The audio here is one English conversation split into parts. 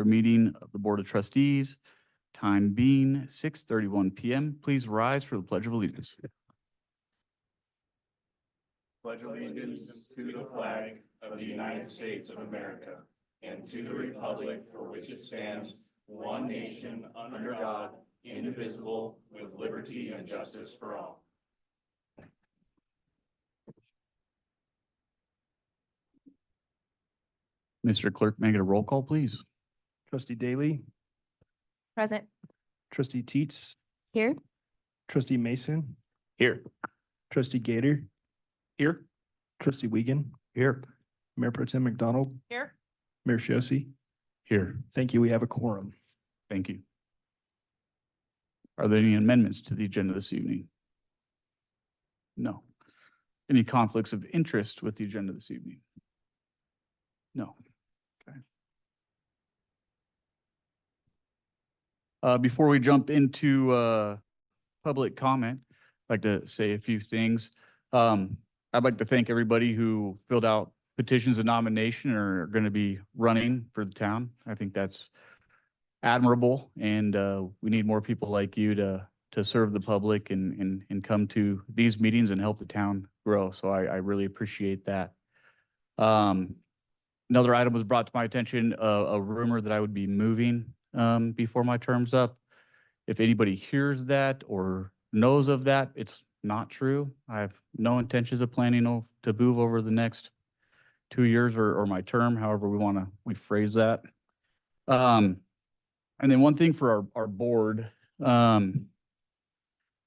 meeting of the Board of Trustees. Time being 6:31 p.m. Please rise for the Pledge of Allegiance. Pledge allegiance to the flag of the United States of America and to the republic for which it stands, one nation under God, indivisible, with liberty and justice for all. Mr. Clerk, make it a roll call, please. Trustee Daly, Present. Trustee Teets, Here. Trustee Mason, Here. Trustee Gator, Here. Trustee Wiegand, Here. Mayor Pro Tem McDonald, Here. Mayor Shosse. Here. Thank you. We have a quorum. Thank you. Are there any amendments to the agenda this evening? No. Any conflicts of interest with the agenda this evening? No. Okay. Before we jump into public comment, I'd like to say a few things. I'd like to thank everybody who filled out petitions of nomination and are going to be running for the town. I think that's admirable, and we need more people like you to serve the public and come to these meetings and help the town grow. So I really appreciate that. Another item was brought to my attention, a rumor that I would be moving before my term's up. If anybody hears that or knows of that, it's not true. I have no intentions of planning to move over the next 2 years or my term, however we phrase that. And then one thing for our board,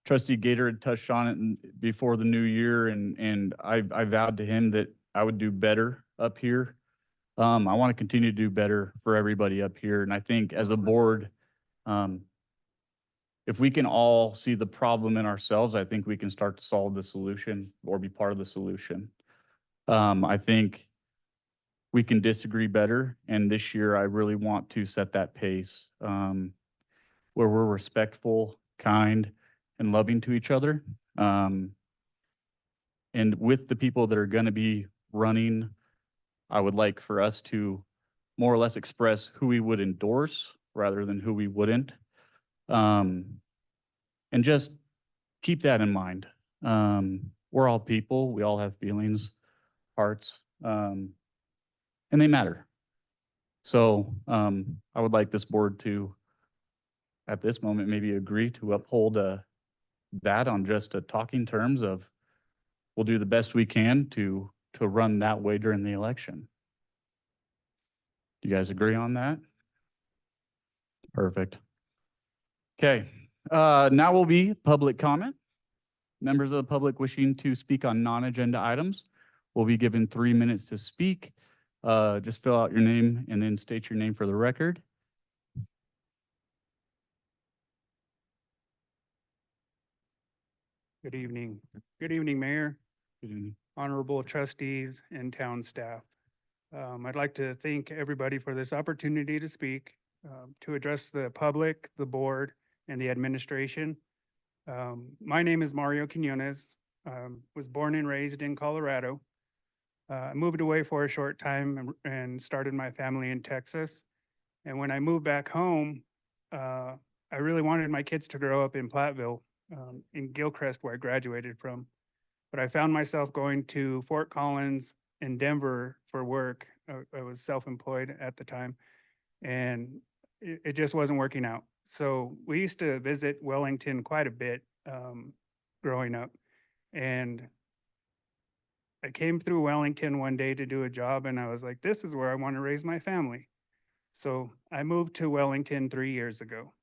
Trustee Gator had touched on it before the new year, and I vowed to him that I would do better up here. I want to continue to do better for everybody up here, and I think as a board, if we can all see the problem in ourselves, I think we can start to solve the solution or be part of the solution. I think we can disagree better, and this year I really want to set that pace where we're respectful, kind, and loving to each other. And with the people that are going to be running, I would like for us to more or less express who we would endorse rather than who we wouldn't. And just keep that in mind. We're all people. We all have feelings, hearts, and they matter. So I would like this board to, at this moment, maybe agree to uphold that on just a talking terms of we'll do the best we can to run that way during the election. Do you guys agree on that? Perfect. Okay, now will be public comment. Members of the public wishing to speak on non-agenda items will be given 3 minutes to speak. Just fill out your name and then state your name for the record. Good evening. Good evening, Mayor, Good evening. honorable trustees, and town staff. I'd like to thank everybody for this opportunity to speak, to address the public, the board, and the administration. My name is Mario Quinones. Was born and raised in Colorado. I moved away for a short time and started my family in Texas. And when I moved back home, I really wanted my kids to grow up in Platteville, in Gilcrest, where I graduated from. But I found myself going to Fort Collins in Denver for work. I was self-employed at the time, and it just wasn't working out. So we used to visit Wellington quite a bit growing up. And I came through Wellington one day to do a job, and I was like, this is where I want to raise my family. So I moved to Wellington 3 years ago.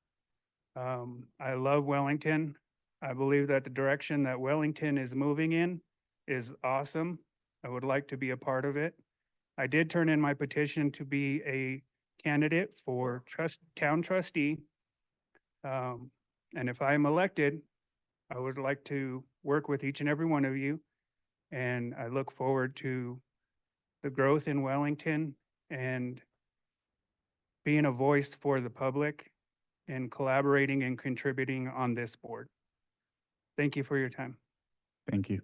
I love Wellington. I believe that the direction that Wellington is moving in is awesome. I would like to be a part of it. I did turn in my petition to be a candidate for town trustee. And if I am elected, I would like to work with each and every one of you. And I look forward to the growth in Wellington and being a voice for the public and collaborating and contributing on this board. Thank you for your time. Thank you.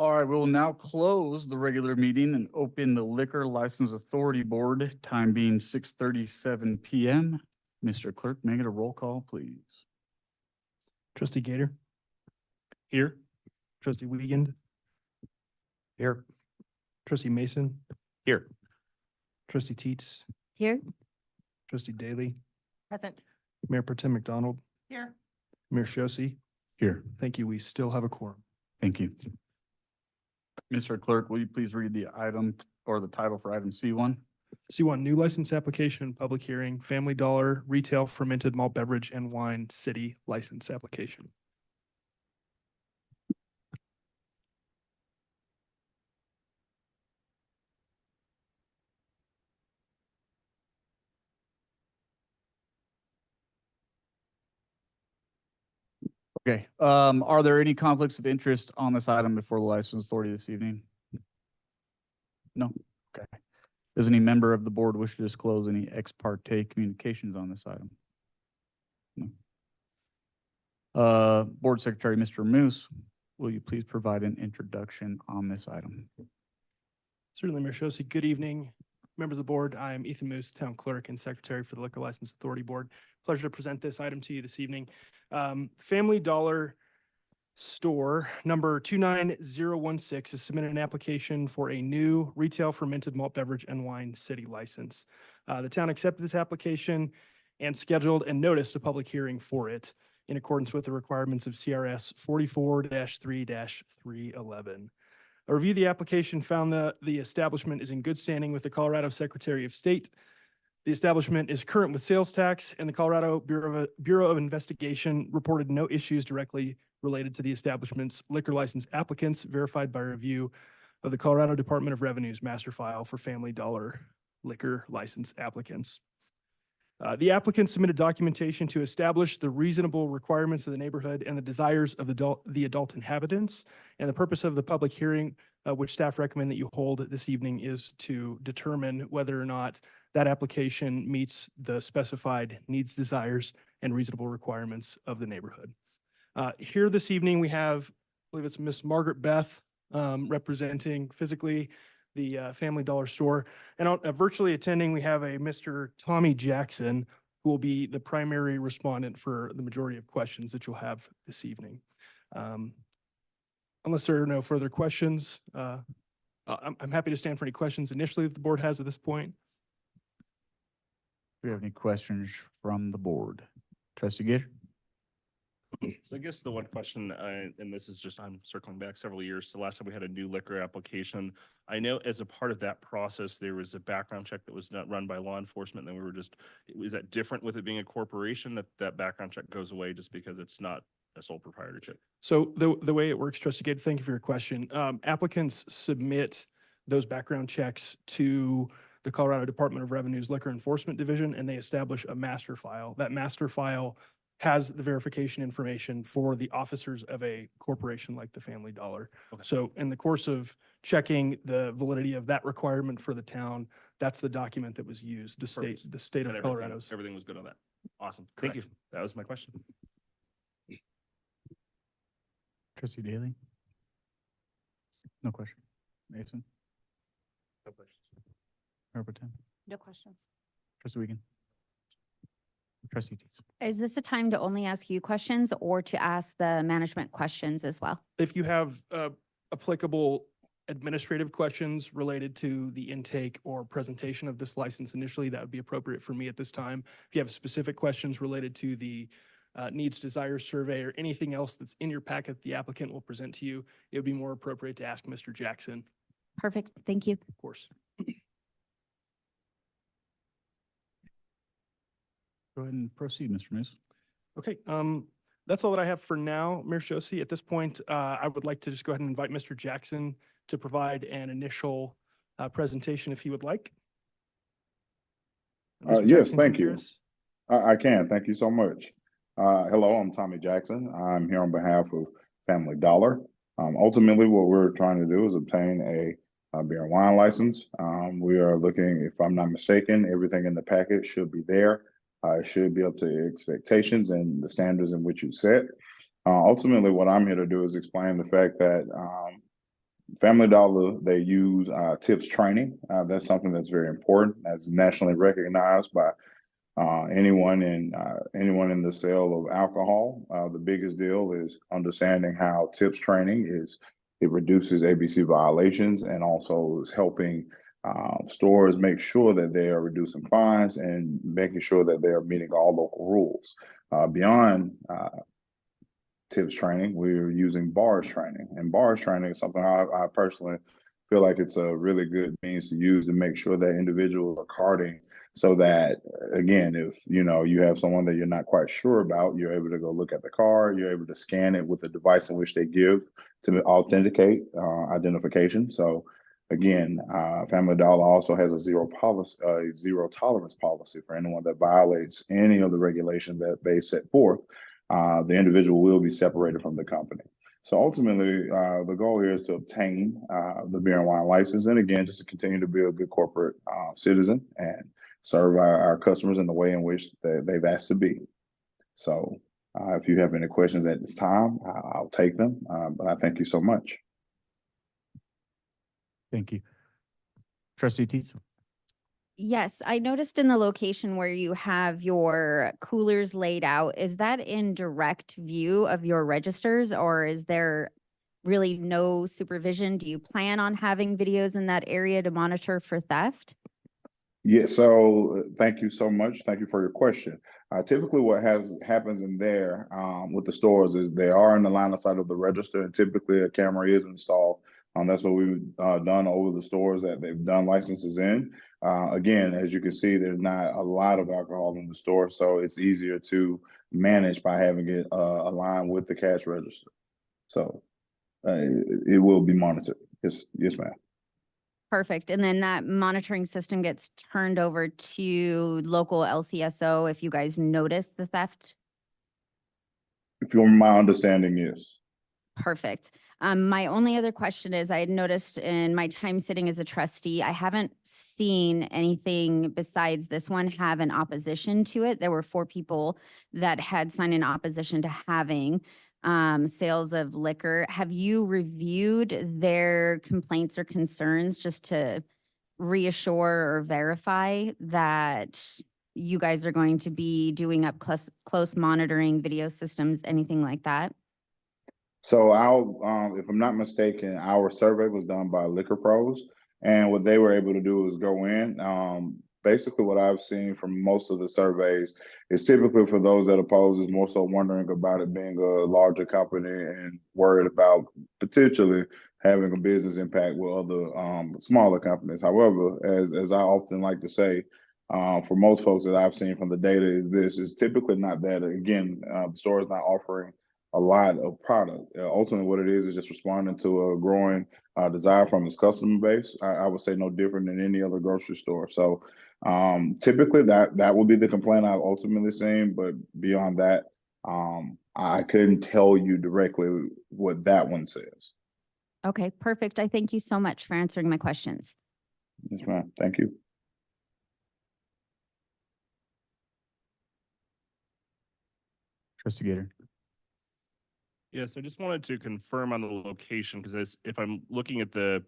All right, we'll now close the regular meeting and open the Liquor License Authority Board, time being 6:37 PM. Mr. Clerk, make it a roll call, please. Trustee Gator, Here. trustee Wiegand, Here. trustee Mason, Here. trustee Teets, Here. trustee Daly, Present. Mayor Pro Tem McDonald, Here. Mayor Shosse. Here. Thank you. We still have a quorum. Thank you. Mr. Clerk, will you please read the item or the title for item C1? C1, new license application, public hearing, Family Dollar Retail Fermented Malt Beverage and Wine City License Application. Okay, are there any conflicts of interest on this item before the license authority this evening? No, okay. Does any member of the board wish to disclose any ex parte communications on this item? No. Board Secretary, Mr. Muhs, will you please provide an introduction on this item? Certainly, Mayor Shosse. Good evening, members of the board. I'm Ethan Muhs, Town Clerk and Secretary for the Liquor License Authority Board. Pleasure to present this item to you this evening. Family Dollar Store number 29016 has submitted an application for a new retail fermented malt beverage and wine city license. The town accepted this application and scheduled and noticed a public hearing for it in accordance with the requirements of CRS 44-3-311. A review of the application found that the establishment is in good standing with the Colorado Secretary of State. The establishment is current with sales tax, and the Colorado Bureau of Investigation reported no issues directly related to the establishment's liquor license applicants, verified by review of the Colorado Department of Revenue's master file for Family Dollar liquor license applicants. The applicant submitted documentation to establish the reasonable requirements of the neighborhood and the desires of the adult inhabitants. And the purpose of the public hearing, which staff recommend that you hold this evening, is to determine whether or not that application meets the specified needs, desires, and reasonable requirements of the neighborhood. Here this evening, we have, I believe it's Miss Margaret Beth, representing physically the Family Dollar Store. And virtually attending, we have a Mr. Tommy Jackson, who will be the primary respondent for the majority of questions that you'll have this evening. Unless there are no further questions, I'm happy to stand for any questions initially that the board has at this point. Do we have any questions from the board? Trustee Gator? So I guess the one question, and this is just, I'm circling back several years to the last time we had a new liquor application. I know as a part of that process, there was a background check that was not run by law enforcement. Then we were just, is that different with it being a corporation, that background check goes away just because it's not a sole proprietorship? So the way it works, Trustee Gade, thank you for your question. Applicants submit those background checks to the Colorado Department of Revenue's Liquor Enforcement Division, and they establish a master file. That master file has the verification information for the officers of a corporation like the Family Dollar. Okay. So in the course of checking the validity of that requirement for the town, that's the document that was used, the state And of everything- Colorado's. Everything was good on that. Awesome. Thank you. That was my question. Trustee Daly? No question. Mason? No questions. Mayor Pro Tem? No questions. Trustee Wiegand? Trustee Teets? Is this a time to only ask you questions or to ask the management questions as well? If you have applicable administrative questions related to the intake or presentation of this license initially, that would be appropriate for me at this time. If you have specific questions related to the needs, desires survey or anything else that's in your packet the applicant will present to you, it would be more appropriate to ask Mr. Jackson, Perfect. Thank you. of course. Go ahead and proceed, Mr. Muhs. Okay, that's all that I have for now, Mayor Shosse. At this point, I would like to just go ahead and invite Mr. Jackson to provide an initial presentation if he would like. Mr. Yes, Jackson, can thank hear you. us? I can. Thank you so much. Hello, I'm Tommy Jackson. I'm here on behalf of Family Dollar. Ultimately, what we're trying to do is obtain a beer and wine license. We are looking, if I'm not mistaken, everything in the package should be there. It should be up to expectations and the standards in which you set. Ultimately, what I'm here to do is explain the fact that Family Dollar, they use tips training. That's something that's very important, that's nationally recognized by anyone in the sale of alcohol. The biggest deal is understanding how tips training it reduces ABC violations and also is helping stores make sure that they are reducing fines and making sure that they are meeting all local rules. Beyond tips training, we're using bars training, and bars training is something I personally feel like it's a really good means to use to make sure that individuals are carding so that, again, if you have someone that you're not quite sure about, you're able to go look at the card, you're able to scan it with the device in which they give to authenticate identification. So again, Family Dollar also has a zero tolerance policy for anyone that violates any of the regulations that they set forth. The individual will be separated from the company. So ultimately, the goal here is to obtain the beer and wine license, and again, just to continue to be a good corporate citizen and serve our customers in the way in which they've asked to be. So if you have any questions at this time, I'll take them, but I thank you so much. Thank you. Trustee Teets? Yes, I noticed in the location where you have your coolers laid out, is that in direct view of your registers, or is there really no supervision? Do you plan on having videos in that area to monitor for theft? Yeah, so thank you so much. Thank you for your question. Typically what happens in there with the stores is they are in the line of sight of the register, and typically a camera is installed. That's what we've done over the stores that they've done licenses in. Again, as you can see, there's not a lot of alcohol in the store, so it's easier to manage by having it aligned with the cash register. So it will be monitored. Yes, ma'am. Perfect. And then that monitoring system gets turned over to local LCSO if you guys notice the theft? From my understanding, yes. Perfect. My only other question is, I had noticed in my time sitting as a trustee, I haven't seen anything besides this one have an opposition to it. There were 4 people that had signed an opposition to having sales of liquor. Have you reviewed their complaints or concerns just to reassure or verify that you guys are going to be doing up close monitoring, video systems, anything like that? So if I'm not mistaken, our survey was done by Liquor Pros, and what they were able to do is go in. Basically, what I've seen from most of the surveys is typically for those that oppose is more so wondering about it being a larger company and worried about potentially having a business impact with other smaller companies. However, as I often like to say, for most folks that I've seen from the data, is typically not that. Again, the store is not offering a lot of product. Ultimately, what it is just responding to a growing desire from its customer base. I would say no different than any other grocery store. So typically that would be the complaint I've ultimately seen, but beyond that, I couldn't tell you directly what that one says. Okay, perfect. I thank you so much for answering my questions. Yes, ma'am. Thank you. Trustee Gator? Yes, I just wanted to confirm on the location, because if I'm looking at the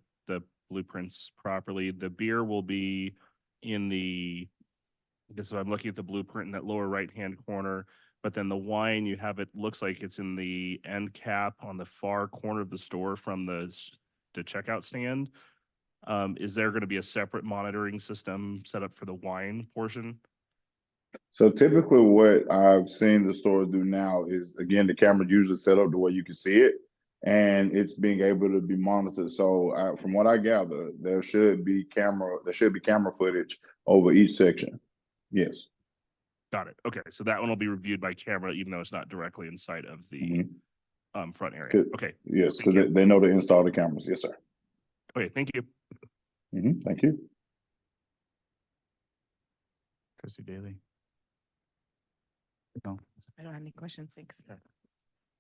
blueprints properly, the beer will be in I guess if I'm looking at the blueprint in that lower right-hand corner, but then the wine you have, it looks like it's in the end cap on the far corner of the store from the checkout stand. Is there going to be a separate monitoring system set up for the wine portion? So typically what I've seen the stores do now is, again, the camera usually set up to where you can see it and it's being able to be monitored. So from what I gather, there should be camera footage over each section. Yes. Got it. Okay. So that one will be reviewed by camera, even though it's not directly inside of the front area. Okay. Yes, Thank because you. they know to install the cameras. Yes, sir. Okay. Thank you. Thank you. Trustee Daly? No? I don't have any questions, thanks.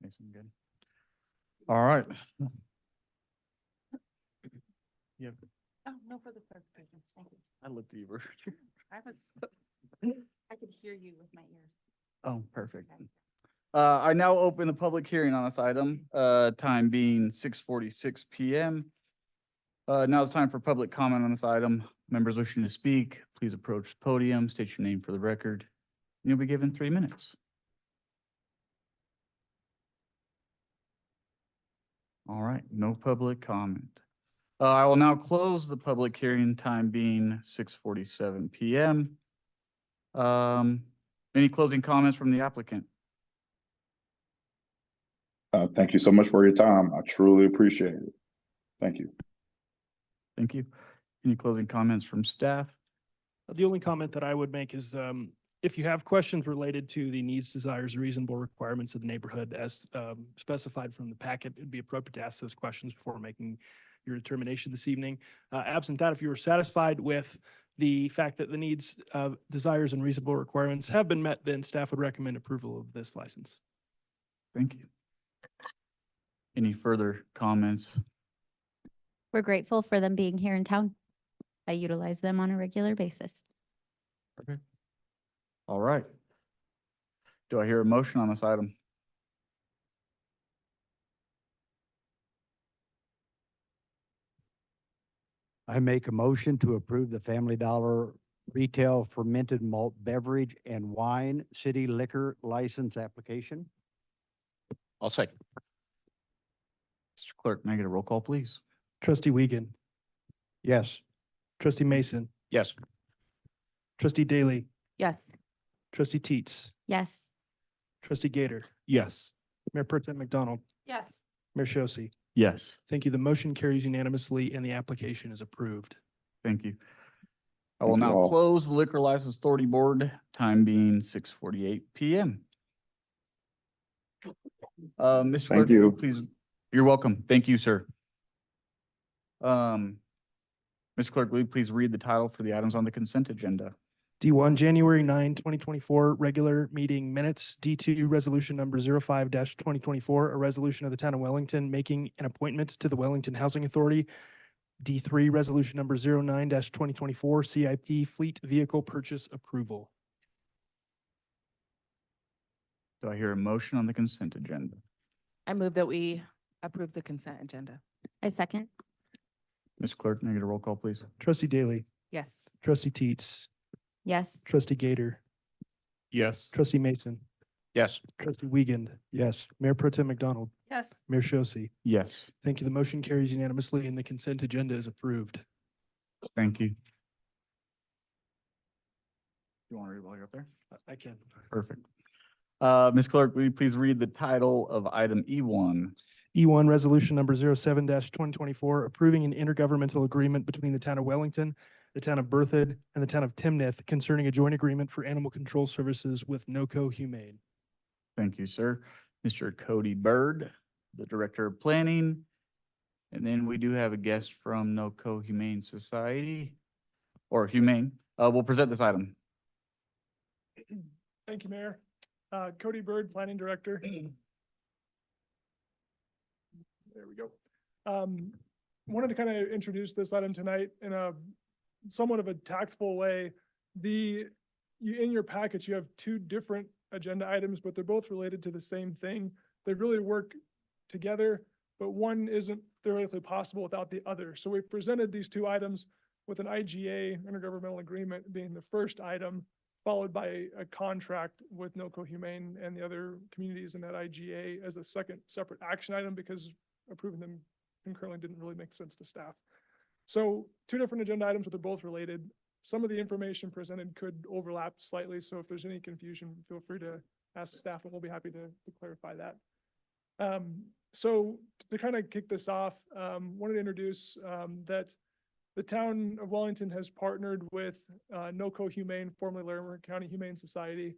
Mason, good. All right. Yeah, Oh, no further clarifications, thank you. I looked at you. I could hear you with my ears. Oh, perfect. I now open the public hearing on this item, time being 6:46 PM. Now it's time for public comment on this item. Members wishing to speak, please approach the podium, state your name for the record. You'll be given 3 minutes. All right, no public comment. I will now close the public hearing, time being 6:47 PM. Any closing comments from the applicant? Thank you so much for your time. I truly appreciate it. Thank you. Thank you. Any closing comments from staff? The only comment that I would make is, if you have questions related to the needs, desires, reasonable requirements of the neighborhood as specified from the packet, it'd be appropriate to ask those questions before making your determination this evening. Absent that, if you were satisfied with the fact that the needs, desires, and reasonable requirements have been met, then staff would recommend approval of this license. Thank you. Any further comments? We're grateful for them being here in town. I utilize them on a regular basis. All right. Do I hear a motion on this item? I make a motion to approve the Family Dollar retail fermented malt beverage and wine city liquor license application. I'll second. Mr. Clerk, may I get a roll call, please? Trustee Wiegand, Yes. trustee Mason, Yes. trustee Daly, Yes. trustee Teets, Yes. trustee Gator, Yes. Mayor Pro Tem McDonald, Yes. Mayor Shosse. Yes, Thank you. The motion carries unanimously and the application is approved. thank you. I will Thank you now all. close the Liquor License Authority Board, time being 6:48 PM. Mr. Clerk, Thank you. please, you're welcome. Thank you, sir. Mr. Clerk, will you please read the title for the items on the consent agenda? D1, January 9, 2024, regular meeting minutes. D2, resolution number 05-2024, a resolution of the town of Wellington making an appointment to the Wellington Housing Authority. D3, resolution number 09-2024, CIP fleet vehicle purchase approval. Do I hear a motion on the consent agenda? I move that we approve the consent agenda. I second. Mr. Clerk, may I get a roll call, please? Trustee Daly, Yes. trustee Teets, Yes. trustee Gator, Yes. trustee Mason, Yes. trustee Wiegand, Yes. Mayor Pro Tem McDonald, Yes. Mayor Shosse. Yes, Thank you. The motion carries unanimously and the consent agenda is approved. thank you. You want to read while you're up there? I can. Perfect. Ms. Clerk, will you please read the title of item E1? E1, resolution number 07-2024, approving an intergovernmental agreement between the town of Wellington, the town of Berthoud, and the town of Timnath concerning a joint agreement for animal control services with NOCO Humane. Thank you, sir. Mr. Cody Bird, the Director of Planning. And then we do have a guest from NOCO Humane Society, or Humane. Will present this item. Thank you, Mayor. Cody Bird, Planning Director. There we go. Wanted to kind of introduce this item tonight in a somewhat of a tactful way. In your package, you have two different agenda items, but they're both related to the same thing. They really work together, but one isn't theoretically possible without the other. So we presented these two items with an IGA, intergovernmental agreement, being the first item, followed by a contract with NOCO Humane and the other communities in that IGA as a second separate action item, because approving them concurrently didn't really make sense to staff. So two different agenda items, but they're both related. Some of the information presented could overlap slightly, so if there's any confusion, feel free to ask staff and we'll be happy to clarify that. So to kind of kick this off, wanted to introduce that the town of Wellington has partnered with NOCO Humane, formerly Larimer County Humane Society,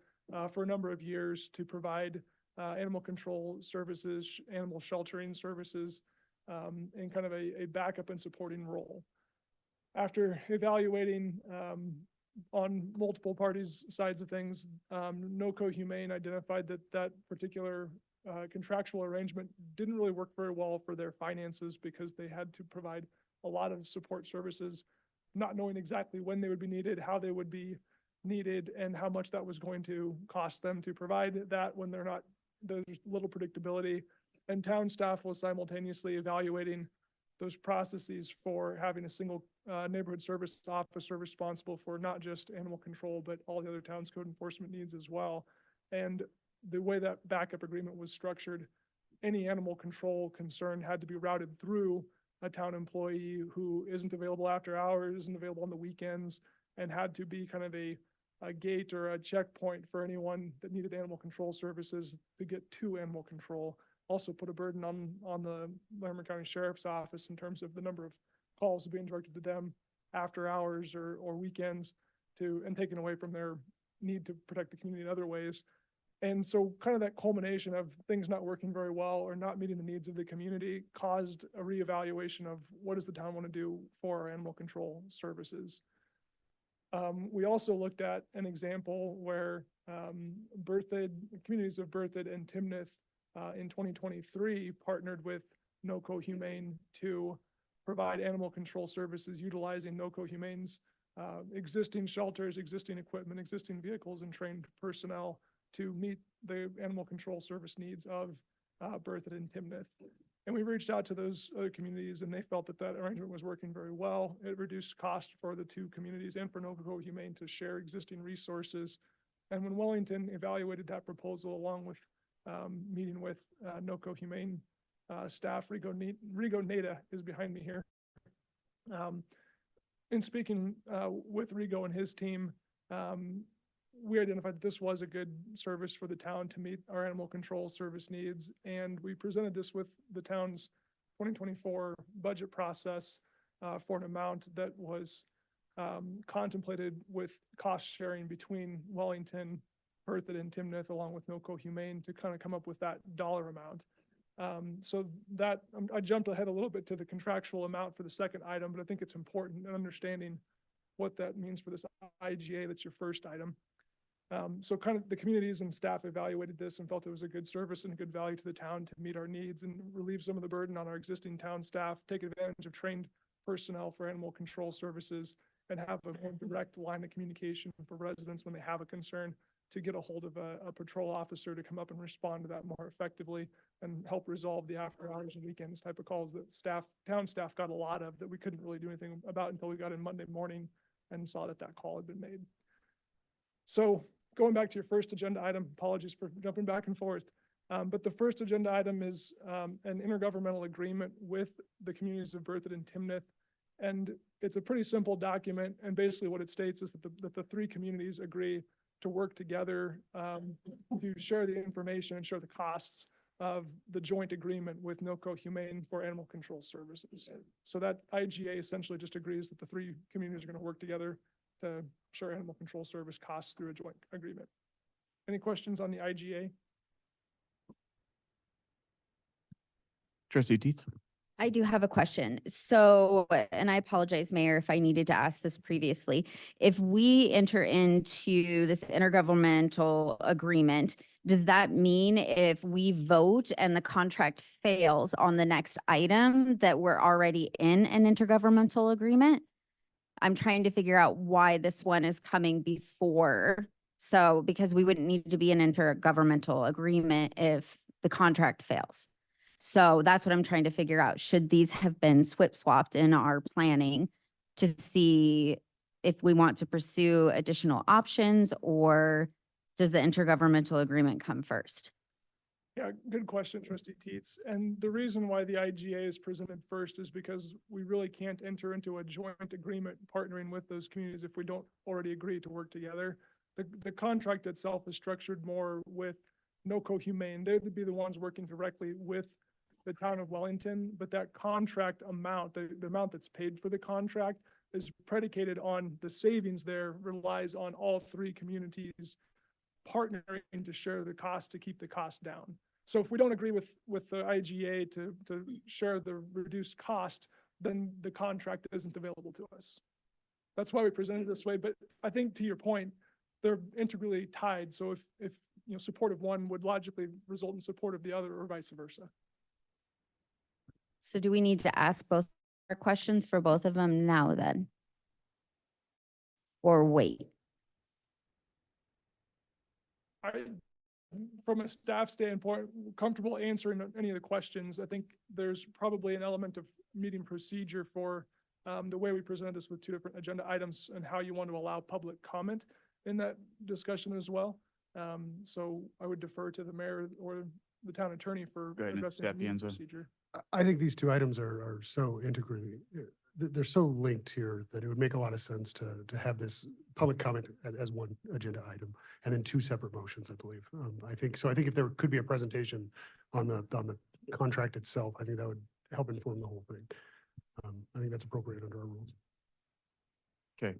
for a number of years to provide animal control services, animal sheltering services, in kind of a backup and supporting role. After evaluating on multiple parties' sides of things, NOCO Humane identified that that particular contractual arrangement didn't really work very well for their finances, because they had to provide a lot of support services, not knowing exactly when they would be needed, how they would be needed, and how much that was going to cost them to provide that when there's little predictability. And town staff was simultaneously evaluating those processes for having a single neighborhood service officer responsible for not just animal control, but all the other town's code enforcement needs as well. And the way that backup agreement was structured, any animal control concern had to be routed through a town employee who isn't available after hours, isn't available on the weekends, and had to be kind of a gate or a checkpoint for anyone that needed animal control services to get to animal control. Also put a burden on the Larimer County Sheriff's Office in terms of the number of calls being directed to them after hours or weekends and taken away from their need to protect the community in other ways. And so kind of that culmination of things not working very well or not meeting the needs of the community caused a reevaluation of what does the town want to do for our animal control services. We also looked at an example where Berthoud, communities of Berthoud and Timnath in 2023 partnered with NOCO Humane to provide animal control services utilizing NOCO Humane's existing shelters, existing equipment, existing vehicles, and trained personnel to meet the animal control service needs of Berthoud and Timnath. And we reached out to those other communities and they felt that that arrangement was working very well. It reduced cost for the two communities and for NOCO Humane to share existing resources. And when Wellington evaluated that proposal along with meeting with NOCO Humane staff, Rigo Nada is behind me here. In speaking with Rigo and his team, we identified that this was a good service for the town to meet our animal control service needs. And we presented this with the town's 2024 budget process for an amount that was contemplated with cost sharing between Wellington, Berthoud, and Timnath, along with NOCO Humane to kind of come up with that dollar amount. So that I jumped ahead a little bit to the contractual amount for the second item, but I think it's important in understanding what that means for this IGA. That's your first item. So kind of the communities and staff evaluated this and felt it was a good service and a good value to the town to meet our needs and relieve some of the burden on our existing town staff, take advantage of trained personnel for animal control services, and have a more direct line of communication for residents when they have a concern to get a hold of a patrol officer to come up and respond to that more effectively and help resolve the after hours and weekends type of calls that town staff got a lot of that we couldn't really do anything about until we got in Monday morning and saw that that call had been made. So going back to your first agenda item, apologies for jumping back and forth. But the first agenda item is an intergovernmental agreement with the communities of Berthoud and Timnath. And it's a pretty simple document. And basically what it states is that the three communities agree to work together to share the information and share the costs of the joint agreement with NOCO Humane for animal control services. So that IGA essentially just agrees that the three communities are going to work together to share animal control service costs through a joint agreement. Any questions on the IGA? Trustee Teets. I do have a question. So, and I apologize, Mayor, if I needed to ask this previously. If we enter into this intergovernmental agreement, does that mean if we vote and the contract fails on the next item that we're already in an intergovernmental agreement? I'm trying to figure out why this one is coming before. So, because we wouldn't need to be an intergovernmental agreement if the contract fails. So that's what I'm trying to figure out. Should these have been swapped in our planning to see if we want to pursue additional options, or does the intergovernmental agreement come first? Yeah, good question, Trustee Teets. And the reason why the IGA is presented first is because we really can't enter into a joint agreement partnering with those communities if we don't already agree to work together. The contract itself is structured more with NOCO Humane. They would be the ones working directly with the town of Wellington, but that contract amount, the amount that's paid for the contract is predicated on the savings there, relies on all three communities partnering to share the cost to keep the cost down. So if we don't agree with the IGA to share the reduced cost, then the contract isn't available to us. That's why we presented it this way. But I think to your point, they're integrally tied. So if you know, support of one would logically result in support of the other, or vice versa. So do we need to ask both our questions for both of them now then? Or wait? from a staff standpoint, comfortable answering any of the questions. I think there's probably an element of meeting procedure for the way we presented this with two different agenda items and how you want to allow public comment in that discussion as well. So I would defer to the mayor or the town attorney for Go ahead, Mr. addressing the meeting Sapienza. procedure. I think these two items are so integrally, they're so linked here that it would make a lot of sense to have this public comment as one agenda item and then two separate motions, I believe. I think if there could be a presentation on the contract itself, I think that would help inform the whole thing. I think that's appropriate under our rules. Okay.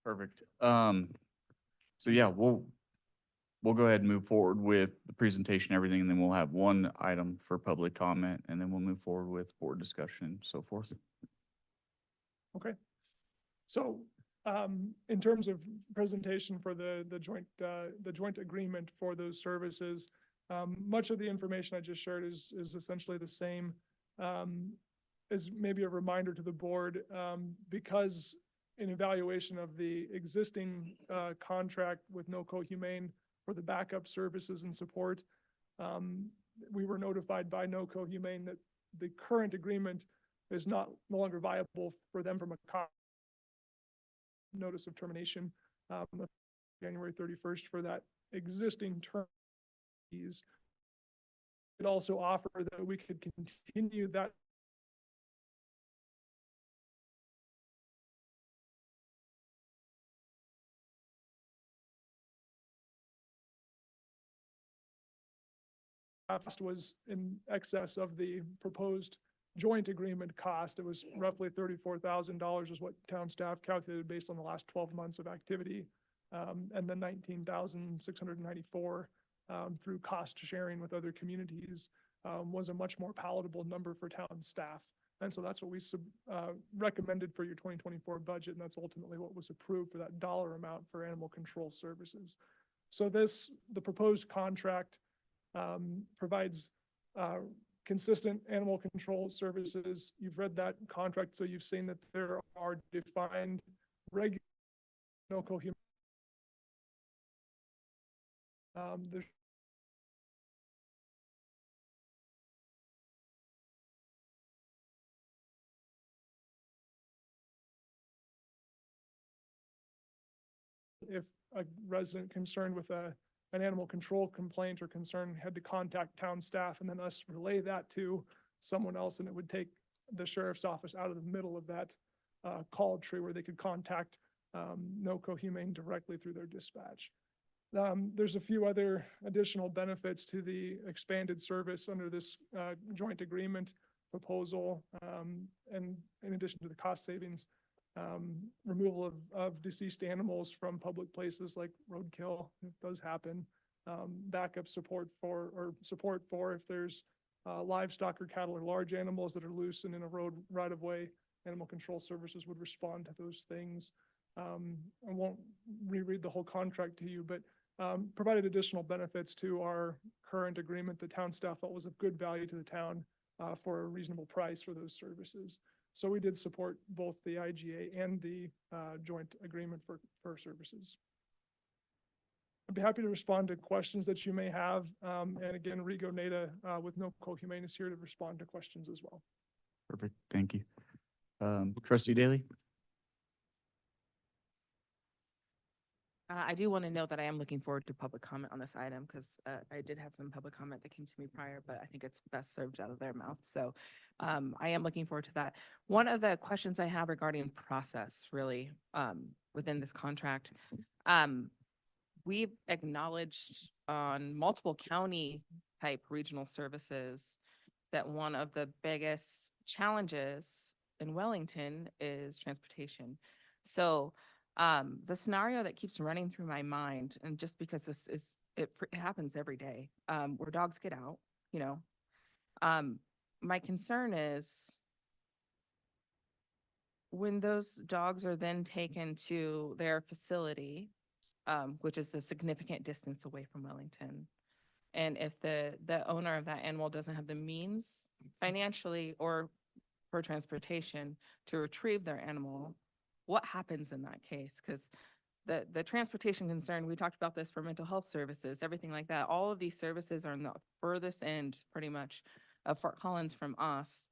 Perfect. So yeah, we'll go ahead and move forward with the presentation, everything, and then we'll have one item for public comment, and then we'll move forward with board discussion and so forth. Okay. So, in terms of presentation for the joint agreement for those services, much of the information I just shared is essentially the same. As maybe a reminder to the board, because in evaluation of the existing contract with NOCO Humane for the backup services and support, we were notified by NOCO Humane that the current agreement is no longer viable for them from a notice of termination, January 31st for that existing term. It also offered that we could continue that cost was in excess of the proposed joint agreement cost. It was roughly $34,000 is what town staff calculated based on the last 12 months of activity. And then 19,694 through cost sharing with other communities was a much more palatable number for town staff. And so that's what we recommended for your 2024 budget. And that's ultimately what was approved for that dollar amount for animal control services. So the proposed contract provides consistent animal control services. You've read that contract, so you've seen that there are defined regular NOCO human. There's if a resident concerned with an animal control complaint or concern had to contact town staff and then us relay that to someone else, and it would take the sheriff's office out of the middle of that call tree where they could contact NOCO Humane directly through their dispatch. There's a few other additional benefits to the expanded service under this joint agreement proposal, and in addition to the cost savings, removal of deceased animals from public places like roadkill, it does happen, backup support for if there's livestock or cattle or large animals that are loose and in a road right of way, animal control services would respond to those things. I won't reread the whole contract to you, but provided additional benefits to our current agreement. The town staff thought was of good value to the town for a reasonable price for those services. So we did support both the IGA and the joint agreement for services. I'd be happy to respond to questions that you may have. And again, Rigo Nada with NOCO Humane is here to respond to questions as well. Perfect. Thank you. Trustee Daly? I do want to note that I am looking forward to public comment on this item because I did have some public comment that came to me prior, but I think it's best served out of their mouth. So I am looking forward to that. One of the questions I have regarding process really within this contract, we've acknowledged on multiple county type regional services that one of the biggest challenges in Wellington is transportation. So the scenario that keeps running through my mind, and just because it happens every day, where dogs get out, my concern is when those dogs are then taken to their facility, which is a significant distance away from Wellington, and if the owner of that animal doesn't have the means financially or for transportation to retrieve their animal, what happens in that case? Because the transportation concern, we talked about this for mental health services, everything like that. All of these services are in the furthest end, pretty much, of Fort Collins from us.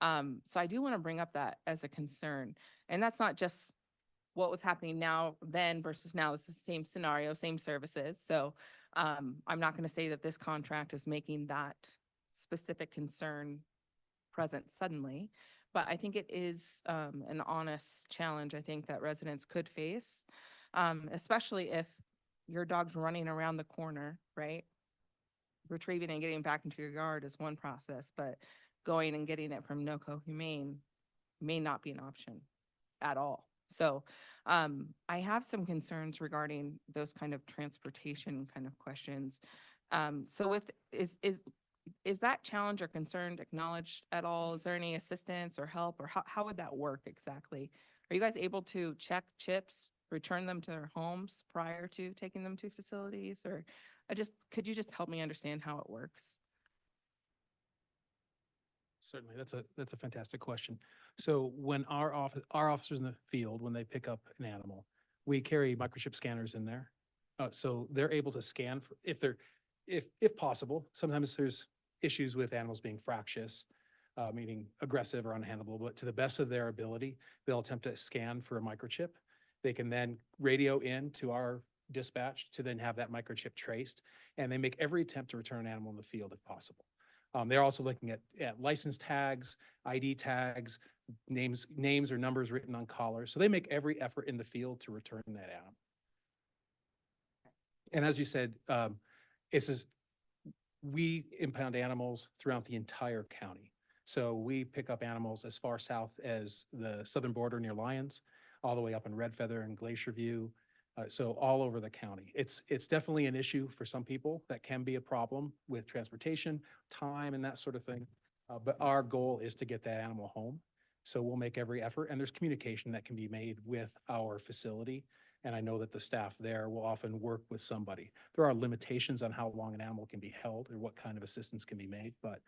So I do want to bring up that as a concern. And that's not just what was happening now, then versus now. It's the same scenario, same services. So I'm not going to say that this contract is making that specific concern present suddenly, but I think it is an honest challenge, I think, that residents could face, especially if your dog's running around the corner, right? Retrieving and getting back into your yard is one process, but going and getting it from NOCO Humane may not be an option at all. So I have some concerns regarding those kind of transportation kind of questions. So is that challenge or concern acknowledged at all? Is there any assistance or help, or how would that work exactly? Are you guys able to check chips, return them to their homes prior to taking them to facilities? Or could you just help me understand how it works? Certainly, that's a fantastic question. So when our officers in the field, when they pick up an animal, we carry microchip scanners in there. So they're able to scan if possible. Sometimes there's issues with animals being fractious, meaning aggressive or unhandleable, but to the best of their ability, they'll attempt to scan for a microchip. They can then radio in to our dispatch to then have that microchip traced, and they make every attempt to return an animal in the field if possible. They're also looking at license tags, ID tags, names or numbers written on collars. So they make every effort in the field to return that animal. And as you said, we impound animals throughout the entire county. So we pick up animals as far south as the southern border near Lyons, all the way up in Red Feather and Glacier View. So all over the county. It's definitely an issue for some people. That can be a problem with transportation, time, and that sort of thing. But our goal is to get that animal home. So we'll make every effort, and there's communication that can be made with our facility. And I know that the staff there will often work with somebody. There are limitations on how long an animal can be held or what kind of assistance can be made, but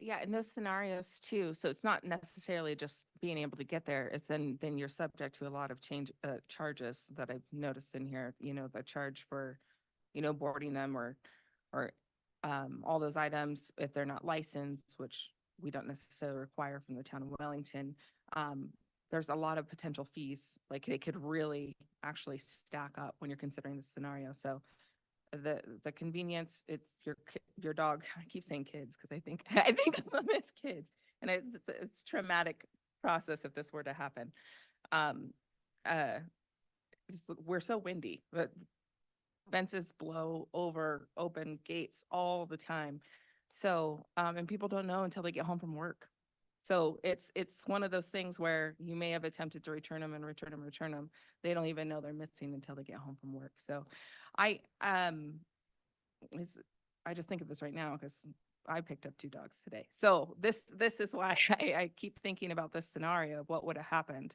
Yeah, in those scenarios too. So it's not necessarily just being able to get there. It's then you're subject to a lot of charges that I've noticed in here. You know, the charge for, boarding them or all those items if they're not licensed, which we don't necessarily require from the town of Wellington. There's a lot of potential fees. Like they could really actually stack up when you're considering the scenario. So the convenience, it's your dog. I keep saying kids because I think of them as kids, and it's a traumatic process if this were to happen. We're so windy, but fences blow over open gates all the time. So and people don't know until they get home from work. So it's one of those things where you may have attempted to return them. They don't even know they're missing until they get home from work. So I just think of this right now because I picked up 2 dogs today. So this is why I keep thinking about this scenario of what would have happened.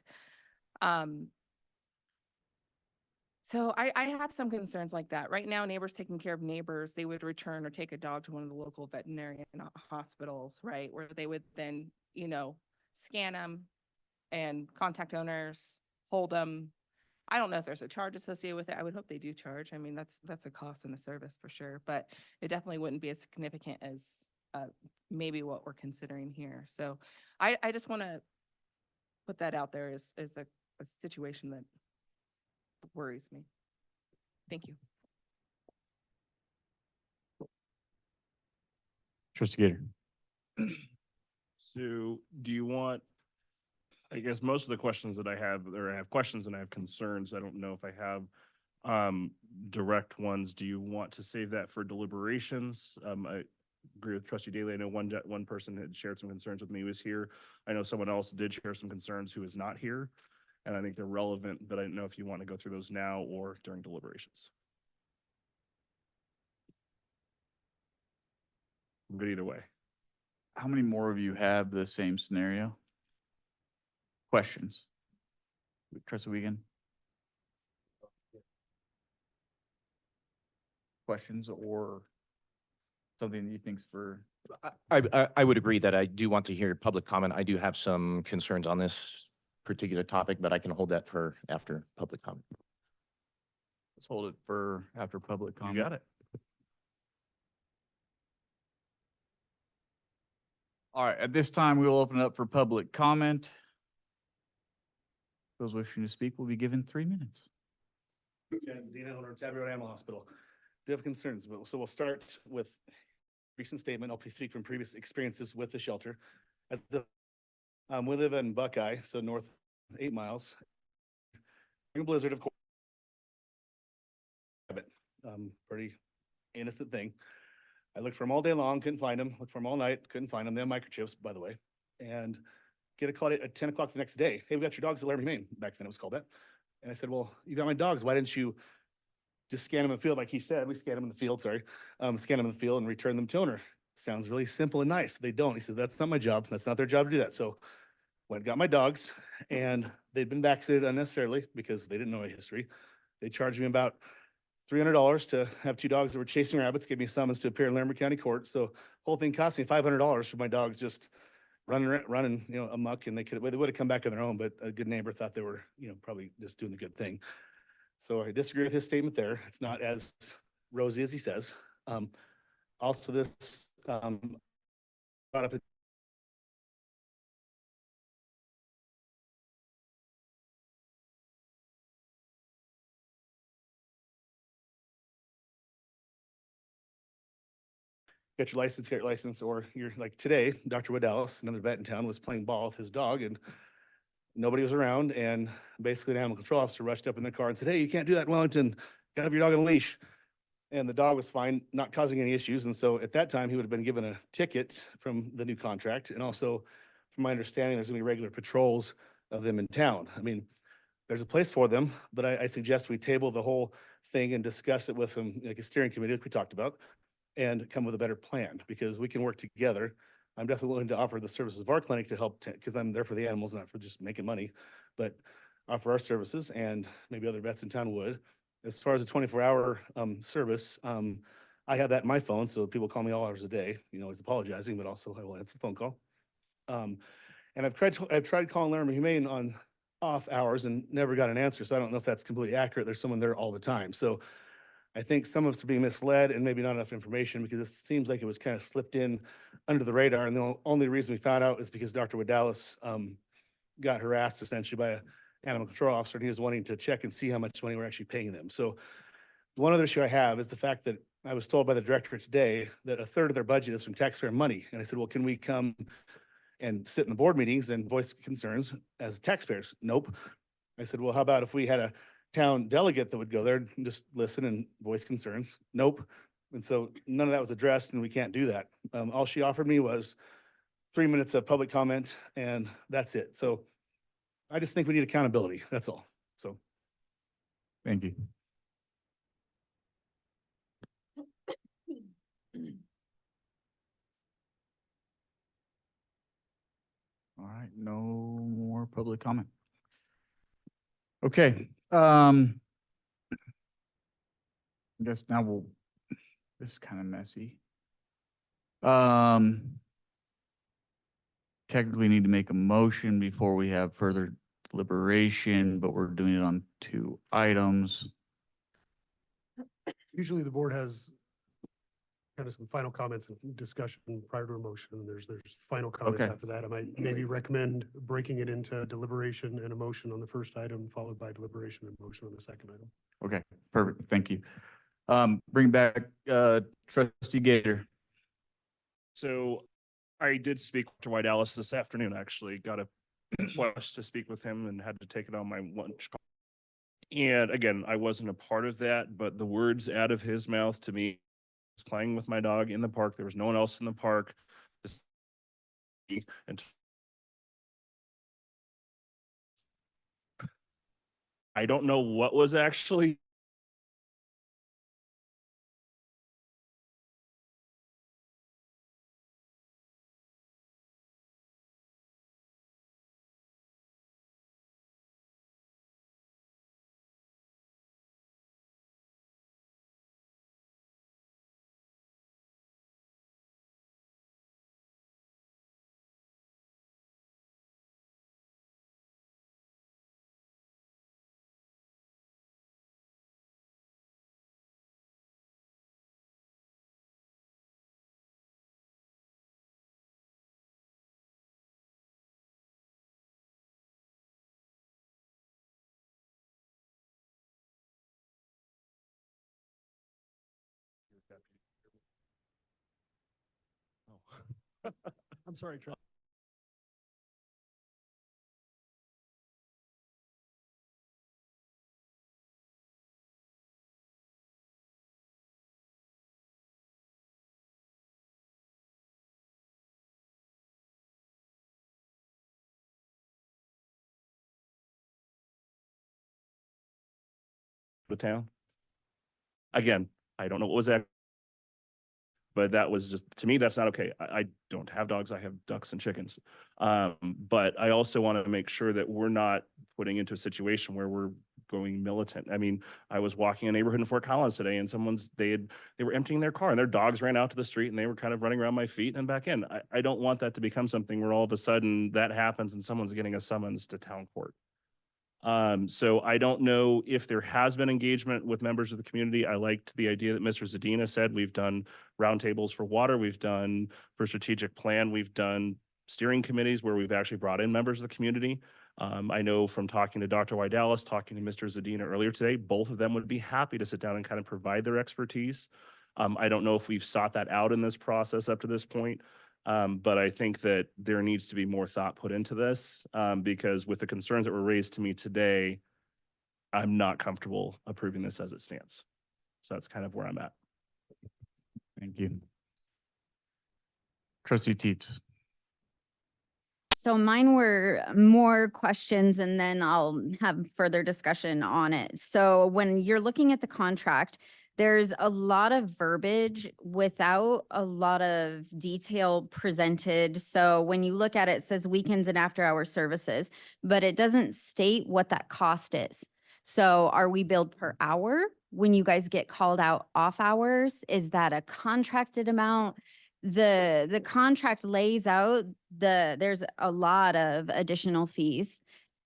So I have some concerns like that. Right now, neighbors taking care of neighbors, they would return or take a dog to one of the local veterinarian hospitals, right? Where they would then, scan them and contact owners, hold them. I don't know if there's a charge associated with it. I would hope they do charge. I mean, that's a cost and a service for sure, but it definitely wouldn't be as significant as maybe what we're considering here. So I just want to put that out there as a situation that worries me. Thank you. Trustee Gator. So do you want, I guess most of the questions that I have, or I have questions and I have concerns. I don't know if I have direct ones. Do you want to save that for deliberations? I agree with Trustee Daly. I know one person had shared some concerns with me who was here. I know someone else did share some concerns who is not here. And I think they're relevant, but I don't know if you want to go through those now or during deliberations. I'm good either way. How many more of you have the same scenario? Questions? Trustee Wiegand? Questions or something that you think's for? I would agree that I do want to hear public comment. I do have some concerns on this particular topic, but I can hold that for after public comment. Let's hold it for after public comment. You got it. All right, at this time, we will open it up for public comment. Those wishing to speak will be given 3 minutes. Dina, owner of Tabby Road Animal Hospital. Do have concerns, so we'll start with recent statement. I'll speak from previous experiences with the shelter. We live in Buckeye, so north 8 miles. In a blizzard, of course. Pretty innocent thing. I looked for them all day long, couldn't find them. Looked for them all night, couldn't find them. They have microchips, by the way. And get a call at 10 o'clock the next day. Hey, we got your dogs at Humane. Back then it was called that. And I said, well, you got my dogs. Why didn't you just scan them in the field like he said? We scan them in the field, sorry. Scan them in the field and return them to owner. Sounds really simple and nice. They don't. He says, that's not my job. That's not their job to do that. So went and got my dogs, and they'd been vaccinated unnecessarily because they didn't know my history. They charged me about $300 to have 2 dogs that were chasing rabbits, gave me a summons to appear in Larimer County Court. So whole thing cost me $500 for my dogs just running, amok, and they would have come back on their own, but a good neighbor thought they were, probably just doing the good thing. So I disagree with his statement there. It's not as rosy as he says. Also this, brought up get your license, or you're like today, Dr. Woodallis, another vet in town, was playing ball with his dog and nobody was around. And basically an animal control officer rushed up in the car and said, hey, you can't do that in Wellington. Gotta have your dog on a leash. And the dog was fine, not causing any issues. And so at that time, he would have been given a ticket from the new contract. And also, from my understanding, there's gonna be regular patrols of them in town. I mean, there's a place for them, but I suggest we table the whole thing and discuss it with them, like a steering committee, like we talked about, and come with a better plan, because we can work together. I'm definitely willing to offer the services of our clinic to help, because I'm there for the animals, not for just making money, but offer our services, and maybe other vets in town would. As far as a 24-hour service, I have that in my phone, so people call me all hours a day, always apologizing, but also I will answer the phone call. And I've tried calling Larimer Humane on off hours and never got an answer, so I don't know if that's completely accurate. There's someone there all the time. So I think some of us are being misled and maybe not enough information, because it seems like it was kind of slipped in under the radar. And the only reason we found out is because Dr. Woodallis got harassed essentially by an animal control officer, and he was wanting to check and see how much money we're actually paying them. So one other issue I have is the fact that I was told by the director today that 1/3 of their budget is from taxpayer money. And I said, well, can we come and sit in the board meetings and voice concerns as taxpayers? Nope. I said, well, how about if we had a town delegate that would go there and just listen and voice concerns? Nope. And so none of that was addressed, and we can't do that. All she offered me was 3 minutes of public comment, and that's it. So I just think we need accountability. That's all. So. Thank you. All right, no more public comment. Okay, I guess now this is kind of messy. Technically need to make a motion before we have further deliberation, but we're doing it on 2 items. Usually the board has kind of some final comments and discussion prior to a motion. There's final comment Okay. after that. I might maybe recommend breaking it into deliberation and a motion on the first item, followed by deliberation and motion on the second item. Okay, perfect, thank you. Bring back, Trustee Gator. So I did speak to White Alice this afternoon, actually, got a request to speak with him and had to take it on my lunch. And again, I wasn't a part of that, but the words out of his mouth to me, was playing with my dog in the park. There was no one else in the park. And I don't know what was actually I'm sorry, Trustee. The town. Again, I don't know what was that. But that was just, to me, that's not okay. I don't have dogs. I have ducks and chickens. But I also want to make sure that we're not putting into a situation where we're going militant. I mean, I was walking a neighborhood in Fort Collins today and they were emptying their car and their dogs ran out to the street and they were kind of running around my feet and back in. I don't want that to become something where all of a sudden that happens and someone's getting a summons to town court. So I don't know if there has been engagement with members of the community. I liked the idea that Mr. Zadina said. We've done roundtables for water. We've done for strategic plan. We've done steering committees where we've actually brought in members of the community. I know from talking to Dr. Widalis, talking to Mr. Zadina earlier today, both of them would be happy to sit down and kind of provide their expertise. I don't know if we've sought that out in this process up to this point. But I think that there needs to be more thought put into this because with the concerns that were raised to me today, I'm not comfortable approving this as it stands. So that's kind of where I'm at. Thank you. Trustee Teets. So mine were more questions and then I'll have further discussion on it. So when you're looking at the contract, there's a lot of verbiage without a lot of detail presented. So when you look at it, it says weekends and after hour services, but it doesn't state what that cost is. So are we billed per hour when you guys get called out off hours? Is that a contracted amount? The contract lays out there's a lot of additional fees,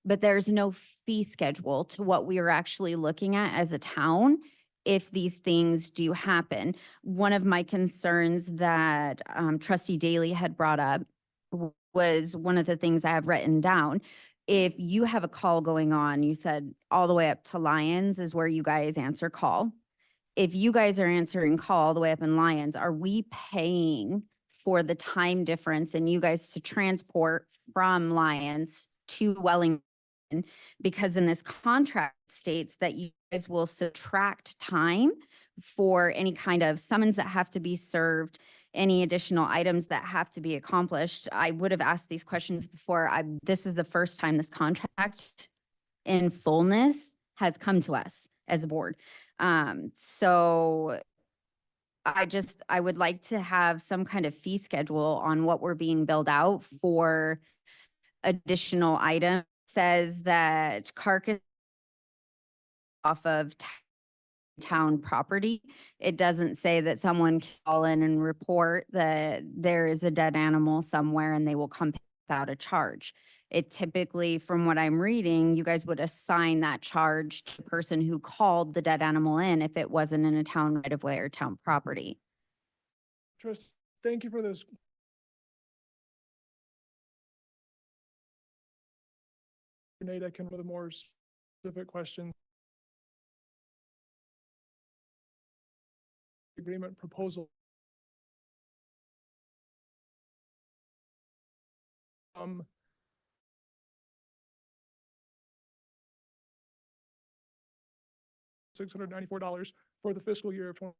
but there's no fee schedule to what we are actually looking at as a town if these things do happen. One of my concerns that Trustee Daly had brought up was one of the things I have written down. If you have a call going on, you said all the way up to Lions is where you guys answer call. If you guys are answering call all the way up in Lions, are we paying for the time difference and you guys to transport from Lions to Wellington? Because in this contract states that you guys will subtract time for any kind of summons that have to be served, any additional items that have to be accomplished. I would have asked these questions before. This is the first time this contract in fullness has come to us as a board. So I would like to have some kind of fee schedule on what we're being billed out for additional items. Says that carcass off of town property. It doesn't say that someone can call in and report that there is a dead animal somewhere and they will come without a charge. It typically, from what I'm reading, you guys would assign that charge to the person who called the dead animal in if it wasn't in a town right of way or town property. Trust, thank you for those. Nate, I can with a more specific question. Agreement proposal. $694 for the fiscal year of 20.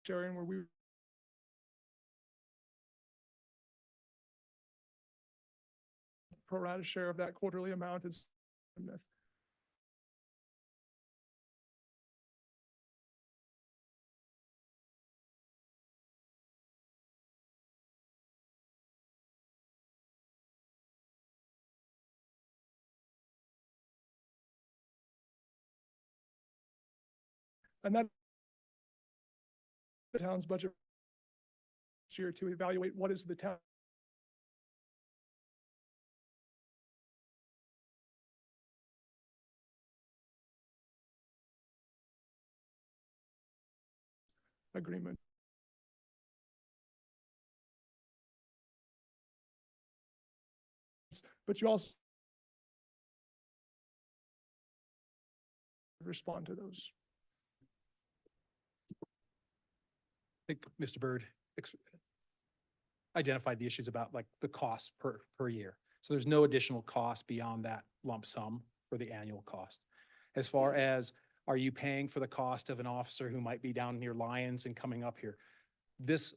Sharing where we pro rata share of that quarterly amount is and that the town's budget year to evaluate what is the town agreement. But you also respond to those. I think Mr. Byrd identified the issues about like the cost per year. So there's no additional cost beyond that lump sum for the annual cost. As far as, are you paying for the cost of an officer who might be down near Lyons and coming up here? This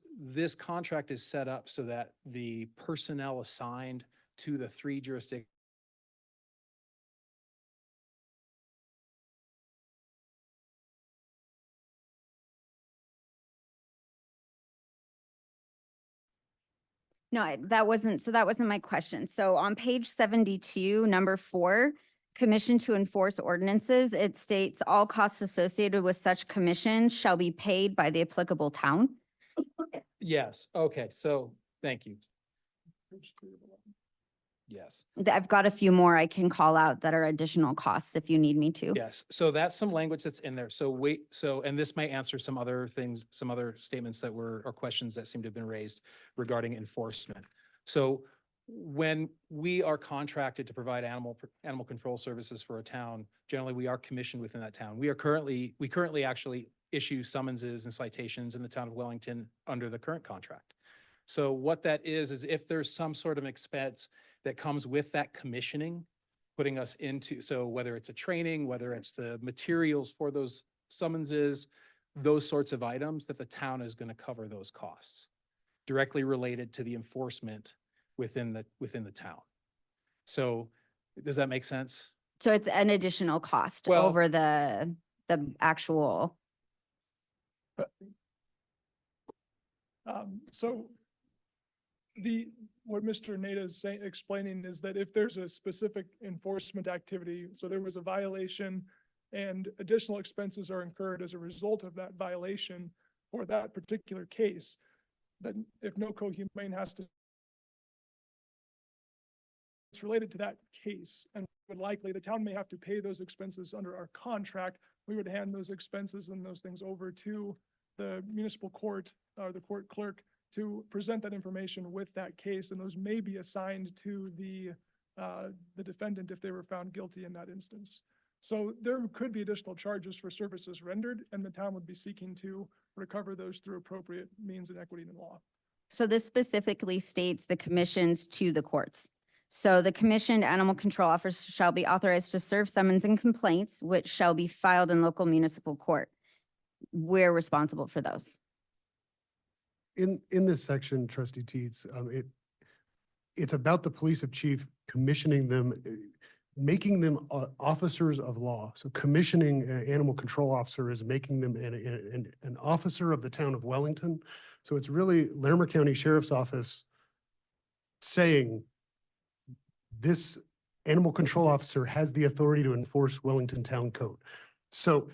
contract is set up so that the personnel assigned to the 3 jurisdictions No, that wasn't my question. So on page 72, number 4, commission to enforce ordinances, it states all costs associated with such commissions shall be paid by the applicable town. Yes, okay, so, thank you. Yes, I've got a few more I can call out that are additional costs if you need me to. yes, so that's some language that's in there, and this may answer some other things, some other statements that were, or questions that seem to have been raised regarding enforcement. So when we are contracted to provide animal control services for a town, generally we are commissioned within that town. We currently actually issue summonses and citations in the town of Wellington under the current contract. So what that is if there's some sort of expense that comes with that commissioning, putting us into, so whether it's a training, whether it's the materials for those summonses, those sorts of items, that the town is going to cover those costs directly related to the enforcement within the town. So does that make sense? So it's an additional cost Well- over the actual. So what Mr. Nada is explaining is that if there's a specific enforcement activity, so there was a violation and additional expenses are incurred as a result of that violation for that particular case, then if NOCO Humane has to, it's related to that case, and would likely the town may have to pay those expenses under our contract. We would hand those expenses and those things over to the municipal court or the court clerk to present that information with that case, and those may be assigned to the defendant if they were found guilty in that instance. So there could be additional charges for services rendered, and the town would be seeking to recover those through appropriate means and equity in law. So this specifically states the commissions to the courts. So the commissioned animal control officer shall be authorized to serve summons and complaints, which shall be filed in local municipal court. We're responsible for those. In this section, Trustee Teets, it's about the police of chief commissioning them, making them officers of law. So commissioning an animal control officer is making them an officer of the town of Wellington. So it's really Larimer County Sheriff's Office saying this animal control officer has the authority to enforce Wellington Town Code. So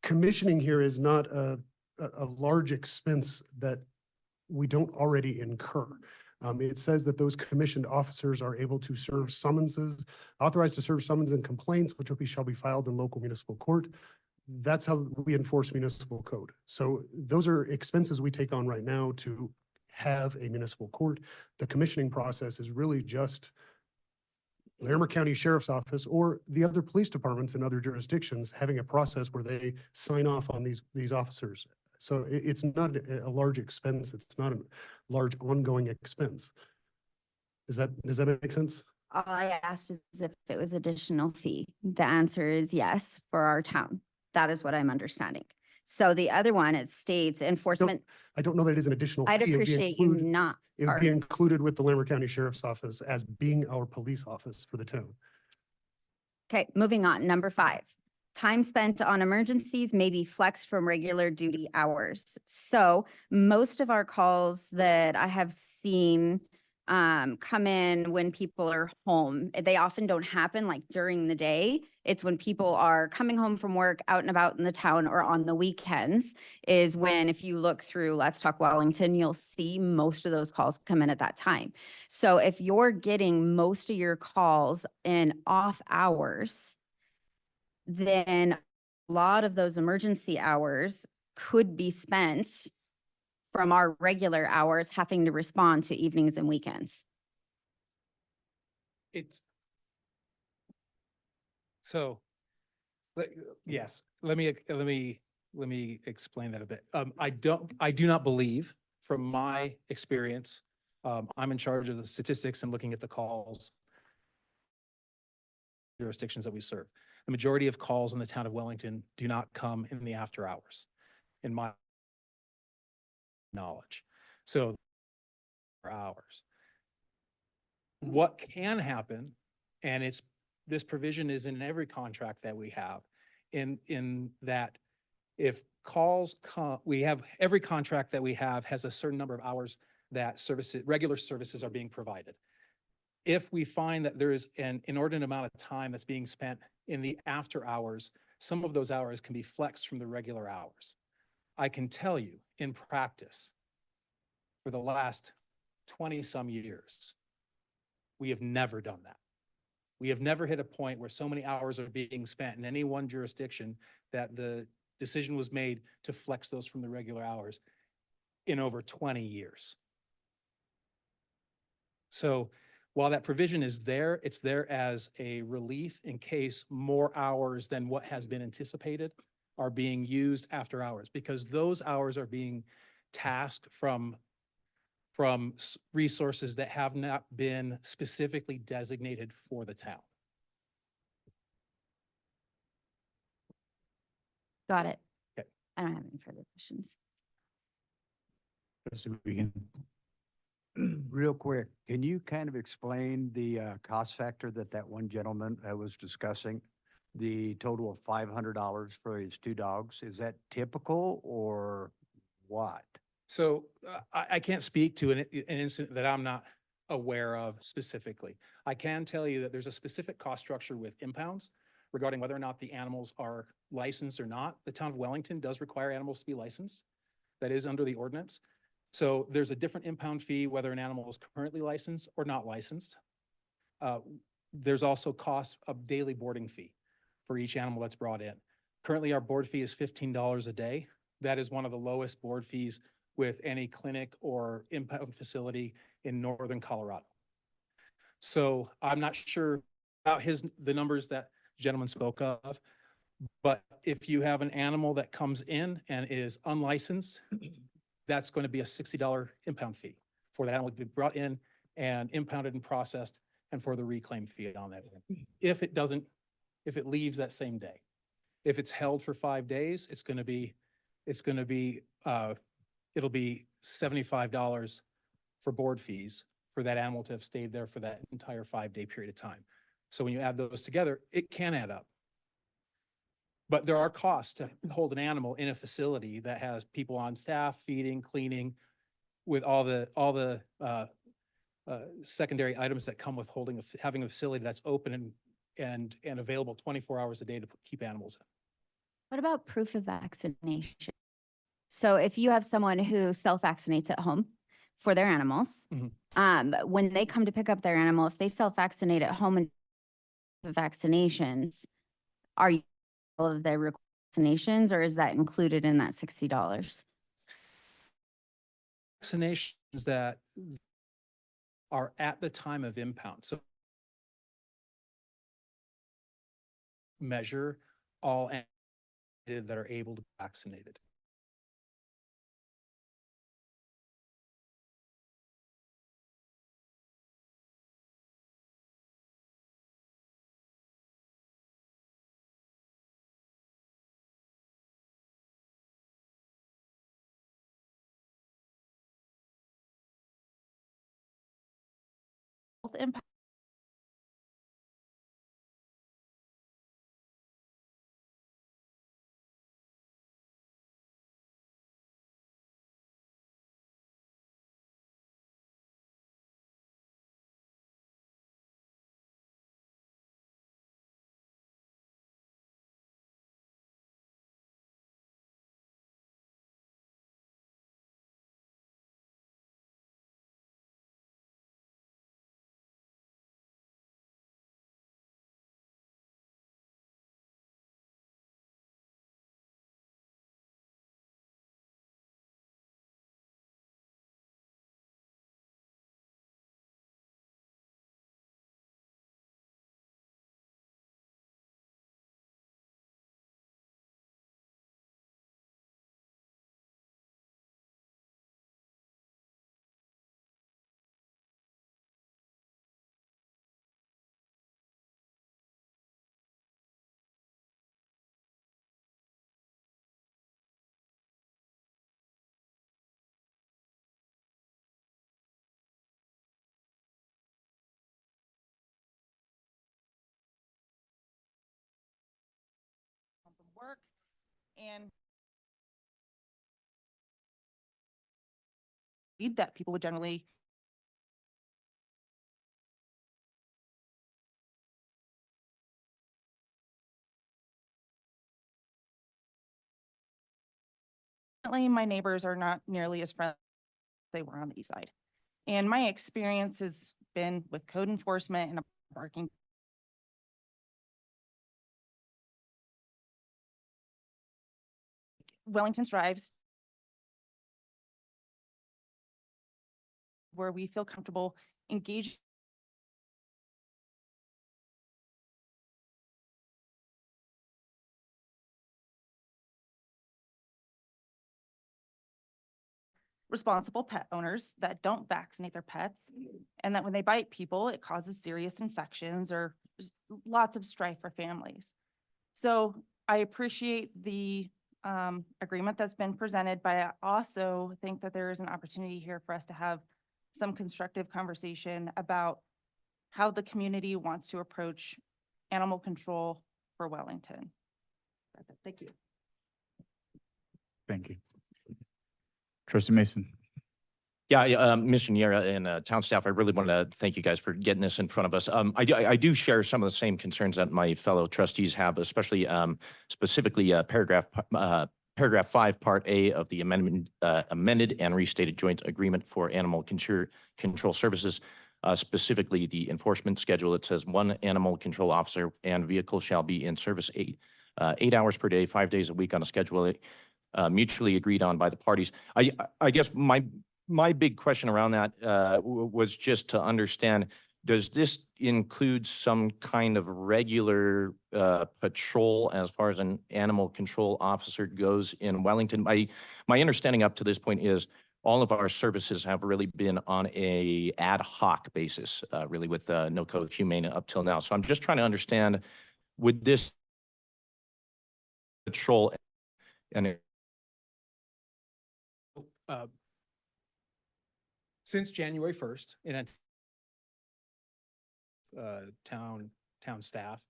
commissioning here is not a large expense that we don't already incur. It says that those commissioned officers are able to serve summonses, authorized to serve summons and complaints, which shall be filed in local municipal court. That's how we enforce municipal code. So those are expenses we take on right now to have a municipal court. The commissioning process is really just Larimer County Sheriff's Office or the other police departments in other jurisdictions having a process where they sign off on these officers. So it's not a large expense. It's not a large ongoing expense. Does that make sense? All I asked is if it was additional fee. The answer is yes for our town. That is what I'm understanding. So the other one, it states enforcement. I don't know that it is an additional fee. I'd It would be appreciate you included- not. It would be included with the Larimer County Sheriff's Office as being our police office for the town. Okay, moving on. Number 5. Time spent on emergencies may be flexed from regular duty hours. So most of our calls that I have seen come in when people are home. They often don't happen like during the day. It's when people are coming home from work, out and about in the town, or on the weekends is when, if you look through Let's Talk Wellington, you'll see most of those calls come in at that time. So if you're getting most of your calls in off hours, then a lot of those emergency hours could be spent from our regular hours having to respond to evenings and weekends. It's so, yes, let me explain that a bit. I do not believe, from my experience, I'm in charge of the statistics and looking at the calls jurisdictions that we serve. The majority of calls in the town of Wellington do not come in the after hours, in my knowledge. So hours. What can happen, and this provision is in every contract that we have, in that if calls come, every contract that we have has a certain number of hours that regular services are being provided. If we find that there is an inordinate amount of time that's being spent in the after hours, some of those hours can be flexed from the regular hours. I can tell you in practice, for the last 20-some years, we have never done that. We have never hit a point where so many hours are being spent in any one jurisdiction that the decision was made to flex those from the regular hours in over 20 years. So while that provision is there, it's there as a relief in case more hours than what has been anticipated are being used after hours, because those hours are being tasked from resources that have not been specifically designated for the town. Got it. Okay. I don't have any further questions. So we can Real quick, can you kind of explain the cost factor that one gentleman was discussing? The total of $500 for his two dogs, is that typical or what? So I can't speak to an incident that I'm not aware of specifically. I can tell you that there's a specific cost structure with impounds regarding whether or not the animals are licensed or not. The town of Wellington does require animals to be licensed. That is under the ordinance. So there's a different impound fee whether an animal is currently licensed or not licensed. There's also cost of daily boarding fee for each animal that's brought in. Currently, our board fee is $15 a day. That is one of the lowest board fees with any clinic or impound facility in northern Colorado. So I'm not sure about the numbers that gentleman spoke of, but if you have an animal that comes in and is unlicensed, that's going to be a $60 impound fee for that animal to be brought in and impounded and processed, and for the reclaim fee on that. If it leaves that same day. If it's held for 5 days, it'll be $75 for board fees for that animal to have stayed there for that entire 5-day period of time. So when you add those together, it can add up. But there are costs to hold an animal in a facility that has people on staff, feeding, cleaning, with all the secondary items that come with having a facility that's open and available 24 hours a day to keep animals in. What about proof of vaccination? So if you have someone who self-vaccinates at home for their animals, when they come to pick up their animal, if they self-vaccinate at home and vaccinations, are you all of their vaccinations, or is that included in that $60? Vaccinations that are at the time of impound. So measure all animals that are able to be vaccinated. Impact And that people would generally my neighbors are not nearly as friendly as they were on the east side. And my experience has been with code enforcement and a parking. Wellington drives where we feel comfortable engaging responsible pet owners that don't vaccinate their pets, and that when they bite people, it causes serious infections or lots of strife for families. So I appreciate the agreement that's been presented, but I also think that there is an opportunity here for us to have some constructive conversation about how the community wants to approach animal control for Wellington. That's it. Thank you. Thank you. Trustee Mason. Yeah, Mr. Niera and town staff, I really want to thank you guys for getting this in front of us. I do share some of the same concerns that my fellow trustees have, especially specifically paragraph 5, Part A of the amended and restated joint agreement for animal control services, specifically the enforcement schedule. It says 1 animal control officer and vehicle shall be in service 8 hours per day, 5 days a week on a schedule mutually agreed on by the parties. I guess my big question around that was just to understand, does this include some kind of regular patrol as far as an animal control officer goes in Wellington? My understanding up to this point is all of our services have really been on a ad hoc basis, really with NOCO Humane up till now. So I'm just trying to understand, would this patrol and Since January 1st, town staff,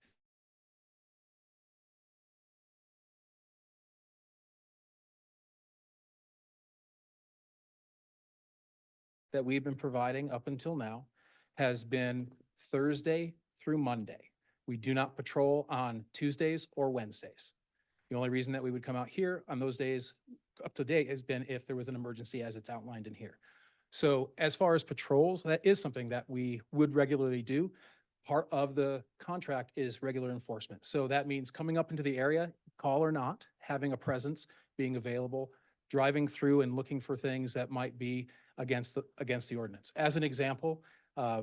that we've been providing up until now has been Thursday through Monday. We do not patrol on Tuesdays or Wednesdays. The only reason that we would come out here on those days up to date has been if there was an emergency, as it's outlined in here. So as far as patrols, that is something that we would regularly do. Part of the contract is regular enforcement. So that means coming up into the area, call or not, having a presence, being available, driving through and looking for things that might be against the ordinance. As an example, I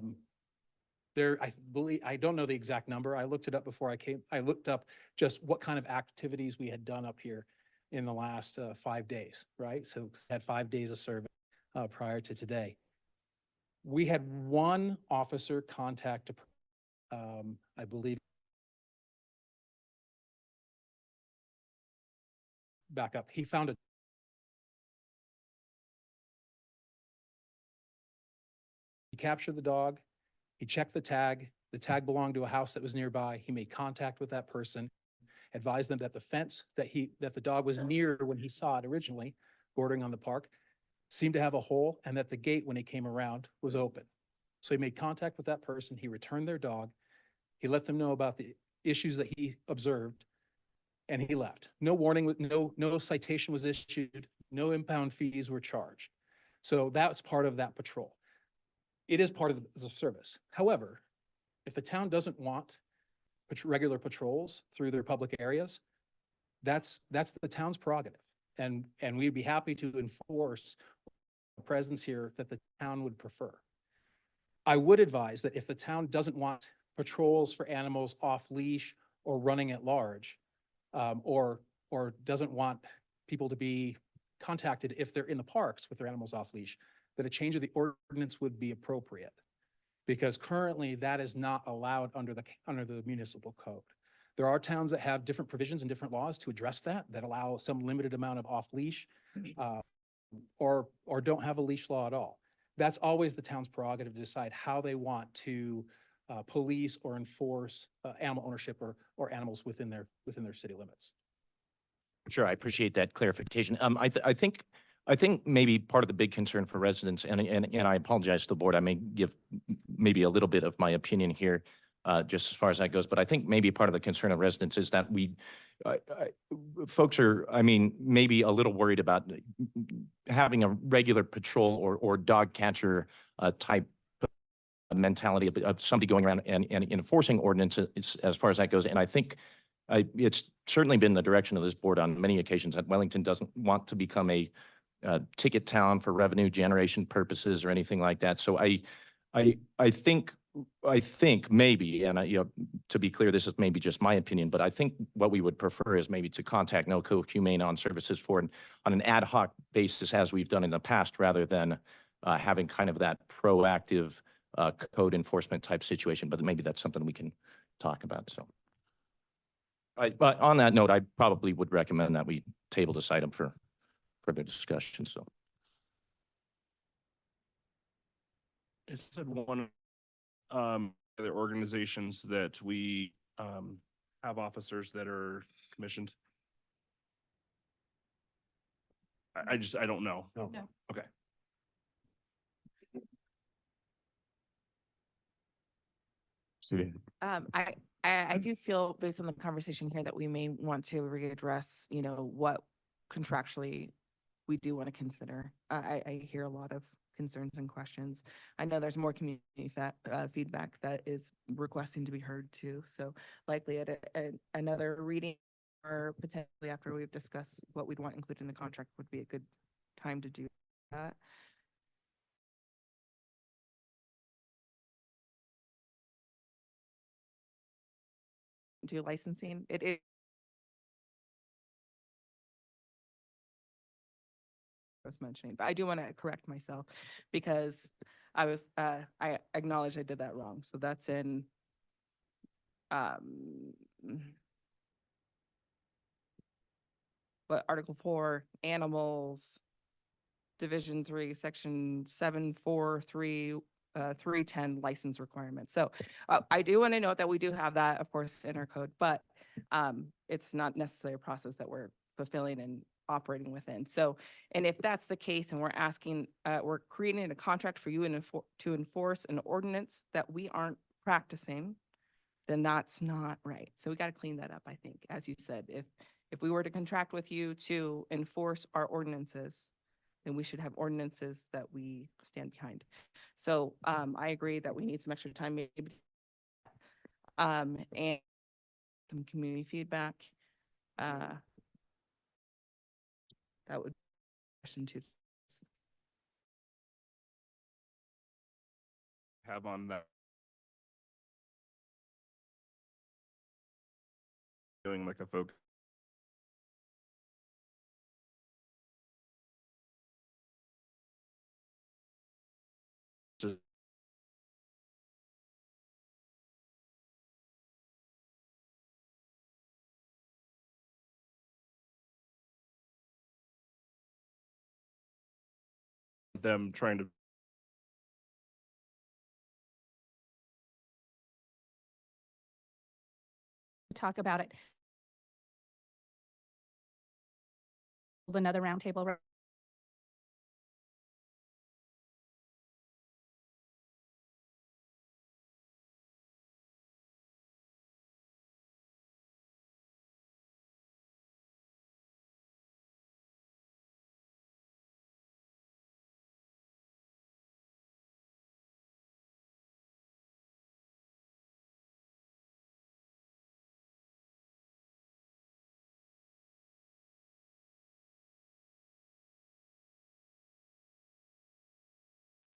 don't know the exact number. I looked it up before I came. I looked up just what kind of activities we had done up here in the last 5 days, right? So had 5 days of service prior to today. We had 1 officer contact, I believe, back up. He found he captured the dog. He checked the tag. The tag belonged to a house that was nearby. He made contact with that person, advised them that the fence that the dog was near when he saw it originally, bordering on the park, seemed to have a hole, and that the gate, when he came around, was open. So he made contact with that person. He returned their dog. He let them know about the issues that he observed, and he left. No warning, no citation was issued. No impound fees were charged. So that's part of that patrol. It is part of the service. However, if the town doesn't want regular patrols through their public areas, that's the town's prerogative. And we'd be happy to enforce a presence here that the town would prefer. I would advise that if the town doesn't want patrols for animals off leash or running at large, or doesn't want people to be contacted if they're in the parks with their animals off leash, that a change of the ordinance would be appropriate. Because currently that is not allowed under the municipal code. There are towns that have different provisions and different laws to address that allow some limited amount of off leash, or don't have a leash law at all. That's always the town's prerogative to decide how they want to police or enforce animal ownership or animals within their city limits. Sure, I appreciate that clarification. I think maybe part of the big concern for residents, and I apologize to the board, I may give maybe a little bit of my opinion here, just as far as that goes, but I think maybe part of the concern of residents is that folks are, I mean, maybe a little worried about having a regular patrol or dog catcher type mentality of somebody going around and enforcing ordinances as far as that goes. And I think it's certainly been the direction of this board on many occasions that Wellington doesn't want to become a ticket town for revenue generation purposes or anything like that. So I think maybe, and to be clear, this is maybe just my opinion, but I think what we would prefer is maybe to contact NOCO Humane on services on an ad hoc basis as we've done in the past, rather than having kind of that proactive code enforcement type situation. But maybe that's something we can talk about. So. But on that note, I probably would recommend that we table this item for further discussion, so. I said one, other organizations that we, have officers that are commissioned. I don't know. No. Okay. I do feel based on the conversation here that we may want to readdress, you know, what contractually we do want to consider. I hear a lot of concerns and questions. I know there's more community feedback that is requesting to be heard too. So likely at another reading or potentially after we've discussed what we'd want included in the contract would be a good time to do that. Do licensing, it is I was mentioning, but I do want to correct myself because I acknowledge I did that wrong. So that's in Article 4, animals, Division 3, Section 743, 310 license requirements. So I do want to note that we do have that, of course, in our code, but it's not necessarily a process that we're fulfilling and operating within. So, and if that's the case and we're asking, we're creating a contract for you to enforce an ordinance that we aren't practicing, then that's not right. So we got to clean that up, I think. As you said, if we were to contract with you to enforce our ordinances, then we should have ordinances that we stand behind. So I agree that we need some extra time maybe and some community feedback. That would be a question too. Have on that. Doing like a focus. Them trying to talk about it. Another roundtable.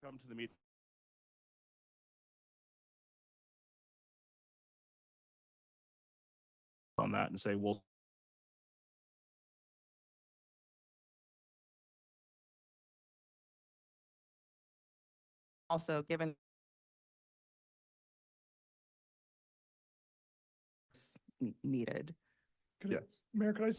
come to the meeting. On that and say, well, Also, given needed. Mayor, could I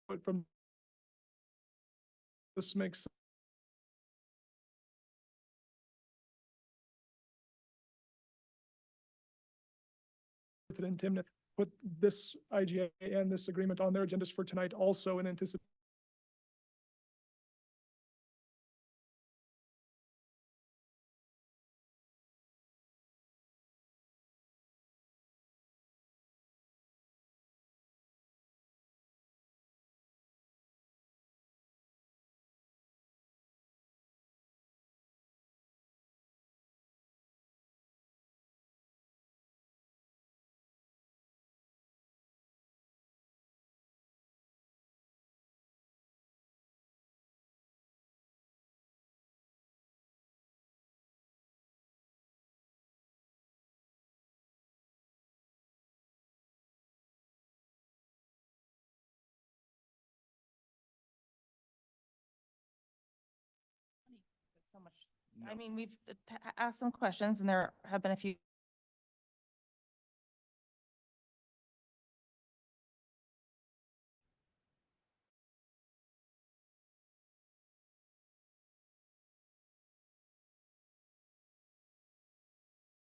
But from this makes and Timnath put this IGA and this agreement on their agendas for tonight also in anticipation. So much. I mean, we've asked some questions and there have been a few.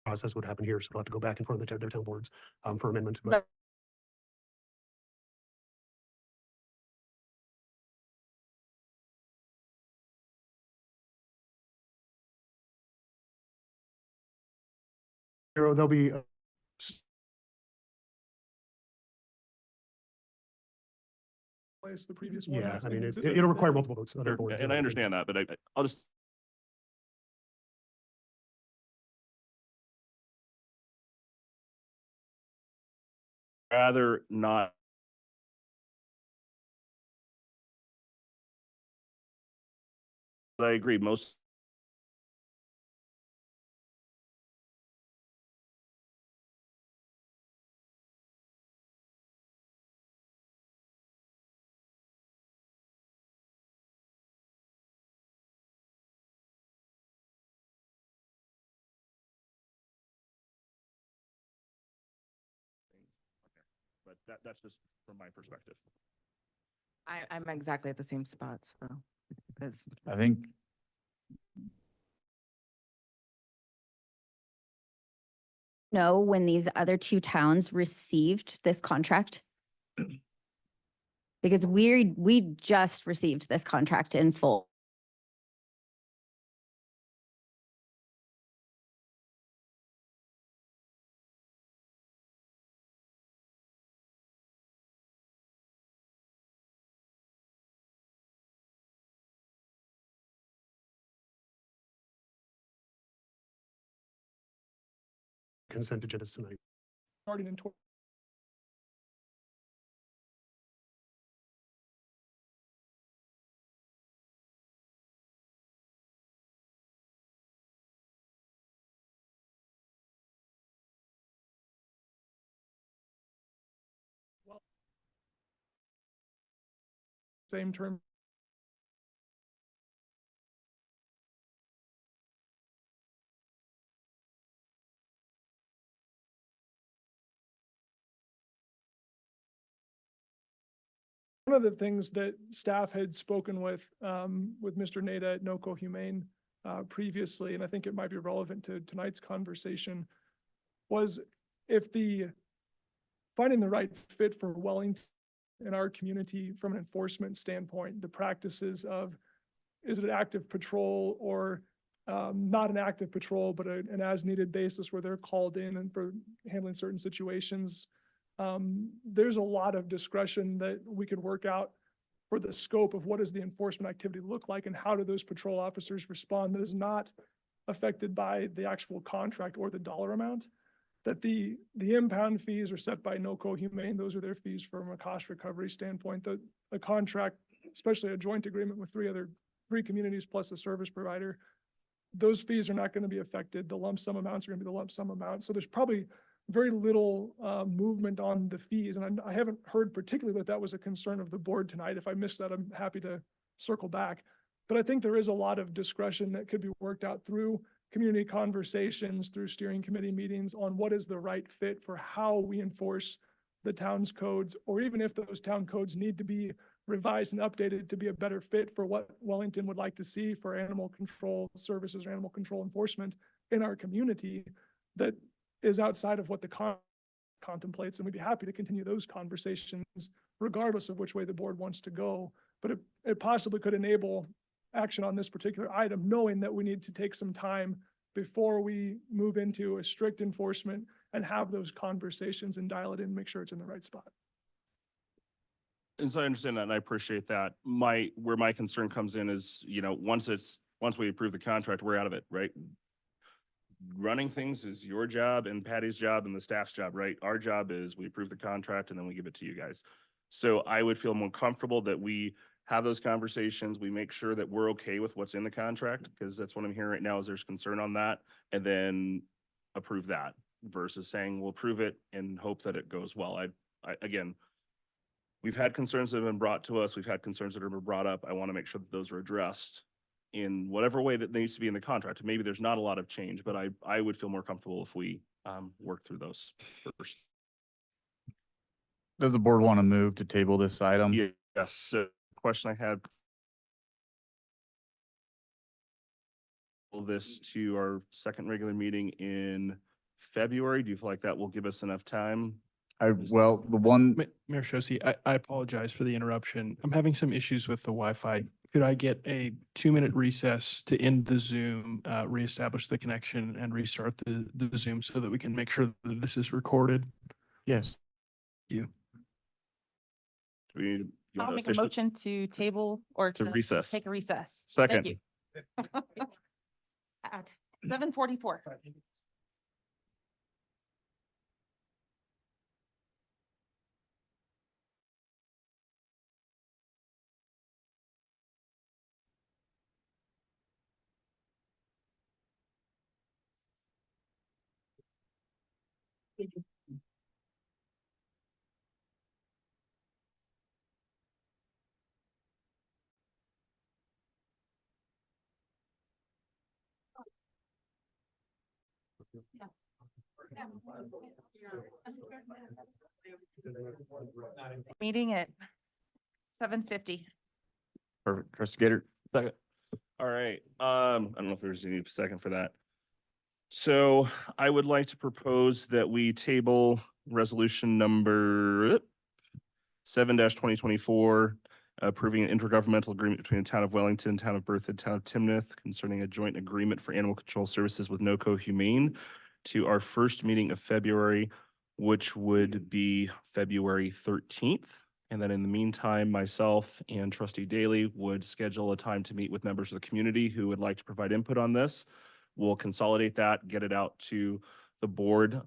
Process would happen here, so we'll have to go back in front of their town boards for amendment, but there'll be Place the previous one. yeah, that's I been mean, consistent. it'll require multiple votes. Sure, and I understand that, but I'll just. Rather not. I agree, most. But that's just from my perspective. I'm exactly at the same spot, so. Because I think know when these other two towns received this contract? Because we just received this contract in full. consent agendas tonight. Starting in same term. One of the things that staff had spoken with Mr. Nader at NOCO Humane previously, and I think it might be relevant to tonight's conversation, was if finding the right fit for Wellington in our community from an enforcement standpoint, the practices of, is it an active patrol or not an active patrol, but an as-needed basis where they're called in and for handling certain situations. There's a lot of discretion that we could work out for the scope of what does the enforcement activity look like and how do those patrol officers respond that is not affected by the actual contract or the dollar amount. That the impound fees are set by NOCO Humane. Those are their fees from a cost recovery standpoint. A contract, especially a joint agreement with three communities plus a service provider, those fees are not going to be affected. The lump sum amounts are going to be the lump sum amounts. So there's probably very little movement on the fees. And I haven't heard particularly that was a concern of the board tonight. If I missed that, I'm happy to circle back. But I think there is a lot of discretion that could be worked out through community conversations through steering committee meetings on what is the right fit for how we enforce the town's codes, or even if those town codes need to be revised and updated to be a better fit for what Wellington would like to see for animal control services or animal control enforcement in our community that is outside of what the contemplates. And we'd be happy to continue those conversations regardless of which way the board wants to go. But it possibly could enable action on this particular item, knowing that we need to take some time before we move into a strict enforcement and have those conversations and dial it in, make sure it's in the right spot. And so I understand that and I appreciate that. Where my concern comes in is, once we approve the contract, we're out of it, right? Running things is your job and Patty's job and the staff's job, right? Our job is we approve the contract and then we give it to you guys. So I would feel more comfortable that we have those conversations. We make sure that we're okay with what's in the contract, because that's what I'm hearing right now is there's concern on that, and then approve that versus saying we'll approve it and hope that it goes well. Again, we've had concerns that have been brought to us. We've had concerns that have been brought up. I want to make sure that those are addressed in whatever way that needs to be in the contract. Maybe there's not a lot of change, but I would feel more comfortable if we work through those first. Does the board want to move to table this item? Yes. So question I had. This to our second regular meeting in February. Do you feel like that will give us enough time? Well, the one, Mayor Shosse, I apologize for the interruption. I'm having some issues with the Wi-Fi. Could I get a 2-minute recess to end the Zoom, reestablish the connection and restart the Zoom so that we can make sure that this is recorded? yes. You. Do we need? you I'll wanna make a officially- motion to table or To recess. take a recess. Second. Thank you. At 7:44. Meeting at 7:50. Perfect. Trustee Gator. Second. All right. I don't know if there's any second for that. So I would like to propose that we table resolution number 7-2024, approving an intergovernmental agreement between the town of Wellington, town of Berthoud, town of Timnath concerning a joint agreement for animal control services with NOCO Humane to our first meeting of February, which would be February 13th. And then in the meantime, myself and Trustee Daly would schedule a time to meet with members of the community who would like to provide input on this. We'll consolidate that, get it out to the board.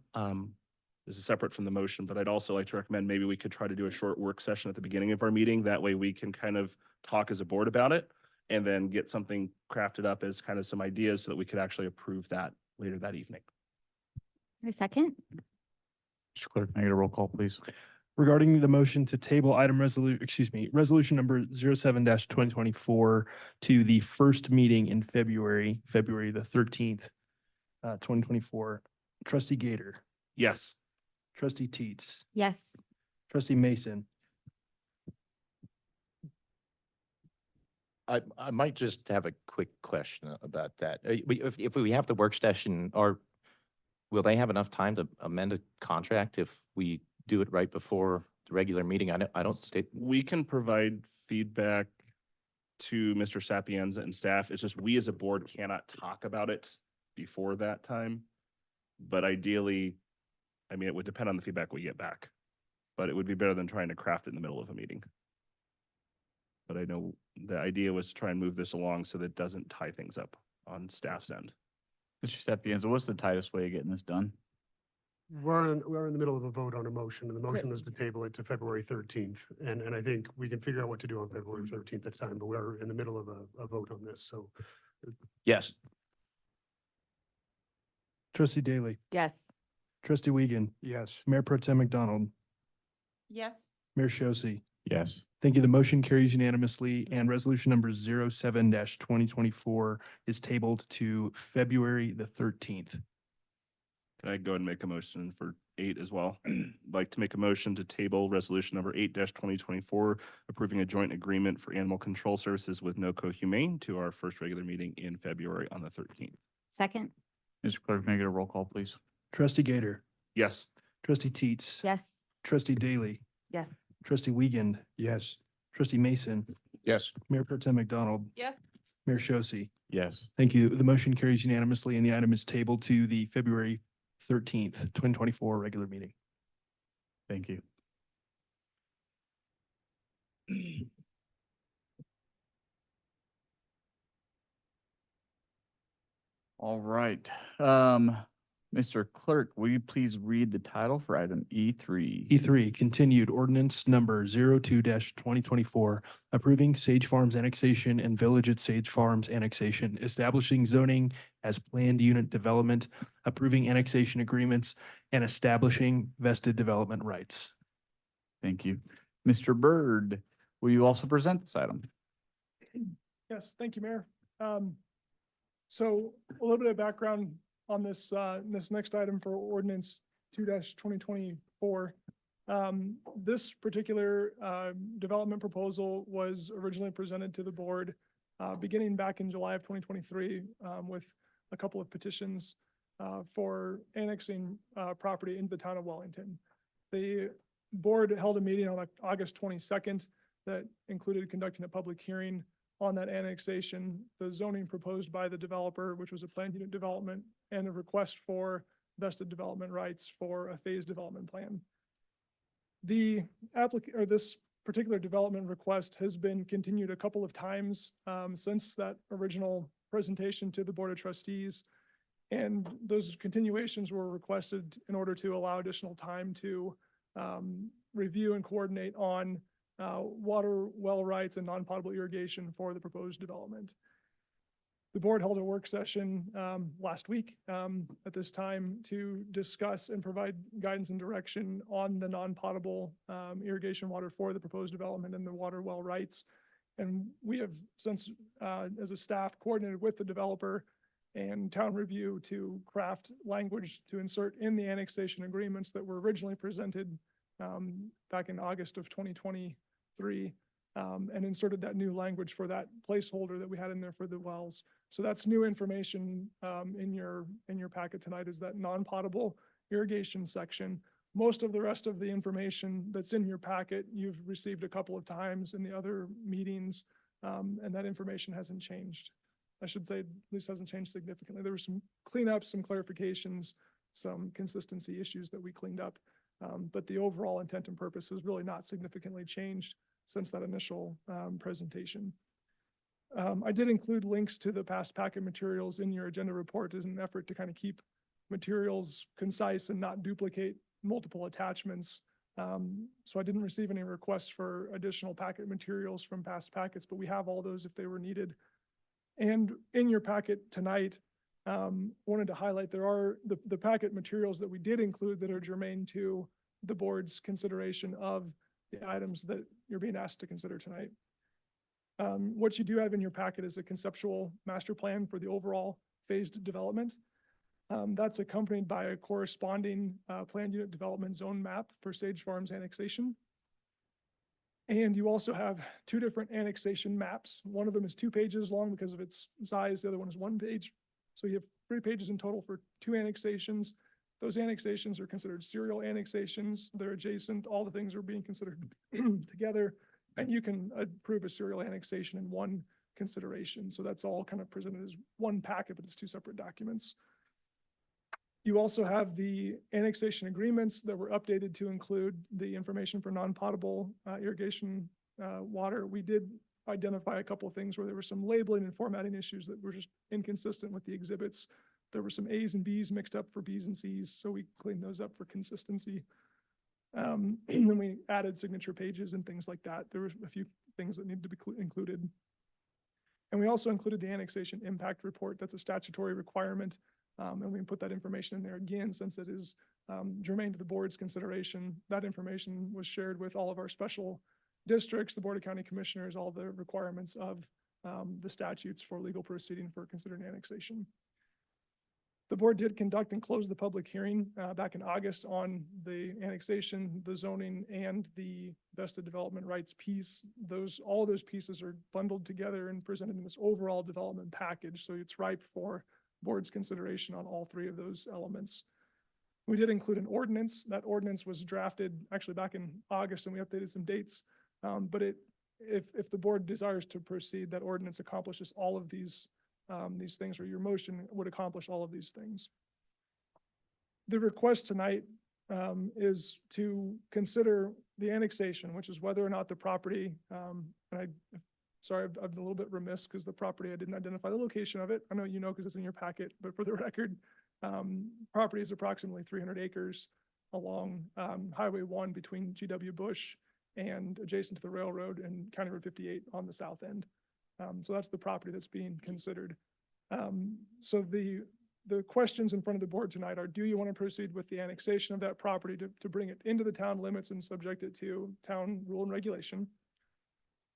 This is separate from the motion, but I'd also like to recommend maybe we could try to do a short work session at the beginning of our meeting. That way we can kind of talk as a board about it and then get something crafted up as kind of some ideas so that we could actually approve that later that evening. A second? Mr. Clerk, can I get a roll call, please? Regarding the motion to table resolution number 07-2024 to the first meeting in February the 13th, 2024. Trustee Gator, Yes. Trustee Teets, Yes. Trustee Mason, I might just have a quick question about that. If we have the work session, will they have enough time to amend a contract if we do it right before the regular meeting? I don't state. We can provide feedback to Mr. Sapienza and staff. It's just we as a board cannot talk about it before that time. But ideally, I mean, it would depend on the feedback we get back. But it would be better than trying to craft it in the middle of a meeting. But I know the idea was to try and move this along so that it doesn't tie things up on staff's end. Mr. Sapienza, what's the tightest way of getting this done? We're in the middle of a vote on a motion, and the motion was to table it to February 13th. And I think we can figure out what to do on February 13th at the time, but we're in the middle of a vote on this, so. Yes. Trustee Daly, Yes. Trustee Wiegand, Yes. Mayor Pro Tem McDonald, Yes. Mayor Shosse, Yes. Thank you. The motion carries unanimously and resolution number 07-2024 is tabled to February the 13th. Can I go and make a motion for 8 as well? I'd like to make a motion to table resolution number 8-2024, approving a joint agreement for animal control services with NOCO Humane to our first regular meeting in February on the 13th. Second? Mr. Clerk, may I get a roll call, please? Trustee Gator, Yes. trustee Teets. Yes. Trustee Daly, Yes. trustee Wiegand, Yes. trustee Mason, Yes. Mayor Pro Tem McDonald, Yes. Mayor Shosse. Yes. Thank you. The motion carries unanimously and the item is tabled to the February 13th, 2024 regular meeting. Thank you. All right. Mr. Clerk, will you please read the title for item E3? E3, continued ordinance number 02-2024, approving Sage Farms annexation and Village at Sage Farms annexation, establishing zoning as planned unit development, approving annexation agreements, and establishing vested development rights. Thank you. Mr. Byrd, will you also present this item? Yes, thank you, Mayor. So a little bit of background on this, this next item for ordinance 2-2024. This particular, development proposal was originally presented to the board, beginning back in July of 2023, with a couple of petitions, for annexing, property into the town of Wellington. The board held a meeting on August 22nd that included conducting a public hearing on that annexation, the zoning proposed by the developer, which was a planned unit development, and a request for vested development rights for a phased development plan. The this particular development request has been continued a couple of times since that original presentation to the Board of Trustees. And those continuations were requested in order to allow additional time to review and coordinate on water well rights and non-potable irrigation for the proposed development. The board held a work session last week at this time to discuss and provide guidance and direction on the non-potable irrigation water for the proposed development and the water well rights. And we have since, as a staff, coordinated with the developer and town review to craft language to insert in the annexation agreements that were originally presented back in August of 2023, and inserted that new language for that placeholder that we had in there for the wells. So that's new information in your packet tonight, is that non-potable irrigation section. Most of the rest of the information that's in your packet, you've received a couple of times in the other meetings, and that information hasn't changed. I should say, at least hasn't changed significantly. There were some cleanups, some clarifications, some consistency issues that we cleaned up. But the overall intent and purpose has really not significantly changed since that initial presentation. I did include links to the past packet materials in your agenda report as an effort to kind of keep materials concise and not duplicate multiple attachments. So I didn't receive any requests for additional packet materials from past packets, but we have all those if they were needed. And in your packet tonight, wanted to highlight there are the packet materials that we did include that are germane to the board's consideration of the items that you're being asked to consider tonight. What you do have in your packet is a conceptual master plan for the overall phased development. That's accompanied by a corresponding planned unit development zone map for Sage Farms annexation. And you also have two different annexation maps. One of them is 2 pages long because of its size. The other one is 1 page. So you have 3 pages in total for 2 annexations. Those annexations are considered serial annexations. They're adjacent. All the things are being considered together. And you can approve a serial annexation in one consideration. So that's all kind of presented as one packet, but it's 2 separate documents. You also have the annexation agreements that were updated to include the information for non-potable irrigation water. We did identify a couple of things where there were some labeling and formatting issues that were just inconsistent with the exhibits. There were some A's and B's mixed up for B's and C's, so we cleaned those up for consistency. And then we added signature pages and things like that. There were a few things that needed to be included. And we also included the annexation impact report. That's a statutory requirement. And we can put that information in there again, since it is germane to the board's consideration. That information was shared with all of our special districts, the Board of County Commissioners, all the requirements of the statutes for legal proceeding for considering annexation. The board did conduct and close the public hearing back in August on the annexation, the zoning, and the vested development rights piece. All of those pieces are bundled together and presented in this overall development package. So it's ripe for board's consideration on all three of those elements. We did include an ordinance. That ordinance was drafted actually back in August, and we updated some dates. But if the board desires to proceed, that ordinance accomplishes all of these things, or your motion would accomplish all of these things. The request tonight is to consider the annexation, which is whether or not the property, sorry, I'm a little bit remiss because the property, I didn't identify the location of it. I know you know because it's in your packet, but for the record, property is approximately 300 acres along Highway 1 between GW Bush and adjacent to the railroad and County Road 58 on the south end. So that's the property that's being considered. So the questions in front of the board tonight are, do you want to proceed with the annexation of that property to bring it into the town limits and subject it to town rule and regulation?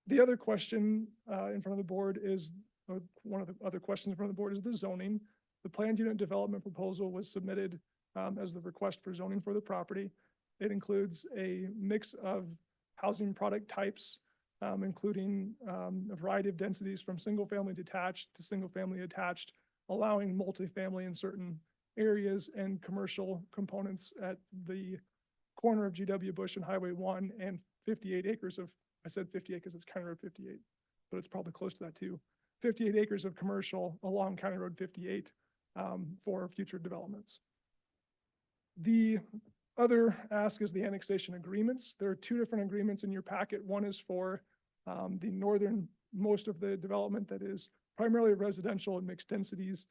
The other question in front of the board is, or one of the other questions in front of the board is the zoning. The planned unit development proposal was submitted as the request for zoning for the property. It includes a mix of housing product types, including a variety of densities from single family detached to single family attached, allowing multifamily in certain areas and commercial components at the corner of GW Bush and Highway 1 and 58 acres of, I said 58 because it's County Road 58, but it's probably close to that too. 58 acres of commercial along County Road 58 for future developments. The other ask is the annexation agreements. There are two different agreements in your packet. One is for the northern most of the development that is primarily residential and mixed densities.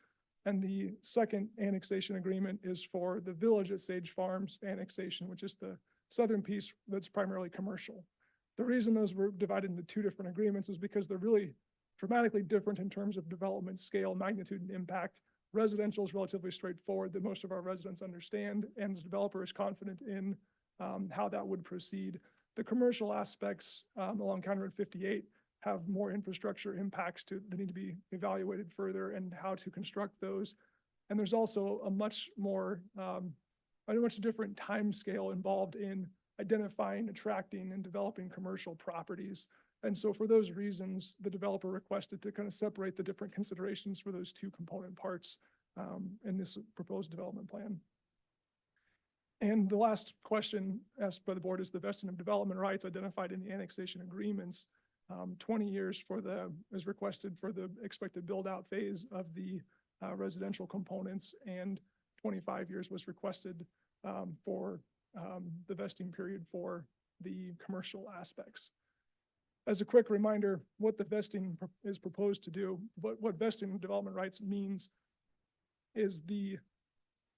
And the second annexation agreement is for the village at Sage Farms annexation, which is the southern piece that's primarily commercial. The reason those were divided into two different agreements is because they're really dramatically different in terms of development scale, magnitude, and impact. Residential is relatively straightforward that most of our residents understand, and the developer is confident in how that would proceed. The commercial aspects along County Road 58 have more infrastructure impacts that need to be evaluated further and how to construct those. And there's also a much different time scale involved in identifying, attracting, and developing commercial properties. And so for those reasons, the developer requested to kind of separate the different considerations for those two component parts in this proposed development plan. And the last question asked by the board is the vesting of development rights identified in the annexation agreements. 20 years is requested for the expected build out phase of the residential components, and 25 years was requested for the vesting period for the commercial aspects. As a quick reminder, what the vesting is proposed to do, what vesting of development rights means is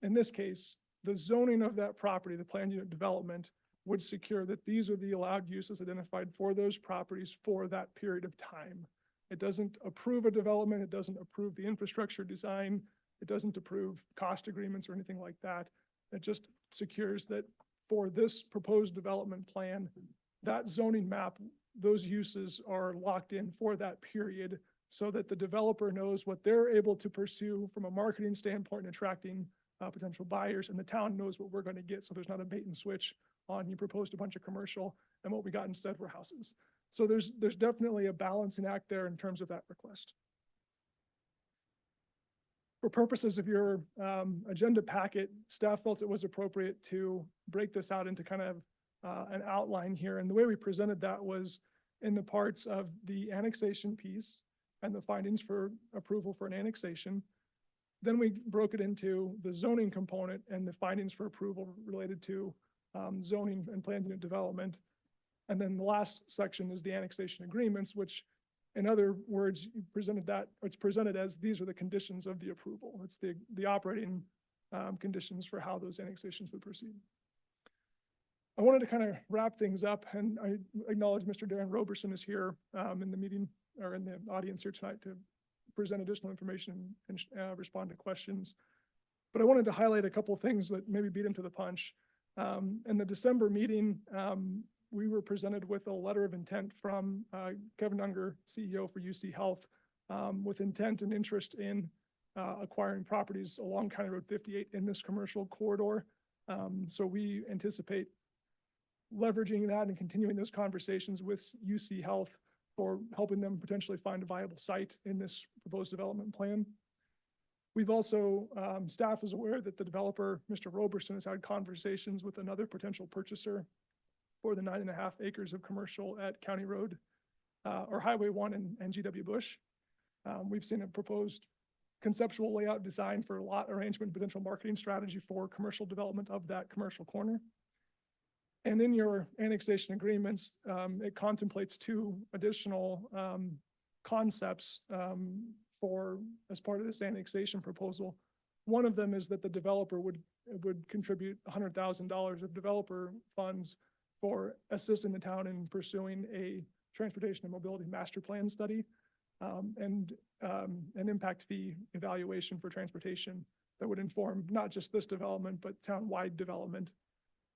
in this case, the zoning of that property, the planned unit development, would secure that these are the allowed uses identified for those properties for that period of time. It doesn't approve a development. It doesn't approve the infrastructure design. It doesn't approve cost agreements or anything like that. It just secures that for this proposed development plan, that zoning map, those uses are locked in for that period so that the developer knows what they're able to pursue from a marketing standpoint and attracting potential buyers, and the town knows what we're going to get. So there's not a bait and switch on you proposed a bunch of commercial and what we got instead were houses. So there's definitely a balancing act there in terms of that request. For purposes of your agenda packet, staff felt it was appropriate to break this out into kind of an outline here. And the way we presented that was in the parts of the annexation piece and the findings for approval for an annexation. Then we broke it into the zoning component and the findings for approval related to zoning and planned unit development. And then the last section is the annexation agreements, which in other words, it's presented as these are the conditions of the approval. It's the operating conditions for how those annexations would proceed. I wanted to kind of wrap things up, and I acknowledge Mr. Darren Roberson is here in the meeting or in the audience here tonight to present additional information and respond to questions. But I wanted to highlight a couple of things that maybe beat him to the punch. In the December meeting, we were presented with a letter of intent from Kevin Unger, CEO for UC Health, with intent and interest in acquiring properties along County Road 58 in this commercial corridor. So we anticipate leveraging that and continuing those conversations with UC Health for helping them potentially find a viable site in this proposed development plan. We've also, staff is aware that the developer, Mr. Roberson, has had conversations with another potential purchaser for the 9.5 acres of commercial at County Road, or Highway 1 and GW Bush. We've seen a proposed conceptual layout design for lot arrangement, potential marketing strategy for commercial development of that commercial corner. And in your annexation agreements, it contemplates two additional concepts for as part of this annexation proposal. One of them is that the developer would contribute $100,000 of developer funds for assisting the town in pursuing a transportation and mobility master plan study and an impact fee evaluation for transportation that would inform not just this development, but town-wide development.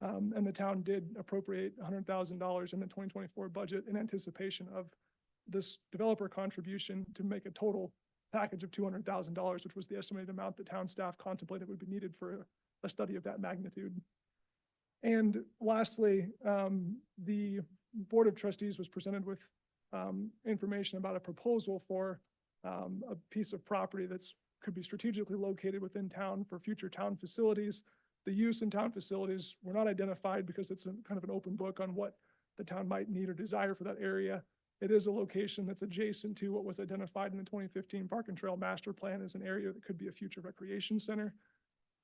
And the town did appropriate $100,000 in the 2024 budget in anticipation of this developer contribution to make a total package of $200,000, which was the estimated amount that town staff contemplated would be needed for a study of that magnitude. And lastly, the Board of Trustees was presented with information about a proposal for a piece of property that's could be strategically located within town for future town facilities. The use in town facilities were not identified because it's kind of an open book on what the town might need or desire for that area. It is a location that's adjacent to what was identified in the 2015 Park and Trail Master Plan as an area that could be a future recreation center.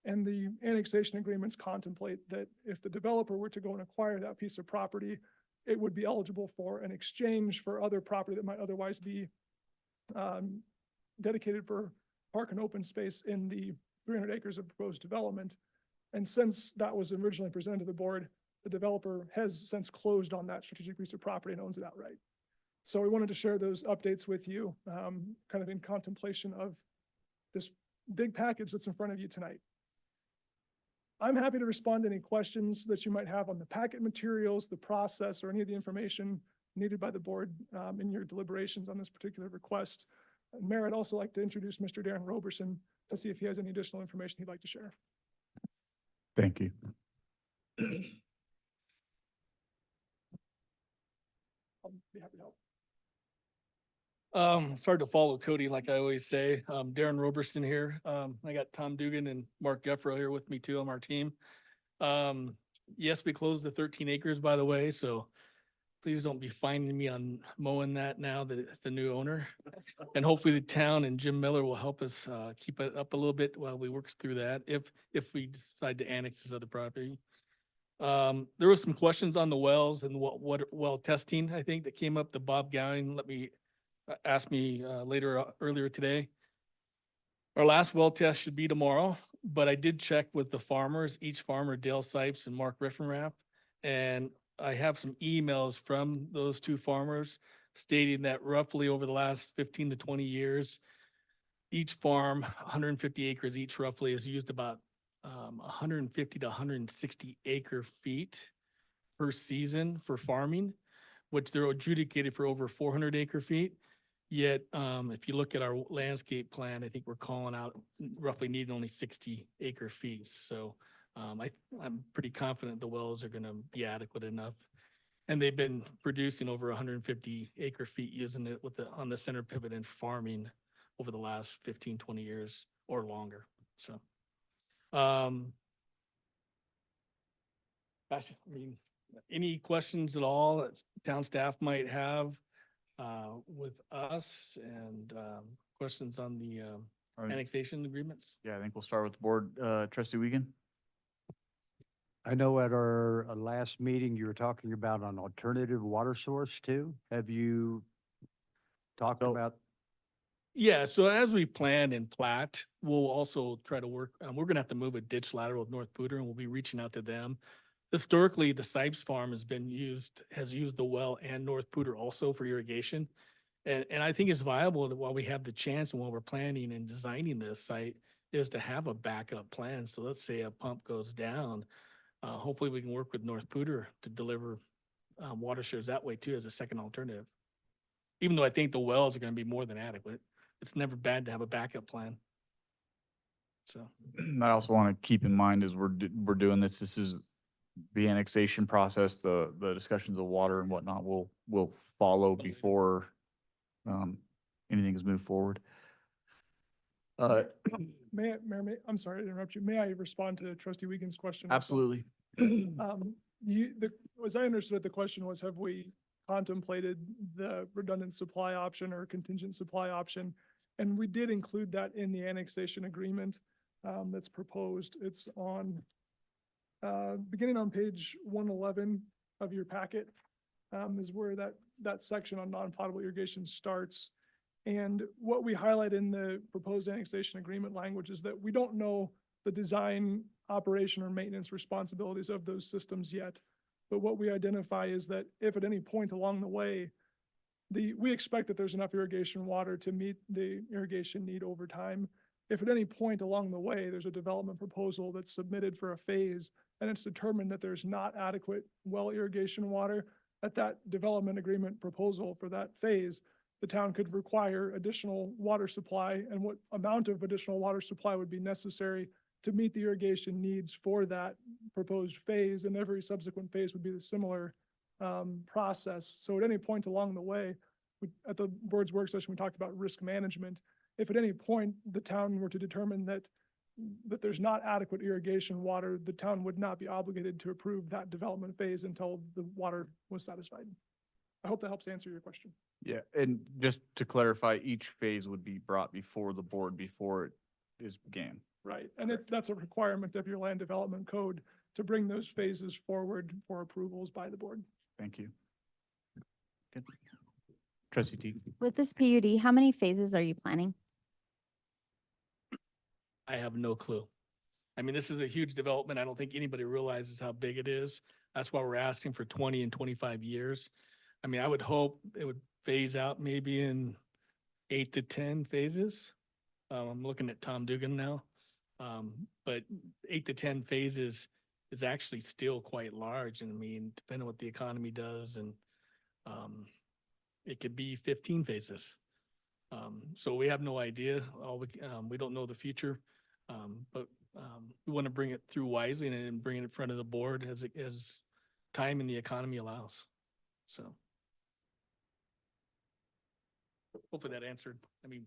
And the annexation agreements contemplate that if the developer were to go and acquire that piece of property, it would be eligible for an exchange for other property that might otherwise be dedicated for park and open space in the 300 acres of proposed development. And since that was originally presented to the board, the developer has since closed on that strategic piece of property and owns it outright. So we wanted to share those updates with you, kind of in contemplation of this big package that's in front of you tonight. I'm happy to respond to any questions that you might have on the packet materials, the process, or any of the information needed by the board in your deliberations on this particular request. And Mayor, I'd also like to introduce Mr. Darren Roberson to see if he has any additional information he'd like to share. Thank you. I'll be happy to help. It's hard to follow Cody, like I always say. Darren Roberson here. I got Tom Dugan and Mark Geffro here with me too on our team. Yes, we closed the 13 acres, by the way, so please don't be finding me on mowing that now that it's the new owner. And hopefully the town and Jim Miller will help us keep it up a little bit while we work through that if we decide to annex this other property. There were some questions on the wells and what well testing, I think, that came up. The Bob Gowing asked me earlier today. Our last well test should be tomorrow, but I did check with the farmers, each farmer, Dale Sipes and Mark Riffenrath, and I have some emails from those two farmers stating that roughly over the last 15 to 20 years, each farm, 150 acres each roughly, has used about 150 to 160 acre feet per season for farming, which they're adjudicated for over 400 acre feet. Yet, if you look at our landscape plan, I think we're calling out roughly needing only 60 acre feet. So I'm pretty confident the wells are going to be adequate enough. And they've been producing over 150 acre feet using it on the center pivot in farming over the last 15, 20 years or longer. So, gosh, I mean, any questions at all that town staff might have with us and questions on the annexation agreements? Yeah, I think we'll start with the board. Trustee Wiegand? I know at our last meeting, you were talking about an alternative water source too. Have you talked about? Yeah, so as we plan and plat, we'll also try to work, we're gonna have to move a ditch lateral with North Pooter and we'll be reaching out to them. Historically, the Sipes farm has used the well and North Pooter also for irrigation. And I think it's viable that while we have the chance and while we're planning and designing this site is to have a backup plan. So let's say a pump goes down, hopefully we can work with North Pooter to deliver water shares that way too as a second alternative. Even though I think the wells are gonna be more than adequate, it's never bad to have a backup plan. So, I also want to keep in mind as we're doing this, this is the annexation process, the discussions of water and whatnot will follow before anything is moved forward. I'm sorry to interrupt you. May I respond to Trustee Wiegand's question? also? Absolutely. As I understood it, the question was, have we contemplated the redundant supply option or contingent supply option? And we did include that in the annexation agreement that's proposed. It's on, beginning on page 111 of your packet is where that section on non-potable irrigation starts. And what we highlight in the proposed annexation agreement language is that we don't know the design, operation, or maintenance responsibilities of those systems yet. But what we identify is that if at any point along the way, we expect that there's enough irrigation water to meet the irrigation need over time. If at any point along the way, there's a development proposal that's submitted for a phase and it's determined that there's not adequate well irrigation water, at that development agreement proposal for that phase, the town could require additional water supply and what amount of additional water supply would be necessary to meet the irrigation needs for that proposed phase, and every subsequent phase would be the similar process. So at any point along the way, at the board's work session, we talked about risk management. If at any point the town were to determine that there's not adequate irrigation water, the town would not be obligated to approve that development phase until the water was satisfied. I hope that helps answer your question. Yeah, and just to clarify, each phase would be brought before the board before it is began. Right, and that's a requirement of your land development code to bring those phases forward for approvals by the board. Thank you. Good. Trustee T. With this PUD, how many phases are you planning? I have no clue. I mean, this is a huge development. I don't think anybody realizes how big it is. That's why we're asking for 20 and 25 years. I mean, I would hope it would phase out maybe in 8 to 10 phases. I'm looking at Tom Dugan now. But 8 to 10 phases is actually still quite large. And I mean, depending on what the economy does, and it could be 15 phases. So we have no idea. We don't know the future. But we want to bring it through wisely and bring it in front of the board as time and the economy allows. So hopefully that answered. I mean,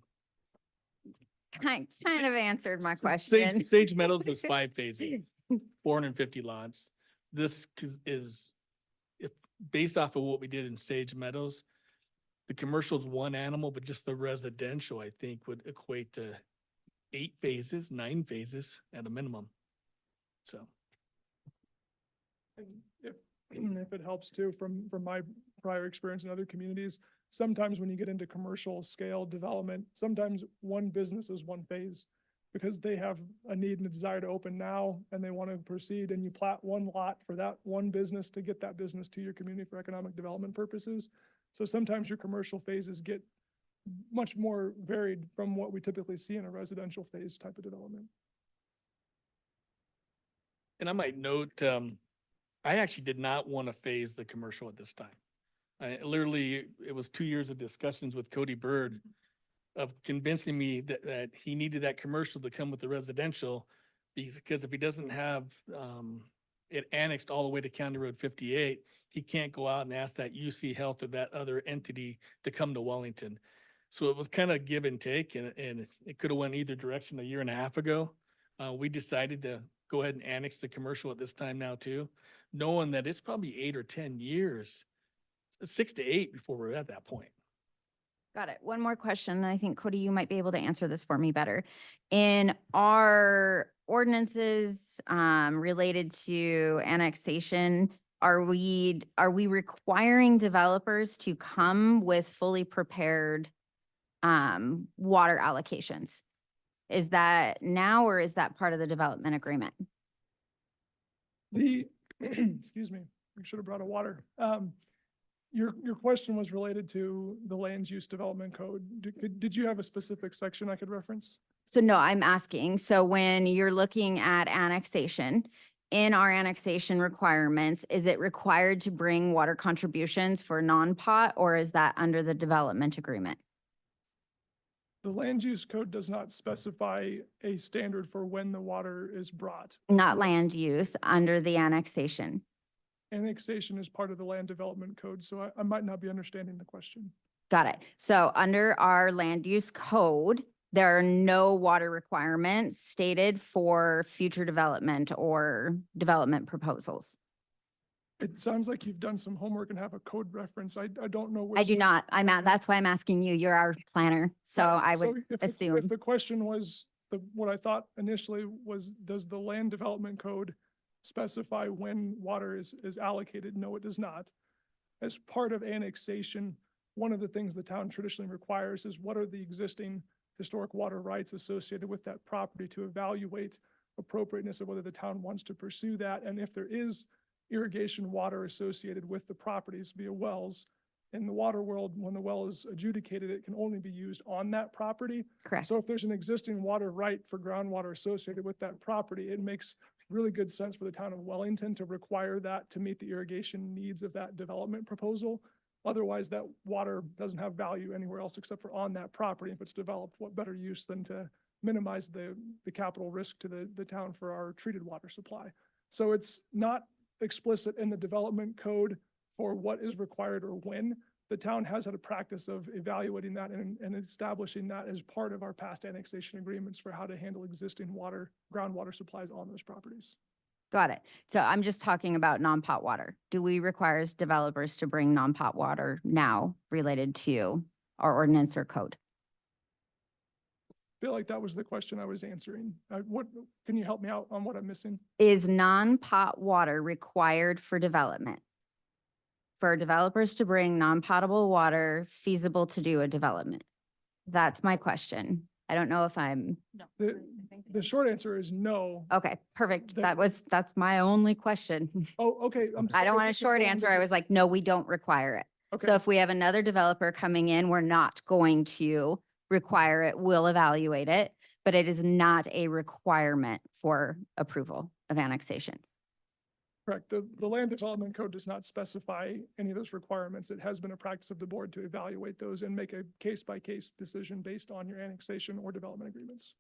Kind of answered my Sage- question. Sage Meadows was 5 phases, 450 lots. This is, if based off of what we did in Sage Meadows, the commercial's 1 animal, but just the residential, I think, would equate to 8 phases, 9 phases at a minimum. So. And if it helps too, from my prior experience in other communities, sometimes when you get into commercial scale development, sometimes one business is 1 phase because they have a need and a desire to open now and they want to proceed, and you plat 1 lot for that 1 business to get that business to your community for economic development purposes. So sometimes your commercial phases get much more varied from what we typically see in a residential phase type of development. And I might note, I actually did not want to phase the commercial at this time. It was 2 years of discussions with Cody Bird of convincing me that he needed that commercial to come with the residential, because if he doesn't have it annexed all the way to County Road 58, he can't go out and ask that UC Health or that other entity to come to Wellington. So it was kind of give and take, and it could have went either direction a year and a half ago. We decided to go ahead and annex the commercial at this time now too, knowing that it's probably 8 or 10 years, 6 to 8 before we're at that point. Got it. One more question. I think Cody, you might be able to answer this for me better. In our ordinances related to annexation, are we requiring developers to come with fully prepared water allocations? Is that now, or is that part of the development agreement? Excuse me, I should have brought a water. Your question was related to the land use development code. Did you have a specific section I could reference? So no, I'm asking, so when you're looking at annexation, in our annexation requirements, is it required to bring water contributions for non-pot, or is that under the development agreement? The land use code does not specify a standard for when the water is brought. Not land use, under the annexation. Annexation is part of the land development code, so I might not be understanding the question. Got it. So under our land use code, there are no water requirements stated for future development or development proposals. It sounds like you've done some homework and have a code reference. I don't know. I do which- not. That's why I'm asking you. You're our planner. So I So would if assume. If the question was, what I thought initially was, does the land development code specify when water is allocated? No, it does not. As part of annexation, one of the things the town traditionally requires is what are the existing historic water rights associated with that property to evaluate appropriateness of whether the town wants to pursue that. And if there is irrigation water associated with the properties via wells, in the water world, when the well is adjudicated, it can only be used on that property. Correct. So if there's an existing water right for groundwater associated with that property, it makes really good sense for the town of Wellington to require that to meet the irrigation needs of that development proposal. Otherwise, that water doesn't have value anywhere else except for on that property. If it's developed, what better use than to minimize the capital risk to the town for our treated water supply? So it's not explicit in the development code for what is required or when. The town has had a practice of evaluating that and establishing that as part of our past annexation agreements for how to handle existing water, groundwater supplies on those properties. Got it. So I'm just talking about non-pot water. Do we require developers to bring non-pot water now related to our ordinance or code? Feel like that was the question I was answering. Can you help me out on what I'm missing? Is non-pot water required for development? For developers to bring non-potable water feasible to do a development? That's my question. I don't know if I'm, The short answer is no. okay, perfect. The- That's my only question. Oh, okay. I'm I sorry, don't want a think short it's answer. I was like, no, we don't require it. So Okay. if we have another developer coming in, we're not going to require it. We'll evaluate it, but it is not a requirement for approval of annexation. Correct. The land development code does not specify any of those requirements. It has been a practice of the board to evaluate those and make a case-by-case decision based on your annexation or development agreements.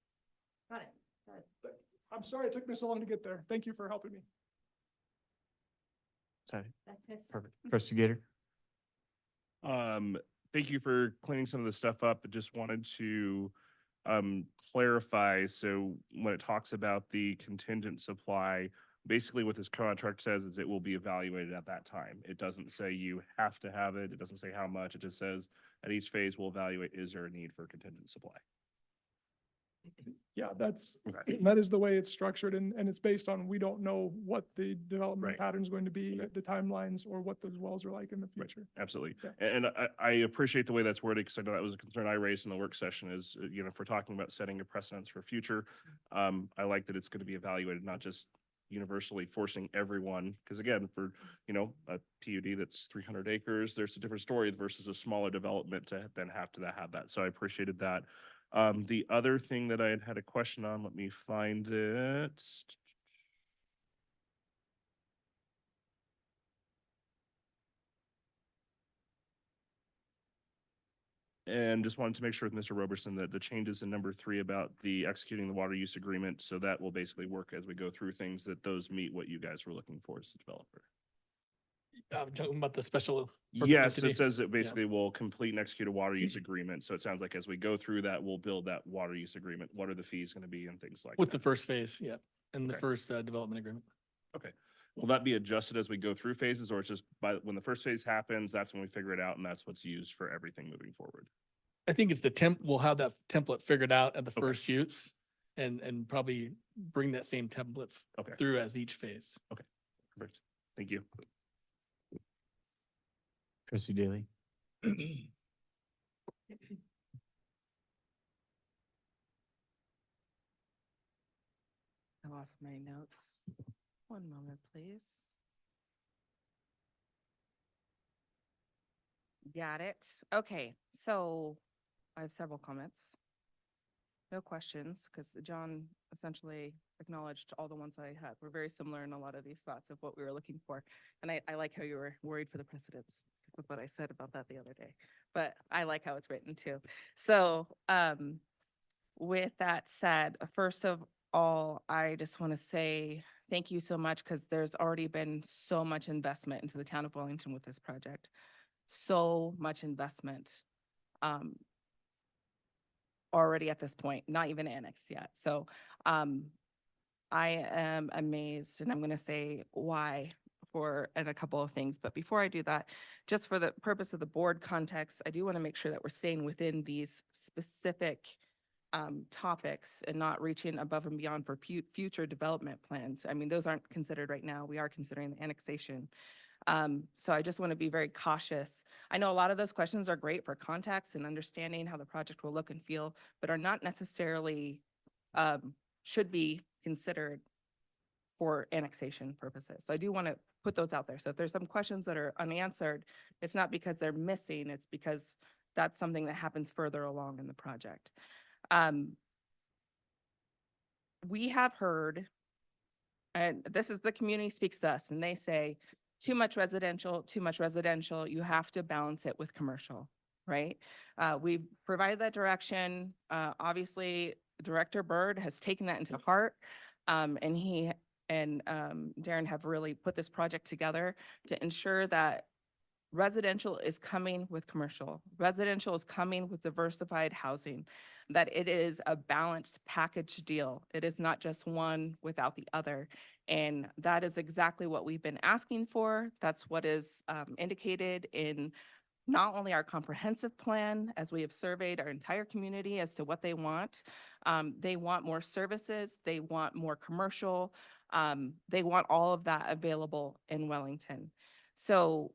Got it. I'm sorry it took me so long to get there. Thank you for helping me. Sorry. That's Perfect. Trustee Gator? Thank you for cleaning some of this stuff up. I just wanted to clarify. So when it talks about the contingent supply, basically what this contract says is it will be evaluated at that time. It doesn't say you have to have it. It doesn't say how much. It just says at each phase we'll evaluate, is there a need for contingent supply? Yeah, Okay. that is the way it's structured and it's based on, we don't know what the development Right. pattern is going to be, the timelines, or what those wells are like in the future. Absolutely. Yeah. And I appreciate the way that's worded because I know that was a concern I raised in the work session is, if we're talking about setting a precedence for future, I like that it's going to be evaluated, not just universally forcing everyone. Because again, for, a PUD that's 300 acres, there's a different story versus a smaller development to then have that. So I appreciated that. The other thing that I had a question on, let me find it. And just wanted to make sure with Mr. Roberson that the changes in number 3 about the executing the water use agreement, so that will basically work as we go through things, that those meet what you guys were looking for as a developer. I'm talking about the special. purpose Yes, entity. it says that basically we'll complete and execute a water use agreement. So it sounds like as we go through that, we'll build that water use agreement. What are the fees going to be and things like With the that? first phase, yeah, and the Okay. first development agreement. Okay. Will that be adjusted as we go through phases, or it's just when the first phase happens, that's when we figure it out and that's what's used for everything moving forward? I think it's we'll have that template figured out at the Okay. first use and probably bring that same template Okay. through as each phase. Perfect. Thank you. Trustee Daly? I lost my notes. One moment, please. Got it. Okay, so I have several comments. No questions, because John essentially acknowledged all the ones I had. We're very similar in a lot of these thoughts of what we were looking for. And I like how you were worried for the precedents with what I said about that the other day, but I like how it's written too. So, with that said, first of all, I just want to say thank you so much because there's already been so much investment into the town of Wellington with this project. So much investment already at this point, not even annexed yet. So I am amazed, and I'm going to say why and a couple of things. But before I do that, just for the purpose of the board context, I do want to make sure that we're staying within these specific topics and not reaching above and beyond for future development plans. I mean, those aren't considered right now. We are considering the annexation. So I just want to be very cautious. I know a lot of those questions are great for context and understanding how the project will look and feel, but are not necessarily, should be considered for annexation purposes. So I do want to put those out there. So if there's some questions that are unanswered, it's not because they're missing, it's because that's something that happens further along in the project. We have heard, and this is the community speaks to us, and they say, too much residential, you have to balance it with commercial, right? We provided that direction. Obviously, Director Byrd has taken that into heart, and he and Darren have really put this project together to ensure that residential is coming with commercial. Residential is coming with diversified housing, that it is a balanced package deal. It is not just one without the other. And that is exactly what we've been asking for. That's what is indicated in not only our comprehensive plan, as we have surveyed our entire community as to what they want. They want more services, they want more commercial, they want all of that available in Wellington. So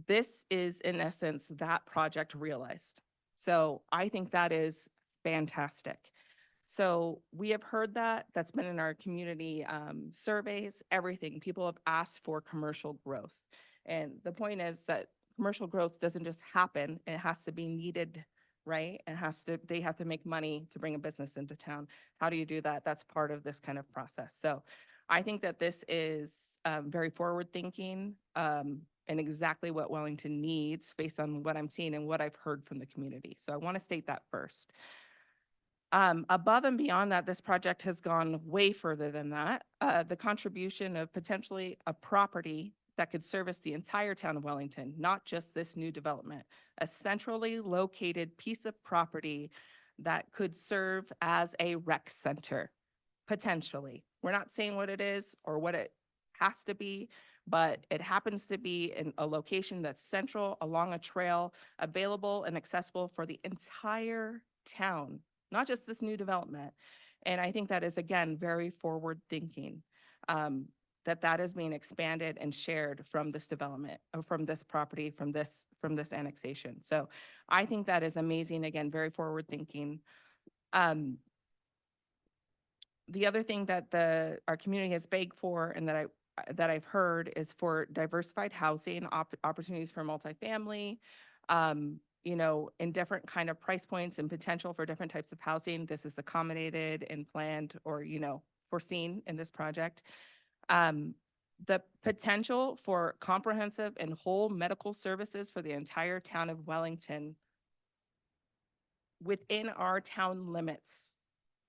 this is in essence that project realized. So I think that is fantastic. So we have heard that, that's been in our community surveys, everything. People have asked for commercial growth. And the point is that commercial growth doesn't just happen, it has to be needed, right? They have to make money to bring a business into town. How do you do that? That's part of this kind of process. So I think that this is very forward thinking and exactly what Wellington needs based on what I'm seeing and what I've heard from the community. So I want to state that first. Above and beyond that, this project has gone way further than that. The contribution of potentially a property that could service the entire town of Wellington, not just this new development, a centrally located piece of property that could serve as a rec center, potentially. We're not saying what it is or what it has to be, but it happens to be in a location that's central along a trail, available and accessible for the entire town, not just this new development. And I think that is, again, very forward thinking, that is being expanded and shared from this development, or from this property, from this annexation. So I think that is amazing. Again, very forward thinking. The other thing that our community has begged for and that I've heard is for diversified housing, opportunities for multifamily, you know, in different kind of price points and potential for different types of housing. This is accommodated and planned or, you know, foreseen in this project. The potential for comprehensive and whole medical services for the entire town of Wellington within our town limits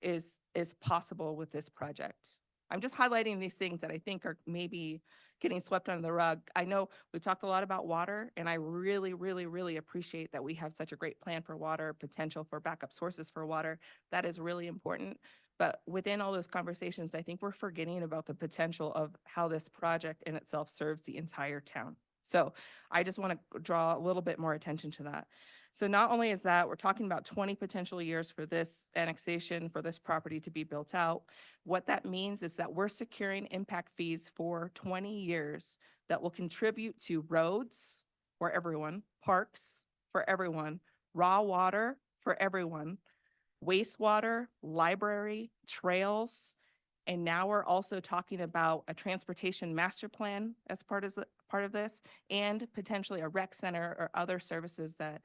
is possible with this project. I'm just highlighting these things that I think are maybe getting swept under the rug. I know we've talked a lot about water, and I really, really, really appreciate that we have such a great plan for water, potential for backup sources for water. That is really important. But within all those conversations, I think we're forgetting about the potential of how this project in itself serves the entire town. So I just want to draw a little bit more attention to that. So not only is that, we're talking about 20 potential years for this annexation, for this property to be built out. What that means is that we're securing impact fees for 20 years that will contribute to roads for everyone, parks for everyone, raw water for everyone, wastewater, library, trails, and now we're also talking about a transportation master plan as part of this, and potentially a rec center or other services that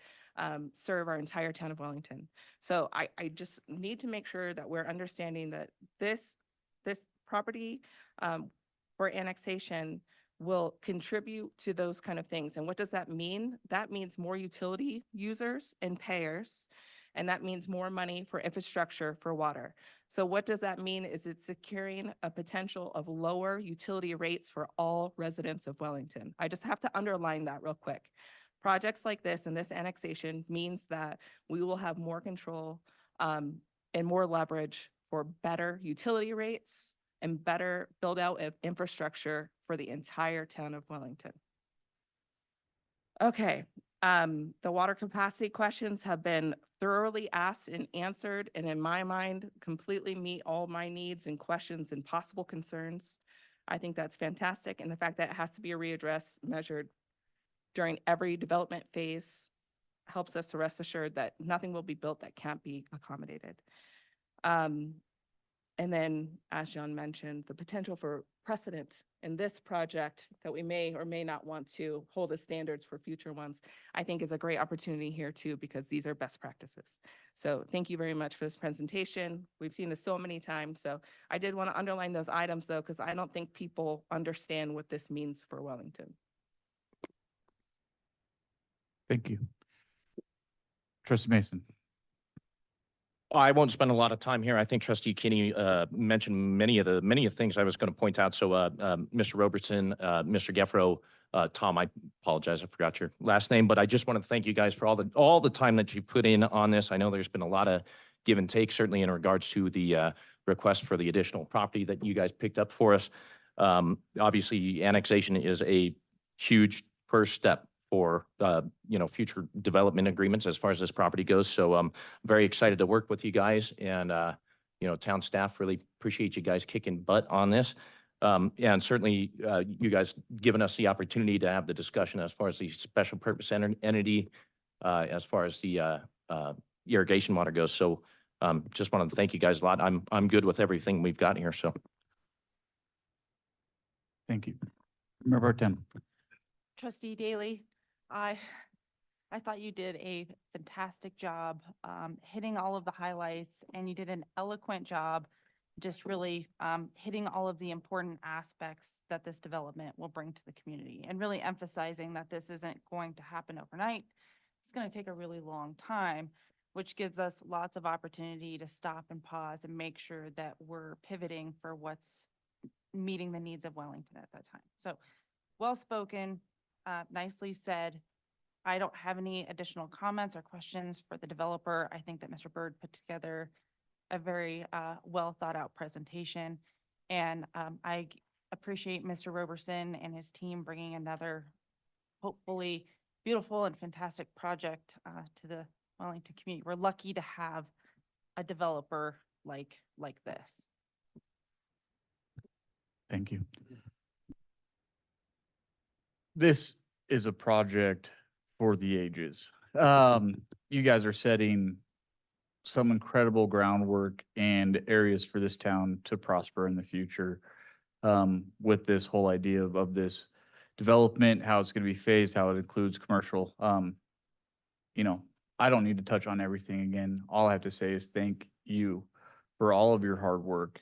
serve our entire town of Wellington. So I just need to make sure that we're understanding that this this property for annexation will contribute to those kind of things. And what does that mean? That means more utility users and payers, and that means more money for infrastructure for water. So what does that mean is it's securing a potential of lower utility rates for all residents of Wellington. I just have to underline that real quick. Projects like this and this annexation means that we will have more control and more leverage for better utility rates and better build out of infrastructure for the entire town of Wellington. Okay, the water capacity questions have been thoroughly asked and answered, and in my mind, completely meet all my needs and questions and possible concerns. I think that's fantastic, and the fact that it has to be readdressed, measured during every development phase helps us to rest assured that nothing will be built that can't be accommodated. And then, as John mentioned, the potential for precedent in this project that we may or may not want to hold as standards for future ones, I think is a great opportunity here too, because these are best practices. So thank you very much for this presentation. We've seen this so many times. So I did want to underline those items though, because I don't think people understand what this means for Wellington. Thank you. Trustee Mason. I won't spend a lot of time here. I think Trustee Kinney mentioned many of the things I was going to point out. So Mr. Robertson, Mr. Geffro, Tom, I apologize, I forgot your last name, but I just want to thank you guys for all the time that you put in on this. I know there's been a lot of give and take, certainly in regards to the request for the additional property that you guys picked up for us. Obviously, annexation is a huge first step for future development agreements as far as this property goes. So I'm very excited to work with you guys, and town staff really appreciate you guys kicking butt on this. And certainly you guys giving us the opportunity to have the discussion as far as the special purpose entity, as far as the irrigation water goes. So just wanted to thank you guys a lot. I'm good with everything we've got here. So Thank you. Member Tim. Trustee Daly, I thought you did a fantastic job hitting all of the highlights, and you did an eloquent job just really hitting all of the important aspects that this development will bring to the community, and really emphasizing that this isn't going to happen overnight. It's going to take a really long time, which gives us lots of opportunity to stop and pause and make sure that we're pivoting for what's meeting the needs of Wellington at that time. So well spoken, nicely said. I don't have any additional comments or questions for the developer. I think that Mr. Bird put together a very well thought out presentation. And I appreciate Mr. Roberson and his team bringing another hopefully beautiful and fantastic project to the Wellington community. We're lucky to have a developer like this. Thank you. This is a project for the ages. You guys are setting some incredible groundwork and areas for this town to prosper in the future, with this whole idea of this development, how it's going to be phased, how it includes commercial. I don't need to touch on everything again. All I have to say is thank you for all of your hard work.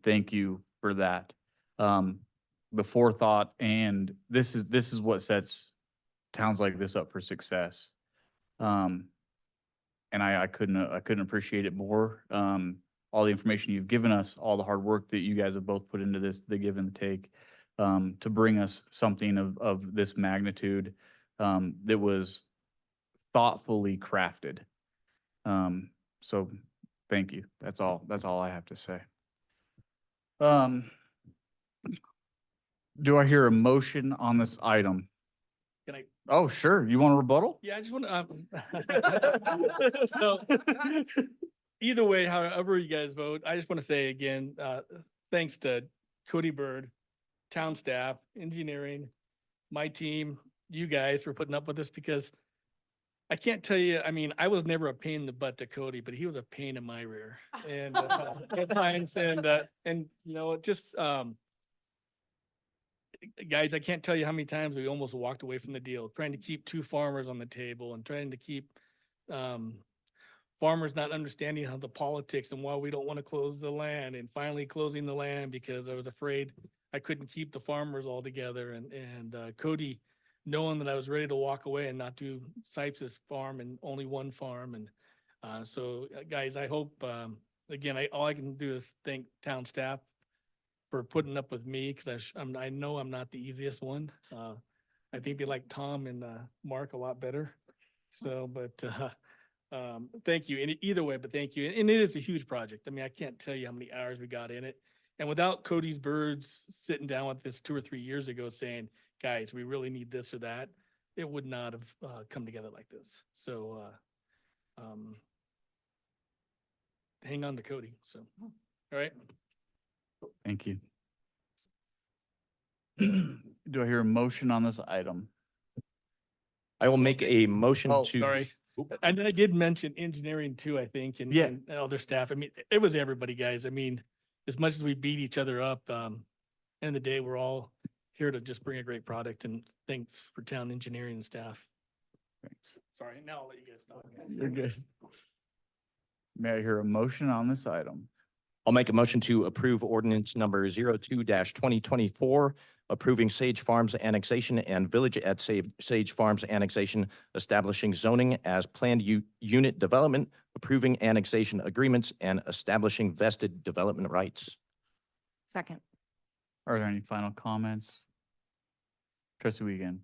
Thank you for that. The forethought, and this is what sets towns like this up for success. And I couldn't appreciate it more. All the information you've given us, all the hard work that you guys have both put into this, the give and take, to bring us something of this magnitude, that was thoughtfully crafted. So thank you. That's all I have to say. Do I hear a motion on this item? Can I? Oh, sure. You want a rebuttal? Yeah, I just want to, either way, however you guys vote, I just want to say again, thanks to Cody Bird, town staff, engineering, my team, you guys for putting up with this, because I can't tell you, I mean, I was never a pain in the butt to Cody, but he was a pain in my rear and at times, and just, guys, I can't tell you how many times we almost walked away from the deal, trying to keep two farmers on the table and trying to keep farmers farmers not understanding how the politics and why we don't want to close the land, and finally closing the land because I was afraid I couldn't keep the farmers all together, and Cody, knowing that I was ready to walk away and not do Sipes's farm and only one farm. And guys, I hope, again, all I can do is thank town staff for putting up with me, because I know I'm not the easiest one. I think they like Tom and Mark a lot better. So, but thank you. And either way, but thank you. And it is a huge project. I mean, I can't tell you how many hours we got in it. And without Cody's Birds sitting down with this 2 or 3 years ago saying, guys, we really need this or that, it would not have come together like this. So hang on to Cody. So, all right. Thank you. Do I hear a motion on this item? I will make a motion Oh, to. sorry. And I did mention engineering too, I think, and, Yeah. and other staff. I mean, it was everybody, guys. I mean, as much as we beat each other up, end of the day, we're all here to just bring a great product, and thanks for town engineering and staff. Thanks. Sorry, now I'll let you guys talk. You're good. May I hear a motion on this item? I'll make a motion to approve ordinance number 02-2024, approving Sage Farms annexation and Village at Sage Farms annexation, establishing zoning as planned unit development, approving annexation agreements, and establishing vested development rights. Second. Are there any final comments? Trustee Wiegand.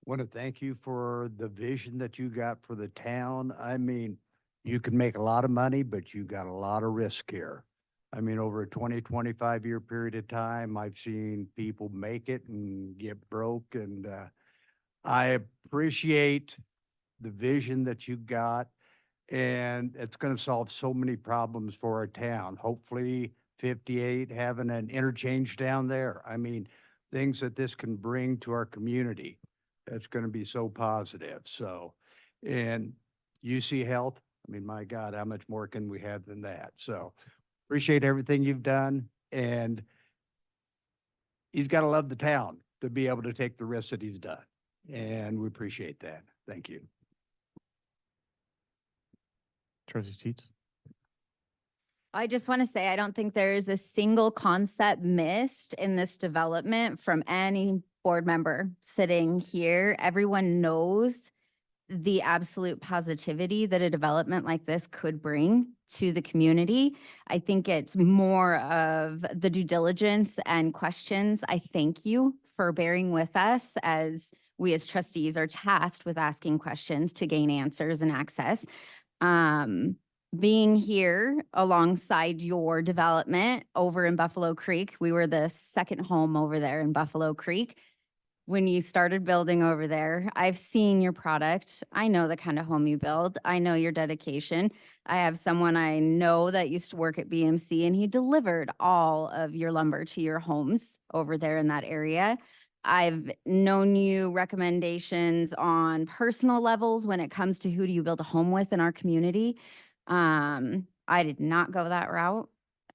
Want to thank you for the vision that you got for the town. I mean, you can make a lot of money, but you got a lot of risk here. I mean, over a 25-year period of time, I've seen people make it and get broke, and I appreciate the vision that you got, and it's going to solve so many problems for our town. Hopefully 58 having an interchange down there. I mean, things that this can bring to our community. It's going to be so positive. So, and UC Health, I mean, my God, how much more can we have than that? So appreciate everything you've done, and he's got to love the town to be able to take the risks that he's done. And we appreciate that. Thank you. Trustee Teets. I just want to say, I don't think there is a single concept missed in this development from any board member sitting here. Everyone knows the absolute positivity that a development like this could bring to the community. I think it's more of the due diligence and questions. I thank you for bearing with us as we as trustees are tasked with asking questions to gain answers and access. Being here alongside your development over in Buffalo Creek, we were the second home over there in Buffalo Creek. When you started building over there, I've seen your product. I know the kind of home you build. I know your dedication. I have someone I know that used to work at BMC, and he delivered all of your lumber to your homes over there in that area. I've known you recommendations on personal levels when it comes to who do you build a home with in our community. I did not go that route.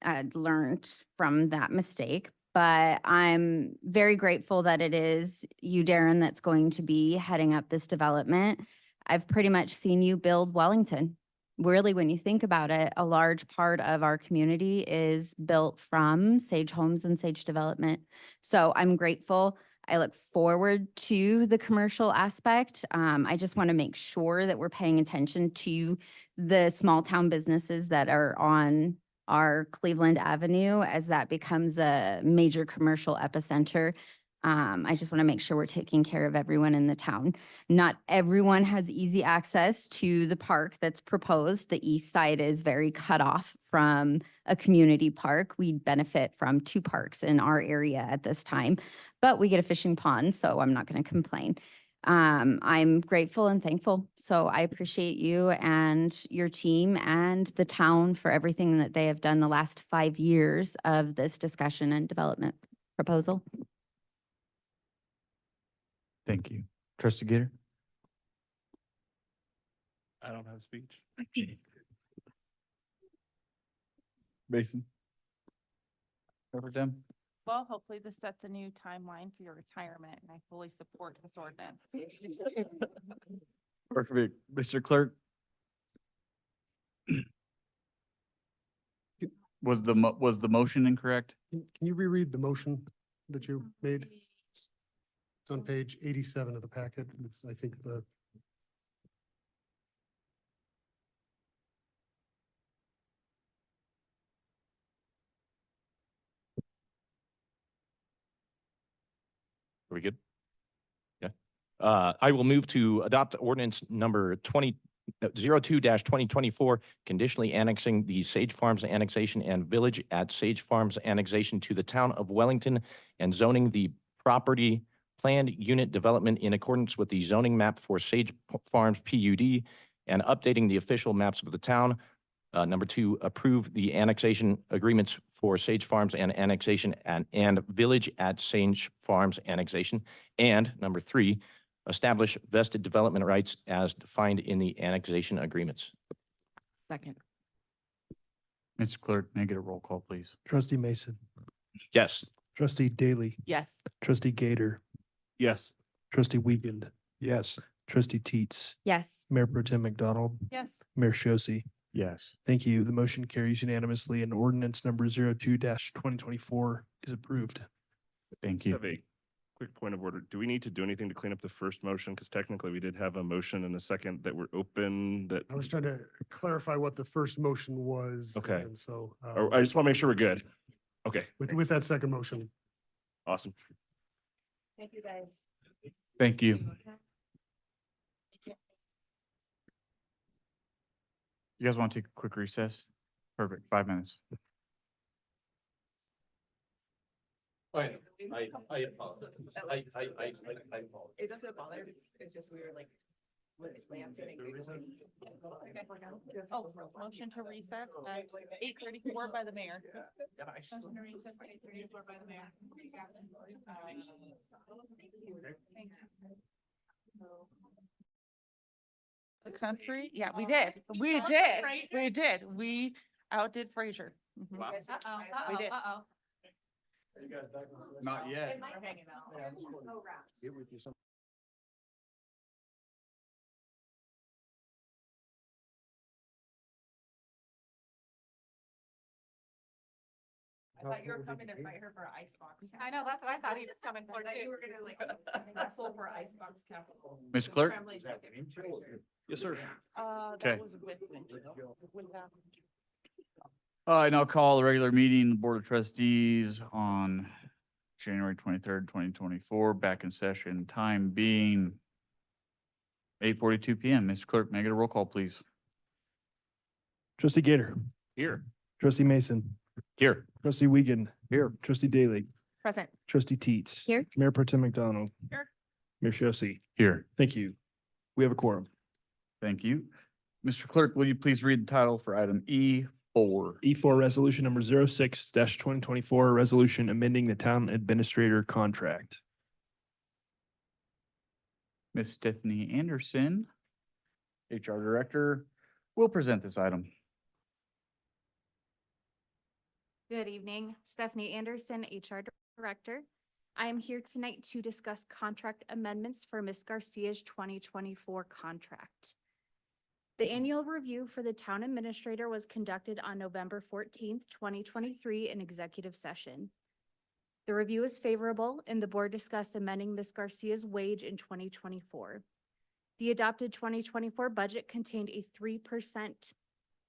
I learned from that mistake. But I'm very grateful that it is you, Darren, that's going to be heading up this development. I've pretty much seen you build Wellington. Really, when you think about it, a large part of our community is built from Sage Homes and Sage Development. So I'm grateful. I look forward to the commercial aspect. I just want to make sure that we're paying attention to the small town businesses that are on our Cleveland Avenue as that becomes a major commercial epicenter. I just want to make sure we're taking care of everyone in the town. Not everyone has easy access to the park that's proposed. The east side is very cut off from a community park. We benefit from 2 parks in our area at this time, but we get a fishing pond, so I'm not going to complain. I'm grateful and thankful. So I appreciate you and your team and the town for everything that they have done the last 5 years of this discussion and development proposal. Thank you. Trustee Gator. I don't have speech. Mason. Over Dem. Well, hopefully this sets a new timeline for your retirement, and I fully support this ordinance. Perfect. Mr. Clerk. Was the motion incorrect? Can you reread the motion that you made? It's on page 87 of the packet. It's, I think the, Are we good? Yeah. I will move to adopt ordinance number 02-2024, conditionally annexing the Sage Farms annexation and village at Sage Farms annexation to the town of Wellington and zoning the property planned unit development in accordance with the zoning map for Sage Farms PUD and updating the official maps of the town. Number 2, approve the annexation agreements for Sage Farms and annexation and village at Sage Farms annexation. And number 3, establish vested development rights as defined in the annexation agreements. Second. Mr. Clerk, may I get a roll call, please? Trustee Mason, Yes. trustee Daly, Yes. trustee Gator, Yes. trustee Wiegand, Yes. trustee Teets, Yes. Mayor Pro Tem McDonald, Yes. Mayor Shosse. Yes. Thank you. The motion carries unanimously and ordinance number 02-2024 is approved. Thank Just you. have a quick point of order. Do we need to do anything to clean up the first motion? Because technically we did have a motion and a second that were open that, I was trying to clarify what the first motion was. Okay. And so, or I just want to make sure we're good. Okay, with that second motion. awesome. Thank you, guys. Thank you. You guys want to take a quick recess? Perfect, 5 minutes. I It doesn't bother. It's just we were like. Oh, motion to recess at 8:34 by the mayor. Motion to recess at 8:34 by the mayor. Thank you. The country, yeah, we did. We did. We did. We outdid Frazier. Mhm. We did. Not yet. I thought you were coming to fight her for icebox. I know, that's what I thought he was coming for. I thought you were gonna like wrestle for icebox capital. Mr. Clerk? Yes, sir. Okay. That was with that. I now call the regular meeting, of the Board of Trustees on January 23rd, 2024, back in session, time being 8:42 PM. Mr. Clerk, may I get a roll call, please? Trustee Gator, Here. trustee Mason, Here. trustee Wiegand, Here. trustee Daly, Present. trustee Teets. Here. Mayor Pro Tem McDonald. Here. Mayor Shosse. Here. Thank you. We have a quorum. Thank you. Mr. Clerk, will you please read the title for item E4? E4 resolution number 06-2024, resolution amending the town administrator contract. Ms. Stephanie Anderson, HR Director, will present this item. Good evening, Stephanie Anderson, HR Director. I am here tonight to discuss contract amendments for Ms. Garcia's 2024 contract. The annual review for the town administrator was conducted on November 14th, 2023 in executive session. The review is favorable and the board discussed amending Ms. Garcia's wage in 2024. The adopted 2024 budget contained a 3%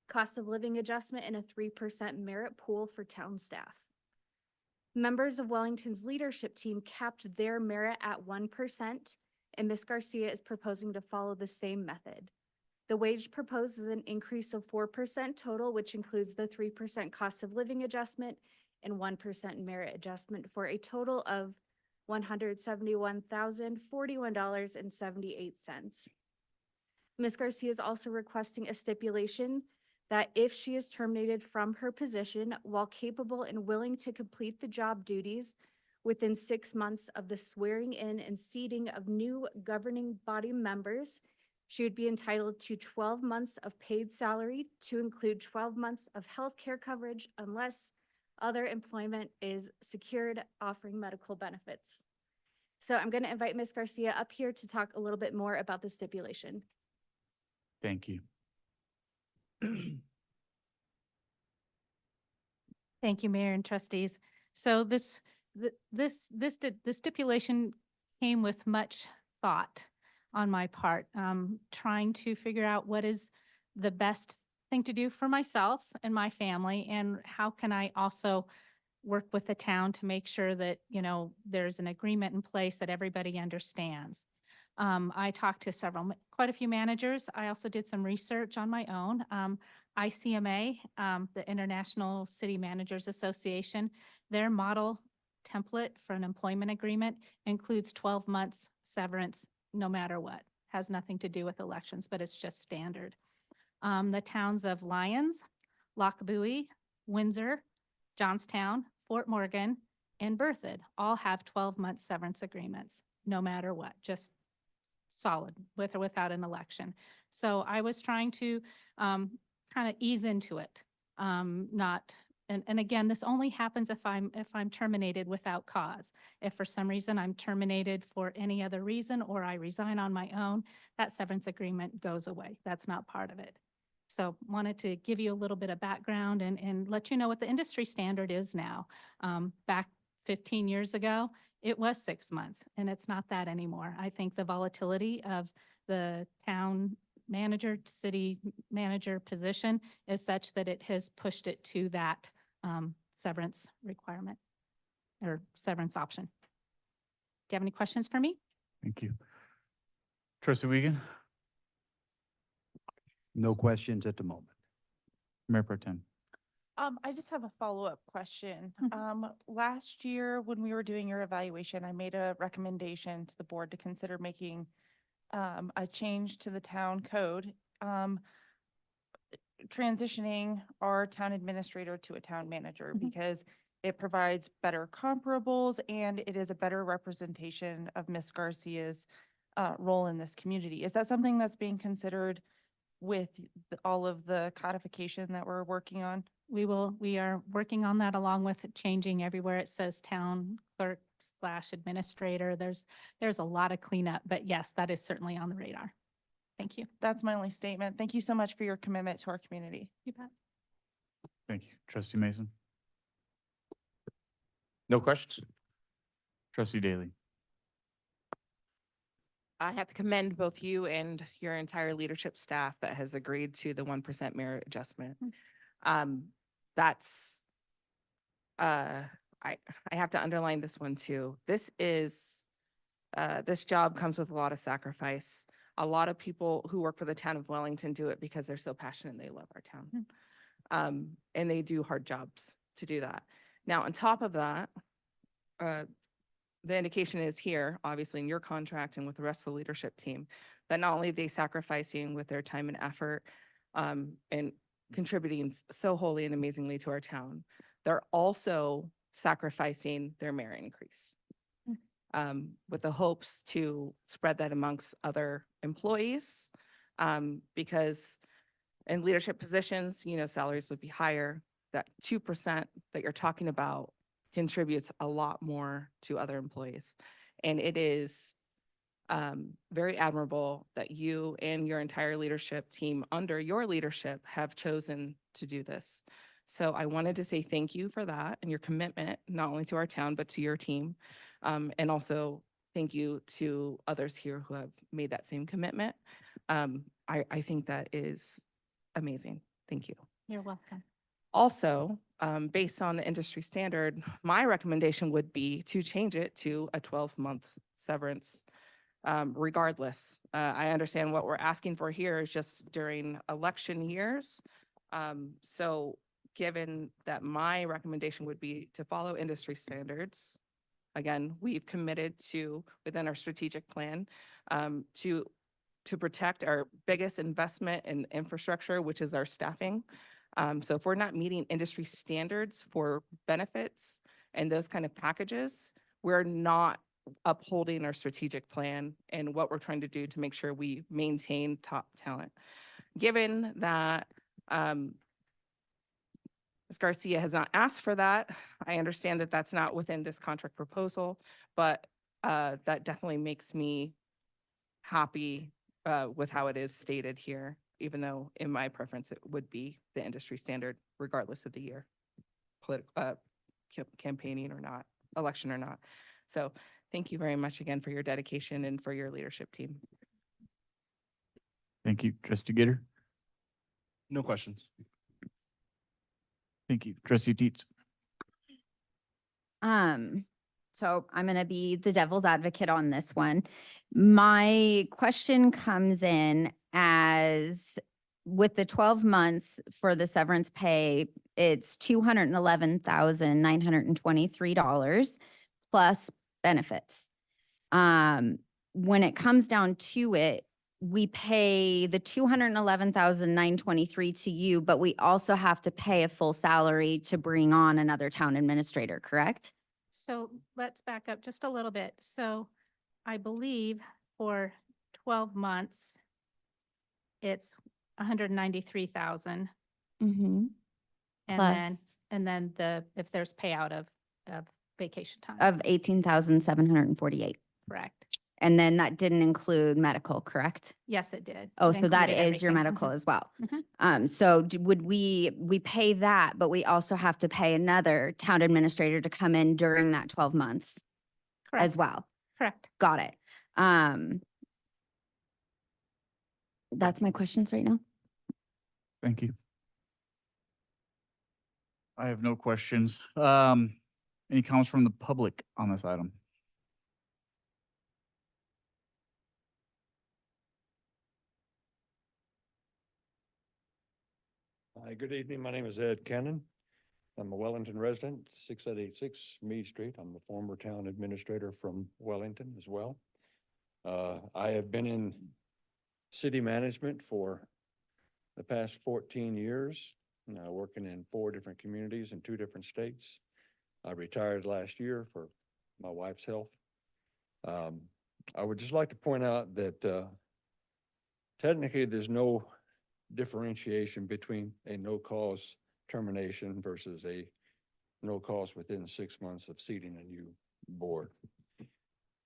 cost of living adjustment and a 3% merit pool for town staff. Members of Wellington's leadership team capped their merit at 1%, and Ms. Garcia is proposing to follow the same method. The wage proposed is an increase of 4% total, which includes the 3% cost of living adjustment and 1% merit adjustment for a total of $171,041.78. Ms. Garcia is also requesting a stipulation that if she is terminated from her position while capable and willing to complete the job duties within 6 months of the swearing in and seating of new governing body members, she would be entitled to 12 months of paid salary to include 12 months of health care coverage unless other employment is secured offering medical benefits. So I'm going to invite Ms. Garcia up here to talk a little bit more about the stipulation. Thank you. Thank you, Mayor and trustees. So the stipulation came with much thought on my part, trying to figure out what is the best thing to do for myself and my family, and how can I also work with the town to make sure that, you know, there's an agreement in place that everybody understands. I talked to quite a few managers. I also did some research on my own. ICMA, the International City Managers Association, their model template for an employment agreement includes 12 months severance, no matter what. Has nothing to do with elections, but it's just standard. The towns of Lyons, Lockaboo, Windsor, Johnstown, Fort Morgan, and Berthoud all have 12-month severance agreements, no matter what, just solid, with or without an election. So I was trying to kind of ease into it, and again, this only happens if I'm terminated without cause. If for some reason I'm terminated for any other reason, or I resign on my own, that severance agreement goes away. That's not part of it. So wanted to give you a little bit of background and let you know what the industry standard is now. Back 15 years ago, it was 6 months, and it's not that anymore. I think the volatility of the town manager, city manager position is such that it has pushed it to that severance requirement or severance option. Do you have any questions for me? Thank you. Trustee Wiegand, No questions at the moment. Mayor Pro Tem. I just have a follow-up question. Mhm. Last year, when we were doing your evaluation, I made a recommendation to the board to consider making a change to the town code, transitioning our town administrator to a town manager, Mhm. because it provides better comparables and it is a better representation of Ms. Garcia's role in this community. Is that something that's being considered with all of the codification that we're working on? We are working on that, along with changing everywhere it says town clerk / administrator. There's a lot of cleanup, but yes, that is certainly on the radar. Thank you. That's my only statement. Thank you so much for your commitment to our community. You bet. Thank you. Trustee Mason. No questions? Trustee Daly. I have to commend both you and your entire leadership staff that has agreed to the 1% merit adjustment. That's, I have to underline this one too. This job comes with a lot of sacrifice. A lot of people who work for the town of Wellington do it because they're so passionate and they love our town. And they do hard jobs to do that. Now, on top of that, the indication is here, obviously in your contract and with the rest of the leadership team, that not only are they sacrificing with their time and effort and contributing so wholly and amazingly to our town, they're also sacrificing their merit increase with the hopes to spread that amongst other employees, because in leadership positions, you know, salaries would be higher. That 2% that you're talking about contributes a lot more to other employees. And it is very admirable that you and your entire leadership team under your leadership have chosen to do this. So I wanted to say thank you for that and your commitment, not only to our town, but to your team. And also thank you to others here who have made that same commitment. I think that is amazing. Thank you. You're welcome. Also, based on the industry standard, my recommendation would be to change it to a 12-month severance regardless. I understand what we're asking for here is just during election years. So given that my recommendation would be to follow industry standards, again, we've committed to, within our strategic plan, to protect our biggest investment in infrastructure, which is our staffing. So if we're not meeting industry standards for benefits and those kind of packages, we're not upholding our strategic plan and what we're trying to do to make sure we maintain top talent. Given that Ms. Garcia has not asked for that, I understand that that's not within this contract proposal, but that definitely makes me happy with how it is stated here. even though in my preference, it would be the industry standard regardless of the year, campaigning or not, election or not. So thank you very much again for your dedication and for your leadership team. Thank you. Trustee Gator. No questions. Thank you. Trustee Teets. So I'm gonna be the devil's advocate on this one. My question comes in as with the 12 months for the severance pay, it's $211,923 plus benefits. When it comes down to it, we pay the $211,923 to you, but we also have to pay a full salary to bring on another town administrator, correct? So let's back up just a little bit. So I believe for 12 months, it's 193,000. Mm-hmm. And then if there's payout of vacation time. Of 18,748. Correct. And then that didn't include medical, correct? Yes, it did. Oh, It so that included is your everything. medical as well. Mhm. So would we pay that, but we also have to pay another town administrator to come in during that 12 months as Correct. well? Correct. Got it. That's my questions right now. Thank you. I have no questions. Any comments from the public on this item? Hi, good evening. My name is Ed Cannon. I'm a Wellington resident, 6886 Mead Street. I'm a former town administrator from Wellington as well. I have been in city management for the past 14 years, working in 4 different communities in 2 different states. I retired last year for my wife's health. I would just like to point out that technically there's no differentiation between a no-cause termination versus a no cause within 6 months of seating a new board.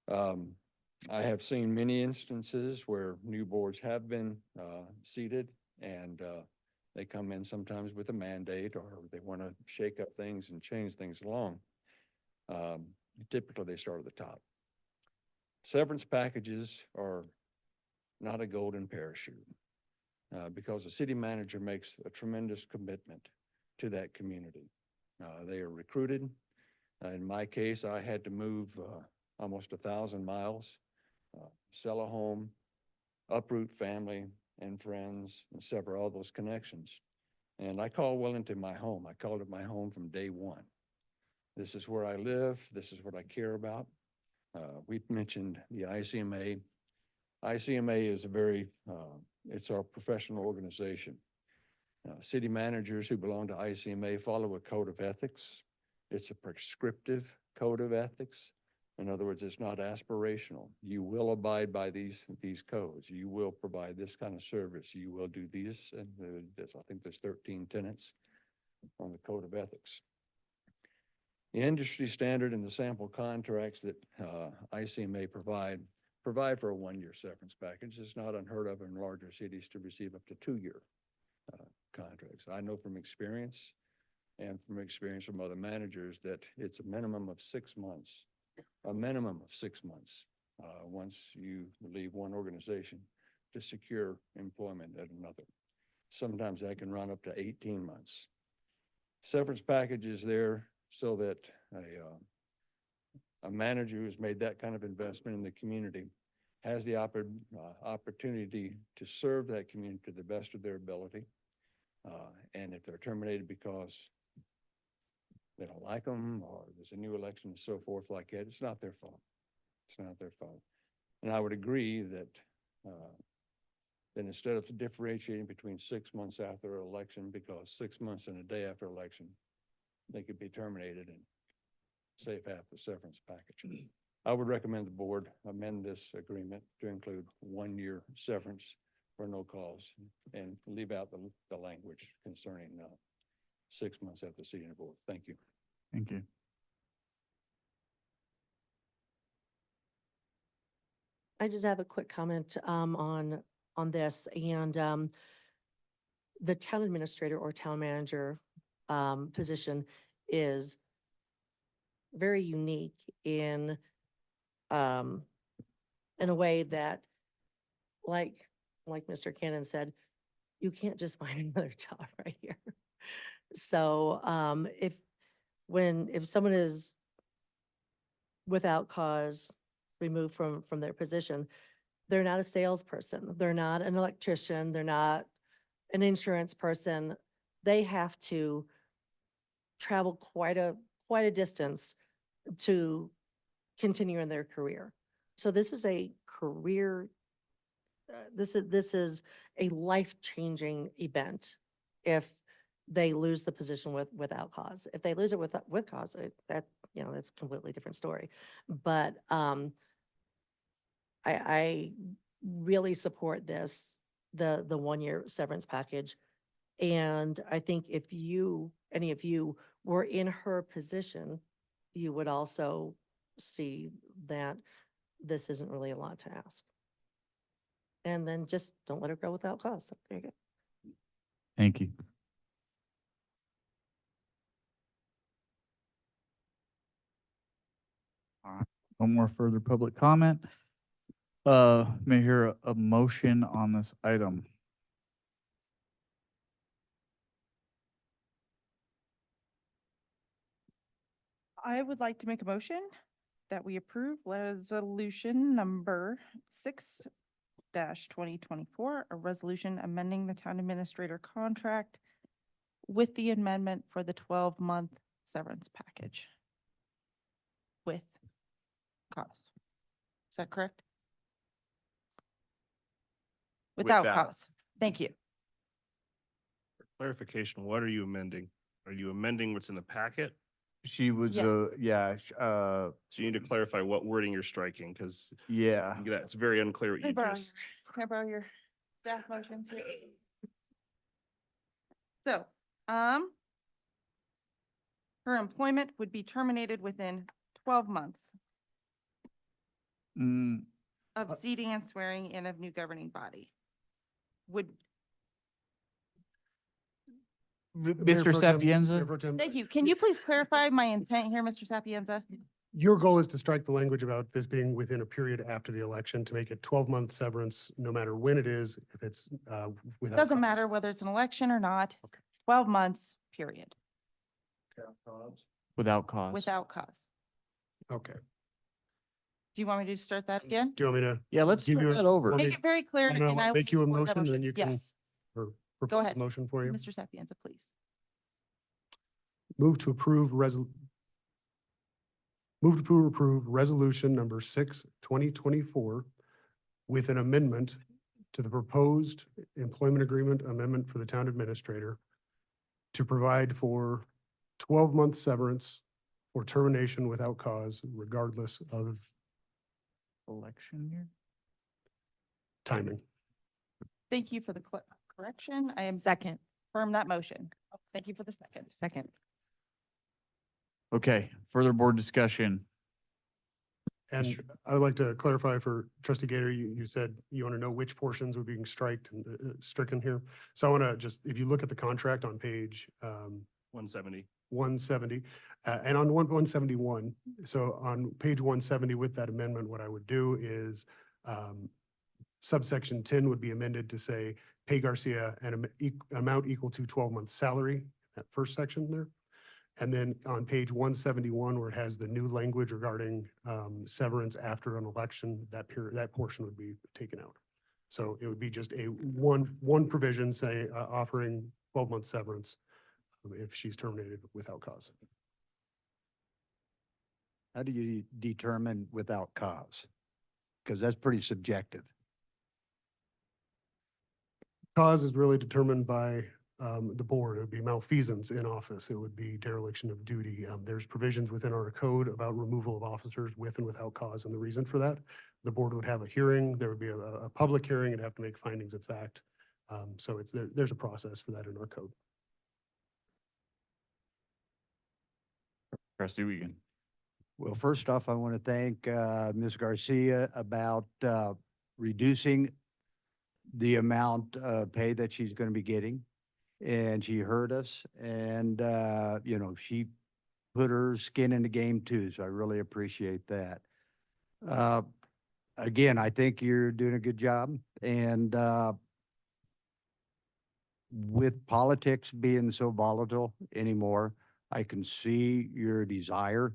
I have seen many instances where new boards have been seated and they come in sometimes with a mandate or they want to shake up things and change things along. Typically they start at the top. Severance packages are not a golden parachute. Because the city manager makes a tremendous commitment to that community. They are recruited. In my case, I had to move almost 1,000 miles, sell a home, uproot family and friends, and sever all those connections. And I call Wellington my home. I called it my home from day one. This is where I live. This is what I care about. We've mentioned the ICMA. ICMA is a very, it's our professional organization. City managers who belong to ICMA follow a code of ethics. It's a prescriptive code of ethics. In other words, it's not aspirational. You will abide by these codes. You will provide this kind of service. You will do these, and I think there's 13 tenets on the code of ethics. The industry standard and the sample contracts that ICMA provide for a 1-year severance package. It's not unheard of in larger cities to receive up to 2-year contracts. I know from experience and from experience from other managers that it's a minimum of 6 months, once you leave one organization to secure employment at another. Sometimes that can run up to 18 months. Severance package is there so that a manager who's made that kind of investment in the community has the opportunity to serve that community to the best of their ability. And if they're terminated because they don't like them or there's a new election and so forth like that, it's not their fault. It's not their fault. And I would agree that instead of differentiating between 6 months after an election, because 6 months and a day after election, they could be terminated and save half the severance package. I would recommend the board amend this agreement to include 1-year severance for no cause and leave out the language concerning 6 months after seating a board. Thank you. Thank you. I just have a quick comment on this, and the town administrator or town manager position is very unique in a way that, like Mr. Cannon said, you can't just find another job right here. So if someone is without cause removed from their position, they're not a salesperson, they're not an electrician, they're not an insurance person. They have to travel quite a distance to continue in their career. So this is a career, this is a life-changing event if they lose the position without cause. If they lose it with cause, that's a completely different story. But I really support this, the 1-year severance package. And I think if any of you were in her position, you would also see that this isn't really a lot to ask. And then just don't let her go without cause. So there you go. Thank you. All right, no more further public comment. May I hear a motion on this item? I would like to make a motion that we approve resolution number 6-2024, a resolution amending the town administrator contract with the amendment for the 12-month severance package with cause. Is that correct? Without cause. Thank you. Clarification, what are you amending? Are you amending what's in the packet? She was, Yes. So you need to clarify what wording you're striking, because yeah. that's very unclear what you just. Can I borrow your staff motions here? So, her employment would be terminated within 12 months Mm, of seating and swearing in of new governing body. Would, Mayor Mr. Pro Tem- Mayor Sapienza? Pro Tem, thank you. Can you please clarify my intent here, Mr. Sapienza? Your goal is to strike the language about this being within a period after the election to make it 12-month severance, no matter when it is, if it's without Doesn't cause. matter whether it's an election or not. 12 months, period, Without cause. without cause. Okay. Do you want me to start that again? Do you want me to? Yeah, let's give start you a- that over. want me- Make it very clear. and I and will I will make you a support that motion, then you can- Yes, or propose ahead. a motion for you. Mr. Sapienza, please. Move to approve resolution number 6/2024 with an amendment to the proposed employment agreement amendment for the town administrator to provide for 12-month severance for termination without cause, regardless of Election year? timing. Thank you for the correction. I am Second. firm that motion. Thank you for the second. Second. Okay, further board discussion. And I would like to clarify for trustee Gator, you said you want to know which portions were being stricken here. So I want to just, if you look at the contract on page 170. 170, and on 171, so on page 170 with that amendment, what I would do is subsection 10 would be amended to say pay Garcia an amount equal to 12 months salary, that first section there. And then on page 171, where it has the new language regarding severance after an election, that portion would be taken out. So it would be just a one provision say offering 12-month severance if she's terminated without cause. How do you determine without cause? Because that's pretty subjective. Cause is really determined by the board. It would be malfeasance in office. It would be dereliction of duty. There's provisions within our code about removal of officers with and without cause, and the reason for that. The board would have a hearing. There would be a public hearing. It'd have to make findings of fact. So there's a process for that in our code. Trustee Wiegand. Well, first off, I want to thank Ms. Garcia about reducing the amount of pay that she's going to be getting. and she heard us and, you know, she put her skin in the game too. So I really appreciate that. Again, I think you're doing a good job and, with politics being so volatile anymore, I can see your desire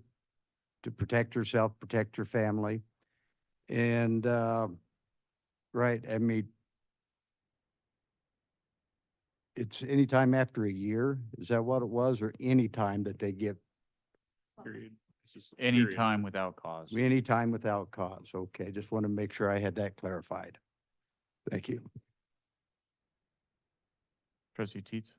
to protect yourself, protect your family. And, right, I mean, it's anytime after a year, is that what it was, or any time that they give? Period. It's just Any period. time without cause. Any time without cause, okay, just want to make sure I had that clarified. Thank you. Trustee Teets.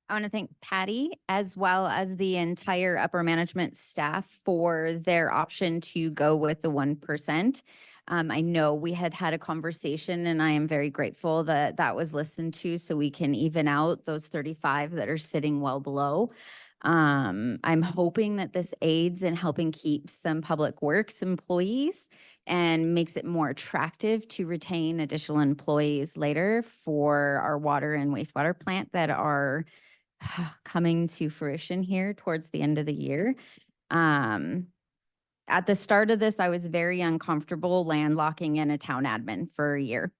I want to thank Patty as well as the entire upper management staff for their option to go with the 1%. I know we had a conversation and I am very grateful that that was listened to so we can even out those 35 that are sitting well below. I'm hoping that this aids in helping keep some public works employees and makes it more attractive to retain additional employees later for our water and wastewater plant that are coming to fruition here towards the end of the year. At the start of this, I was very uncomfortable landlocking in a town admin for a year.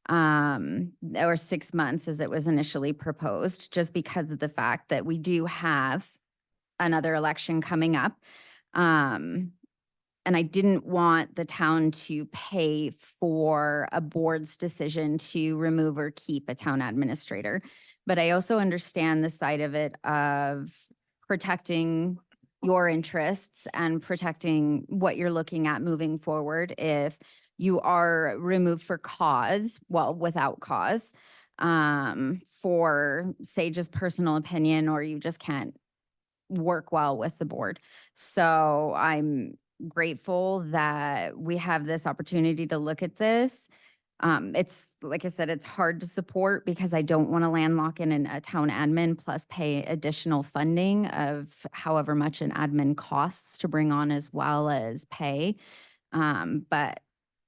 Or 6 months as it was initially proposed, just because of the fact that we do have another election coming up. And I didn't want the town to pay for a board's decision to remove or keep a town administrator. But I also understand the side of it of protecting your interests and protecting what you're looking at moving forward if you are removed for cause, well, without cause, for say just personal opinion, or you just can't work well with the board. So I'm grateful that we have this opportunity to look at this. It's, like I said, it's hard to support because I don't want to landlock in a town admin plus pay additional funding of however much an admin costs to bring on as well as pay. But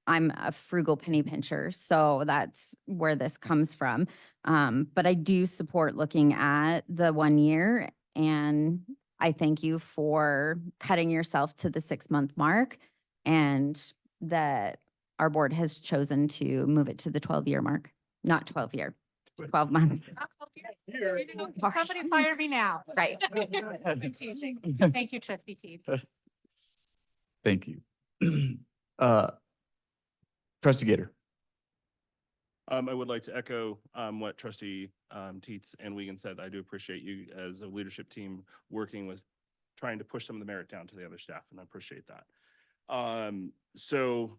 I'm a frugal penny pincher, so that's where this comes from. But I do support looking at the 1 year, and I thank you for cutting yourself to the 6-month mark and that our board has chosen to move it to the 12-year mark, not 12-year, 12 months. Somebody fire me now. Right. Thank you, Trustee Teets. Thank you. Trustee Gator. I would like to echo what Trustee Teets and Wiegand said. I do appreciate you as a leadership team working with trying to push some of the merit down to the other staff, and I appreciate that. So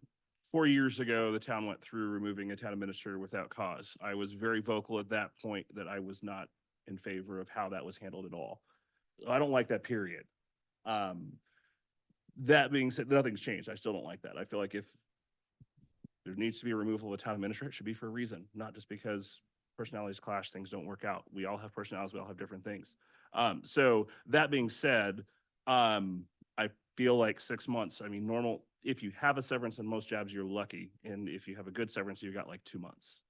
4 years ago, the town went through removing a town administrator without cause. I was very vocal at that point that I was not in favor of how that was handled at all. I don't like that, period. That being said, nothing's changed. I still don't like that. I feel like if there needs to be a removal of a town administrator, it should be for a reason, not just because personalities clash, things don't work out. We all have personalities, we all have different things. So that being said, I feel like 6 months, I mean, normal, if you have a severance in most jobs, you're lucky. And if you have a good severance, you got like 2 months.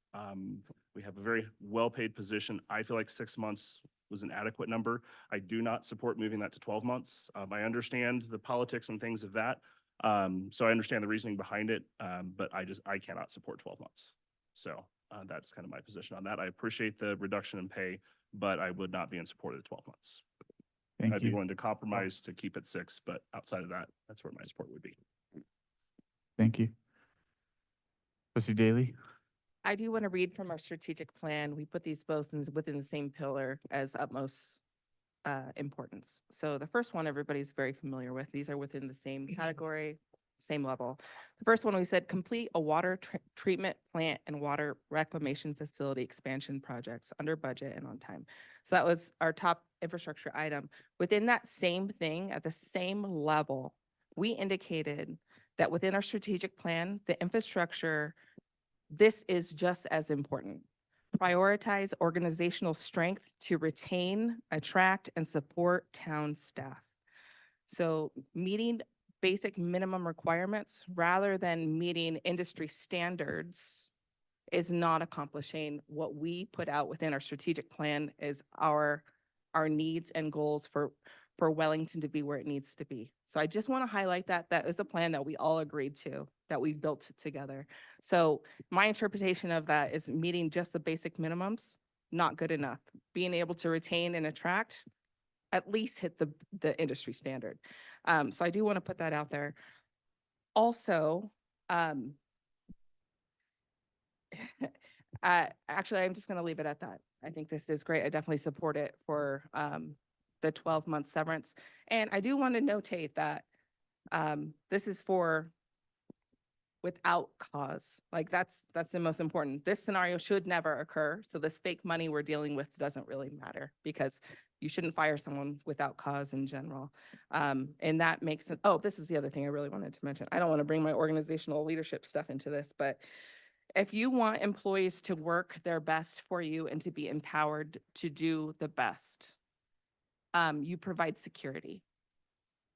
We have a very well-paid position. I feel like 6 months was an adequate number. I do not support moving that to 12 months. I understand the politics and things of that. So I understand the reasoning behind it, but I cannot support 12 months. So that's kind of my position on that. I appreciate the reduction in pay, but I would not be in support of the 12 months. I'd be willing to compromise to keep it 6, but outside of that, that's where my support would be. Thank you. Trustee Daly. I do want to read from our strategic plan. We put these both within the same pillar as utmost importance. So the first one, everybody's very familiar with. These are within the same category, same level. The first one, we said complete a water treatment plant and water reclamation facility expansion projects under budget and on time. So that was our top infrastructure item. Within that same thing, at the same level, we indicated that within our strategic plan, the infrastructure, this is just as important. Prioritize organizational strength to retain, attract, and support town staff. So meeting basic minimum requirements rather than meeting industry standards is not accomplishing what we put out within our strategic plan is our needs and goals for Wellington to be where it needs to be. So I just want to highlight that that is a plan that we all agreed to, that we built together. So my interpretation of that is meeting just the basic minimums, not good enough. Being able to retain and attract, at least hit the industry standard. So I do want to put that out there. Also, actually, I'm just going to leave it at that. I think this is great. I definitely support it for the 12-month severance. And I do want to notate that this is for without cause. Like that's the most important. This scenario should never occur. So this fake money we're dealing with doesn't really matter because you shouldn't fire someone without cause in general. And that makes it, oh, this is the other thing I really wanted to mention. I don't want to bring my organizational leadership stuff into this, but if you want employees to work their best for you and to be empowered to do the best, you provide security,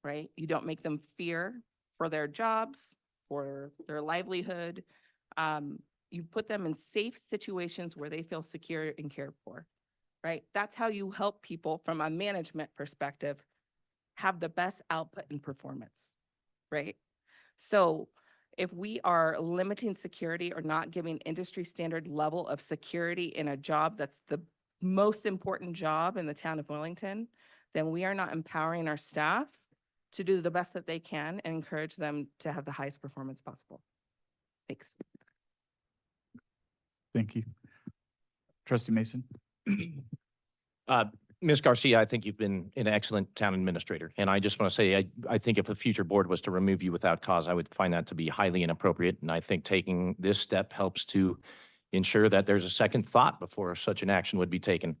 right? You don't make them fear for their jobs, for their livelihood. You put them in safe situations where they feel secure and cared for, right? That's how you help people from a management perspective have the best output and performance, right? So if we are limiting security or not giving industry standard level of security in a job that's the most important job in the town of Wellington, then we are not empowering our staff to do the best that they can and encourage them to have the highest performance possible. Thanks. Thank you. Trustee Mason? Ms. Garcia, I think you've been an excellent town administrator. And I just want to say, I think if a future board was to remove you without cause, I would find that to be highly inappropriate. And I think taking this step helps to ensure that there's a second thought before such an action would be taken.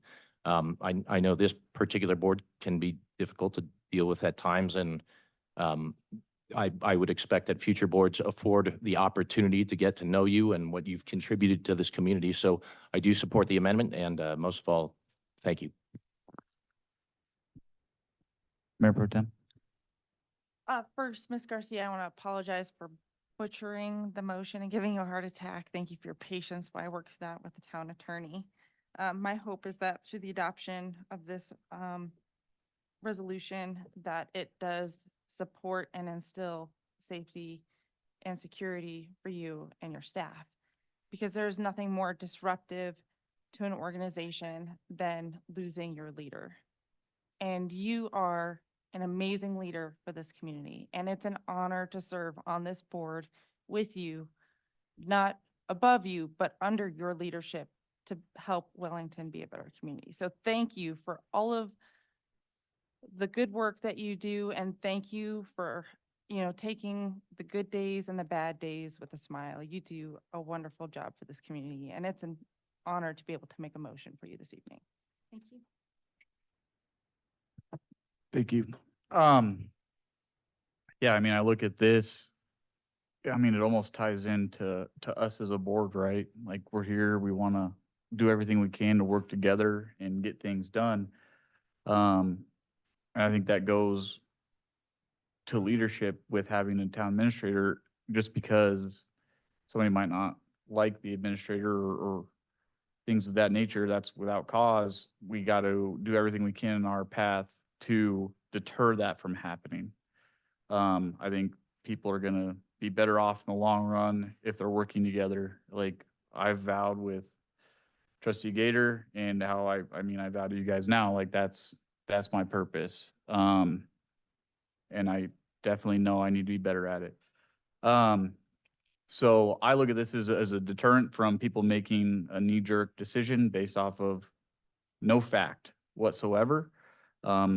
I know this particular board can be difficult to deal with at times, and I would expect that future boards afford the opportunity to get to know you and what you've contributed to this community. So I do support the amendment, and most of all, thank you. Mayor Pro Tem? First, Ms. Garcia, I want to apologize for butchering the motion and giving you a heart attack. Thank you for your patience while I worked through that with the town attorney. My hope is that through the adoption of this resolution, that it does support and instill safety and security for you and your staff, because there's nothing more disruptive to an organization than losing your leader. And you are an amazing leader for this community, and it's an honor to serve on this board with you, not above you, but under your leadership to help Wellington be a better community. So thank you for all of the good work that you do, and thank you for, taking the good days and the bad days with a smile. You do a wonderful job for this community, and it's an honor to be able to make a motion for you this evening. Thank you. Thank you. Yeah, I mean, I look at this, I mean, it almost ties into us as a board, right? Like, we're here, we want to do everything we can to work together and get things done. And I think that goes to leadership with having a town administrator. Just because somebody might not like the administrator or things of that nature, that's without cause. We got to do everything we can in our path to deter that from happening. I think people are going to be better off in the long run if they're working together. Like I've vowed with Trustee Gator and how I mean, I vow to you guys now, like that's my purpose. And I definitely know I need to be better at it. So I look at this as a deterrent from people making a knee-jerk decision based off of no fact whatsoever.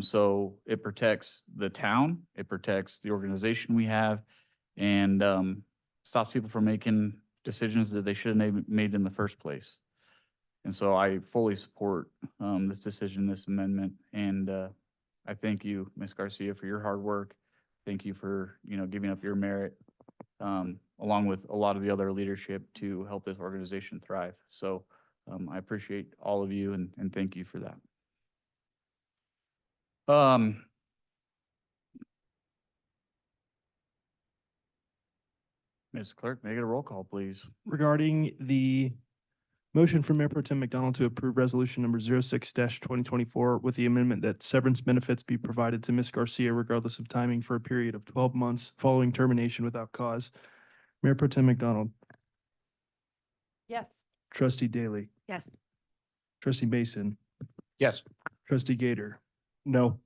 So it protects the town, it protects the organization we have, and stops people from making decisions that they shouldn't have made in the first place. And so I fully support this decision, this amendment, and I thank you, Ms. Garcia, for your hard work. Thank you for giving up your merit, along with a lot of the other leadership to help this organization thrive. So I appreciate all of you and thank you for that. Ms. Clerk, make it a roll call, please. Regarding the Motion from Mayor Pro Tem McDonald to approve resolution number 06-2024 with the amendment that severance benefits be provided to Ms. Garcia regardless of timing for a period of 12 months following termination without cause. Mayor Pro Tem McDonald, Yes. Trustee Daly, Yes. Trustee Mason, Yes. Trustee Gator. No.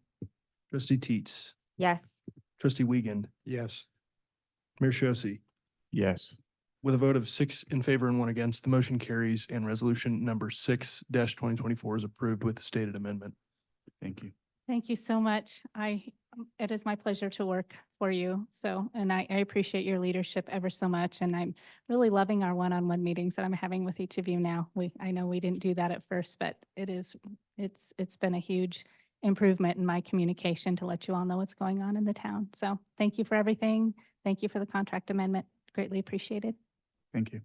Trustee Teets, Yes. Trustee Wiegand, Yes. Mayor Shosse. Yes. With a vote of 6 in favor and 1 against, the motion carries and resolution number 6-2024 is approved with the stated amendment. Thank you. Thank you so much. It is my pleasure to work for you. So, and I appreciate your leadership ever so much. And I'm really loving our one-on-one meetings that I'm having with each of you now. I know we didn't do that at first, but it's been a huge improvement in my communication to let you all know what's going on in the town. So thank you for everything. Thank you for the contract amendment. Greatly appreciated. Thank you.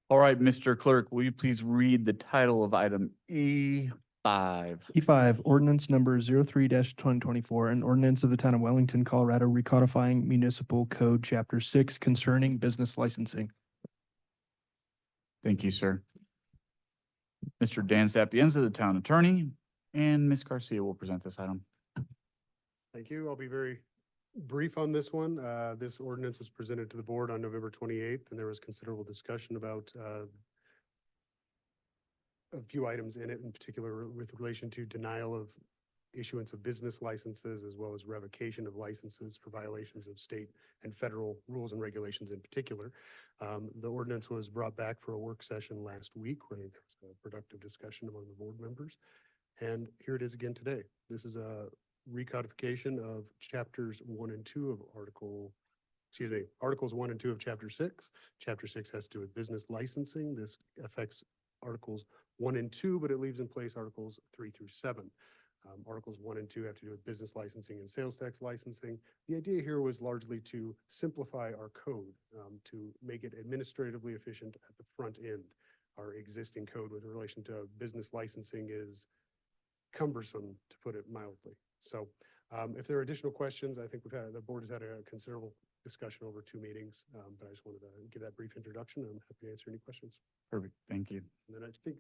All right, Mr. Clerk, will you please read the title of item E5? E5, ordinance number 03-2024, an ordinance of the town of Wellington, Colorado, recodifying municipal code chapter 6 concerning business licensing. Thank you, sir. Mr. Dan Sapienza, the town attorney, and Ms. Garcia will present this item. Thank you. I'll be very brief on this one. This ordinance was presented to the board on November 28th, and there was considerable discussion about a few items in it, in particular with relation to denial of issuance of business licenses, as well as revocation of licenses for violations of state and federal rules and regulations in particular. The ordinance was brought back for a work session last week where there was a productive discussion among the board members. And here it is again today. This is a recodification of chapters 1 and 2 of Articles 1 and 2 of Chapter 6. Chapter 6 has to do with business licensing. This affects Articles 1 and 2, but it leaves in place Articles 3 through 7. Articles 1 and 2 have to do with business licensing and sales tax licensing. The idea here was largely to simplify our code, to make it administratively efficient at the front end. Our existing code with relation to business licensing is cumbersome, to put it mildly. So if there are additional questions, I think the board has had a considerable discussion over 2 meetings, but I just wanted to give that brief introduction. I'm happy to answer any questions. Perfect. Thank you. And then I think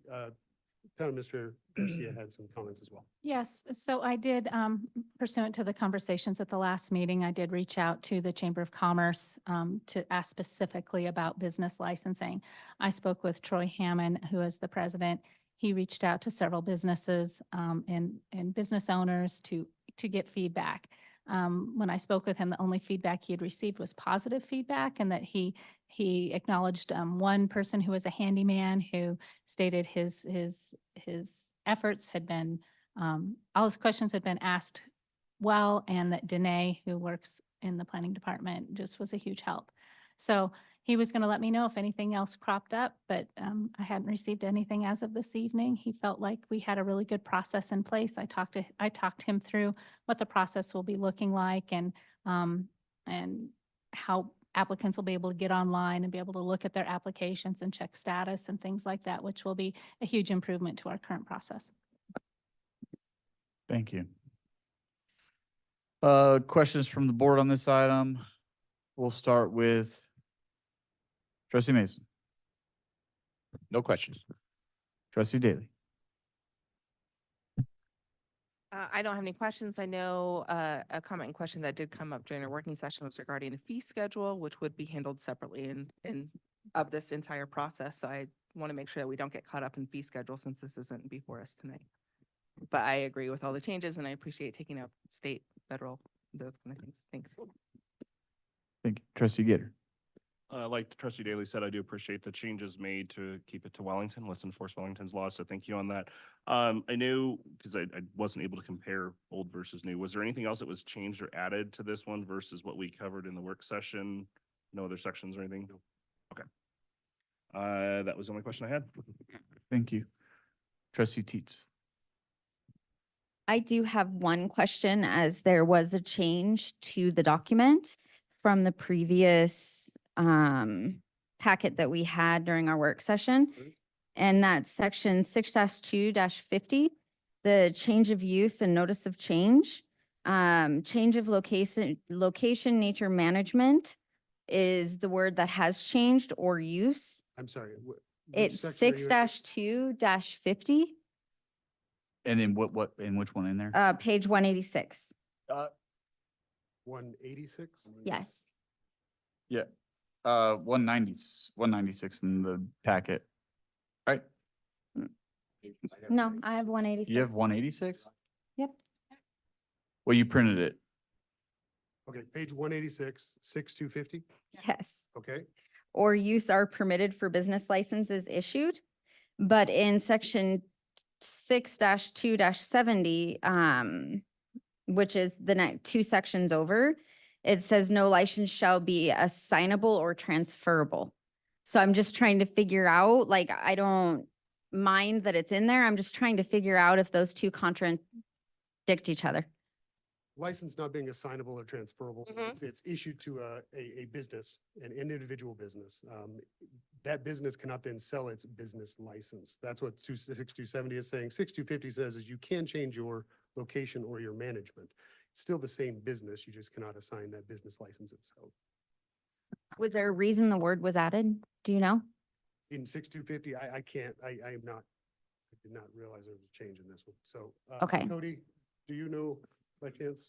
Town Administrator Garcia had some comments as well. Yes, so I did, pursuant to the conversations at the last meeting, I did reach out to the Chamber of Commerce to ask specifically about business licensing. I spoke with Troy Hammond, who is the president. He reached out to several businesses and business owners to get feedback. When I spoke with him, the only feedback he had received was positive feedback, and that he acknowledged one person who was a handyman who stated his efforts had been, all his questions had been asked well, and that Danae, who works in the planning department, just was a huge help. So he was going to let me know if anything else cropped up, but I hadn't received anything as of this evening. He felt like we had a really good process in place. I talked him through what the process will be looking like, and how applicants will be able to get online and be able to look at their applications and check status and things like that, which will be a huge improvement to our current process. Thank you. Questions from the board on this item? We'll start with Trustee Mason. No questions. Trustee Daly. I don't have any questions. I know a comment and question that did come up during our working session was regarding the fee schedule, which would be handled separately in of this entire process. So I want to make sure that we don't get caught up in fee schedule since this isn't before us tonight. But I agree with all the changes, and I appreciate taking out state, federal, those kind of things. Thanks. Thank you. Trustee Gator. Like Trustee Daly said, I do appreciate the changes made to keep it to Wellington. Let's enforce Wellington's laws. So thank you on that. I know, because I wasn't able to compare old versus new. Was there anything else that was changed or added to this one versus what we covered in the work session? No other sections or anything? No. Okay. That was the only question I had. Thank you. Trustee Teets. I do have one question, as there was a change to the document from the previous packet that we had during our work session. And that's section 6-2-50, the change of use and notice of change, change of location, nature management, is the word that has changed or use. I'm sorry. Which It's section are you in? 6-2-50, And then and which one in there? page 186. 186? Yes. Yeah, 196 in the packet, right? No, I have 186. You have 186? Yep. Well, you printed it. Okay, page 186, 6250? Yes. Okay. Or use are permitted for business licenses issued. But in section 6-2-70, which is the next 2 sections over, it says no license shall be assignable or transferable. So I'm just trying to figure out, like, I don't mind that it's in there. I'm just trying to figure out if those two contradict each other. License not being assignable or transferable, it's issued to a business, an individual business. That business cannot then sell its business license. That's what 6270 is saying. 6250 says is you can change your location or your management. It's still the same business, you just cannot assign that business license itself. Was there a reason the word was added? Do you know? In 6250, I can't, I am not, I did not realize there was a change in this one. So, Okay. Cody, do you know by chance?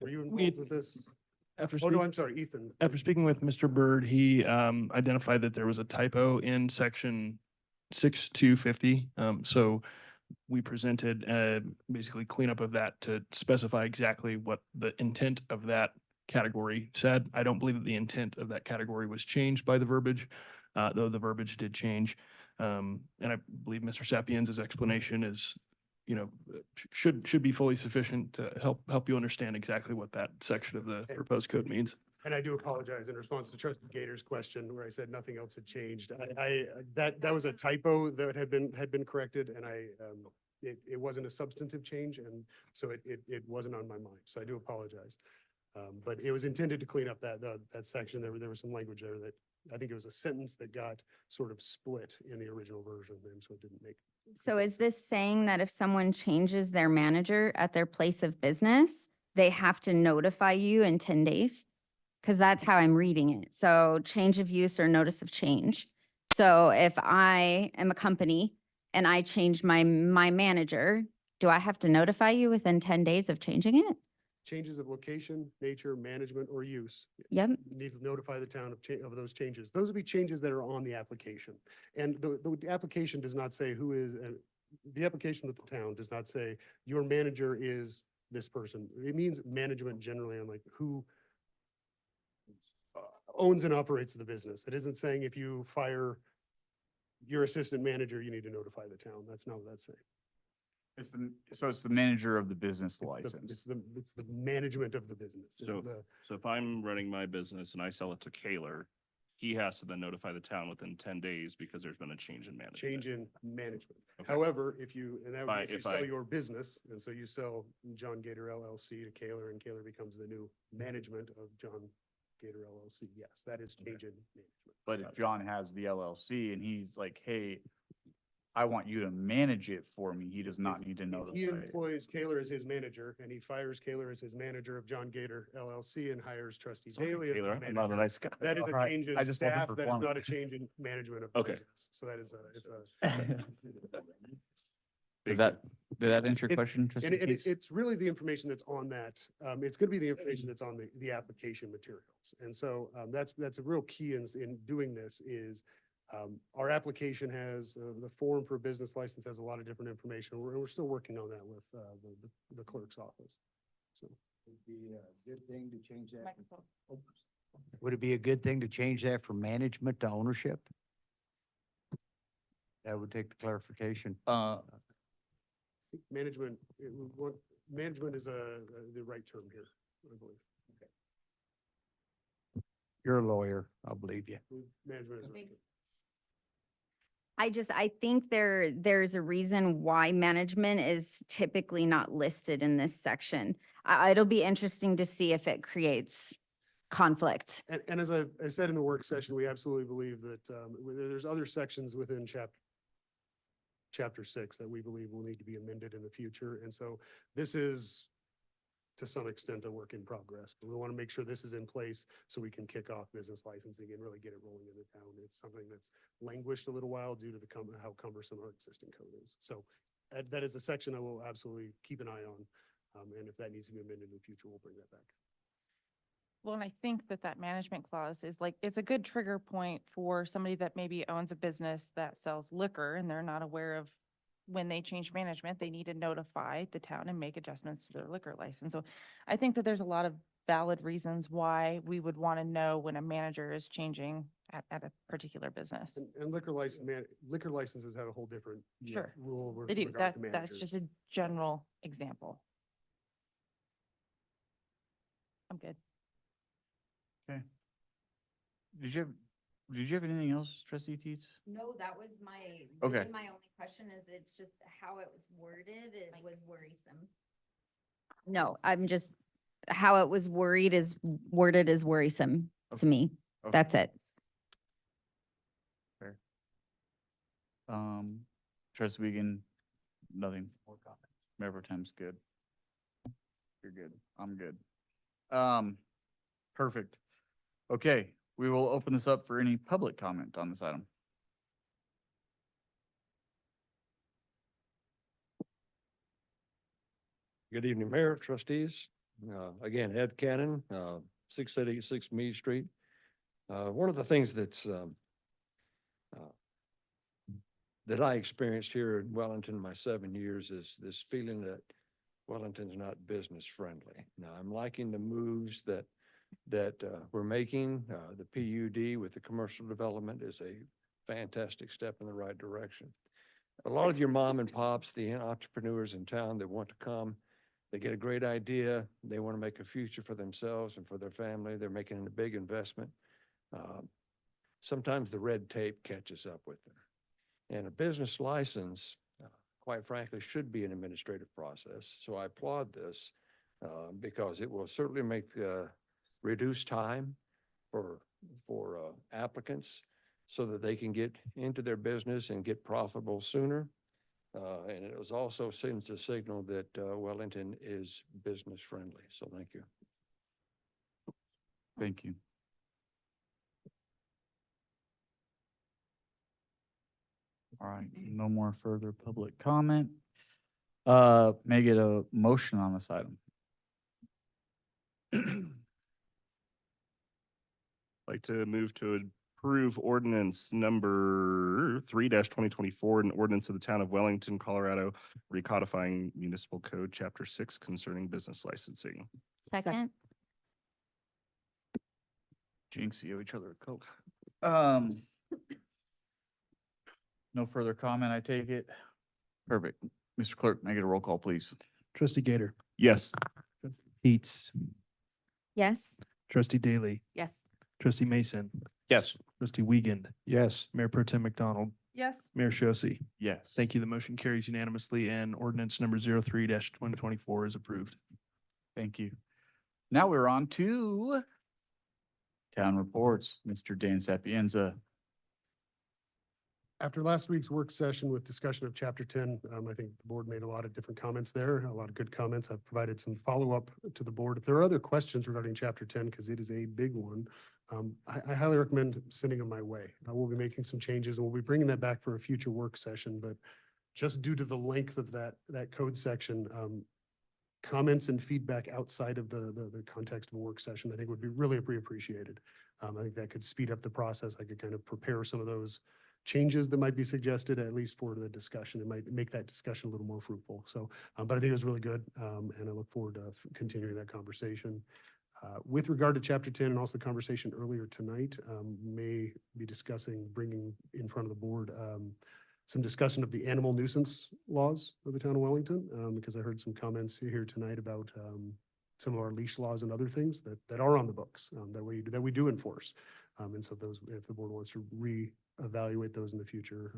Were you We- involved with this? After Oh, no, speak- I'm sorry, Ethan. After speaking with Mr. Byrd, he identified that there was a typo in section 6250. So we presented basically cleanup of that to specify exactly what the intent of that category said. I don't believe that the intent of that category was changed by the verbiage, though the verbiage did change. And I believe Mr. Sapiens' explanation is, should be fully sufficient to help you understand exactly what that section of the proposed code means. And I do apologize in response to Trustee Gator's question where I said nothing else had changed. That was a typo that had been corrected and it wasn't a substantive change and so it wasn't on my mind. So I do apologize. But it was intended to clean up that section. There was some language there that I think it was a sentence that got sort of split in the original version and so it didn't make. So is this saying that if someone changes their manager at their place of business, they have to notify you in 10 days? Because that's how I'm reading it. So change of use or notice of change. So if I am a company and I change my manager, do I have to notify you within 10 days of changing it? Changes of location, nature, management, or use. Yep. You need to notify the town of those changes. Those would be changes that are on the application. And the application does not say who is, the application with the town does not say your manager is this person. It means management generally on like who owns and operates the business. It isn't saying if you fire your assistant manager, you need to notify the town. That's not what that's saying. So it's the manager of the business It's license. it's the management of the business. So if I'm running my business and I sell it to Kaler, he has to then notify the town within 10 days because there's been a change in management. Change in management. Okay. However, if you, and that would be if you If sell I- your business, and so you sell John Gator LLC to Kaler, and Kaler becomes the new management of John Gator LLC, yes, that is change in management. But if John has the LLC and he's like, hey, I want you to manage it for me, he does not need to know. He employs Kaler as his manager, and he fires Kaler as his manager of John Gator LLC and hires Trustee Sorry, Daly. as the Kaler, I'm not a manager. nice guy. That is All a right, change I in just wasn't staff, that is performing. not a change in management of the Okay. business. So that is it's a. Did that answer your It's- question? And Trustee and Keats? it's really the information that's on that, it's gonna be the information that's on the application materials. And so, that's a real key in doing this is, our application has, the form for business license has a lot of different information. We're still working on that with, the clerk's office. So. Would be a good thing to change that. Would it be a good thing to change that from management to ownership? That would take the clarification. Management, management is the right term here, I believe. You're a lawyer, I'll believe you. Management is right. I think there's a reason why management is typically not listed in this section. It'll be interesting to see if it creates conflict. And as I said in the work session, we absolutely believe that there's other sections within chapter 6 that we believe will need to be amended in the future. And so this is to some extent a work in progress, but we want to make sure this is in place so we can kick off business licensing and really get it rolling in the town. It's something that's languished a little while due to the how cumbersome our existing code is. So that is a section I will absolutely keep an eye on. And if that needs to be amended in the future, we'll bring that back. Well, and I think that that management clause is like, it's a good trigger point for somebody that maybe owns a business that sells liquor and they're not aware of when they change management, they need to notify the town and make adjustments to their liquor license. So I think that there's a lot of valid reasons why we would want to know when a manager is changing at a particular business. And liquor licenses have a whole different Sure. rule. They do. regard to That's just managers. a general example. I'm good. Okay. Did you have anything else, trustee Teets? No, that was my, Okay. really my only question is it's just how it was worded, it was worrisome. No, I'm just, how it was worded is worrisome to me. Okay. That's it. Fair. Trustee Wiegand, nothing more comments. Mayor Pro Tem's good. You're good. I'm good. Perfect. Okay, we will open this up for any public comment on this item. Good evening, Mayor, trustees. Again, Ed Cannon, 686 Mead Street. One of the things that I experienced here in Wellington, my 7 years, is this feeling that Wellington's not business friendly. Now, I'm liking the moves that we're making. The PUD with the commercial development is a fantastic step in the right direction. A lot of your mom and pops, the entrepreneurs in town that want to come, they get a great idea. They want to make a future for themselves and for their family. They're making a big investment. Sometimes the red tape catches up with them. And a business license, quite frankly, should be an administrative process. So I applaud this because it will certainly make reduce time for applicants so that they can get into their business and get profitable sooner. And it was also sends a signal that Wellington is business friendly. So thank you. Thank you. All right, no more further public comment. May I get a motion on this item? Like to move to approve ordinance number 3-2024, an ordinance of the town of Wellington, Colorado, recodifying municipal code, chapter 6 concerning business licensing. Second? Jinx, you owe each other a Coke. No further comment, I take it. Perfect. Mr. Clerk, may I get a roll call, please? Trustee Gator, Yes. Teets, Yes? Trustee Daly, Yes. Trustee Mason, Yes. Trustee Wiegand, Yes. Mayor Pro Tem McDonald, Yes. Mayor Shosse. Yes. Thank you. The motion carries unanimously and ordinance number 03-2024 is approved. Thank you. Now we're on to town reports. Mr. Dan Sapienza. After last week's work session with discussion of Chapter 10, I think the board made a lot of different comments there, a lot of good comments. I've provided some follow-up to the board. If there are other questions regarding Chapter 10, because it is a big one, I highly recommend sending them my way. I will be making some changes and we'll be bringing that back for a future work session, but just due to the length of that code section, comments and feedback outside of the context of a work session, I think would be really appreciated. I think that could speed up the process. I could kind of prepare some of those changes that might be suggested, at least for the discussion. It might make that discussion a little more fruitful. So, but I think it was really good. And I look forward to continuing that conversation. With regard to Chapter 10 and also the conversation earlier tonight, may be discussing bringing in front of the board some discussion of the animal nuisance laws of the town of Wellington, because I heard some comments here tonight about some of our leash laws and other things that are on the books that we do enforce. And so if the board wants to reevaluate those in the future,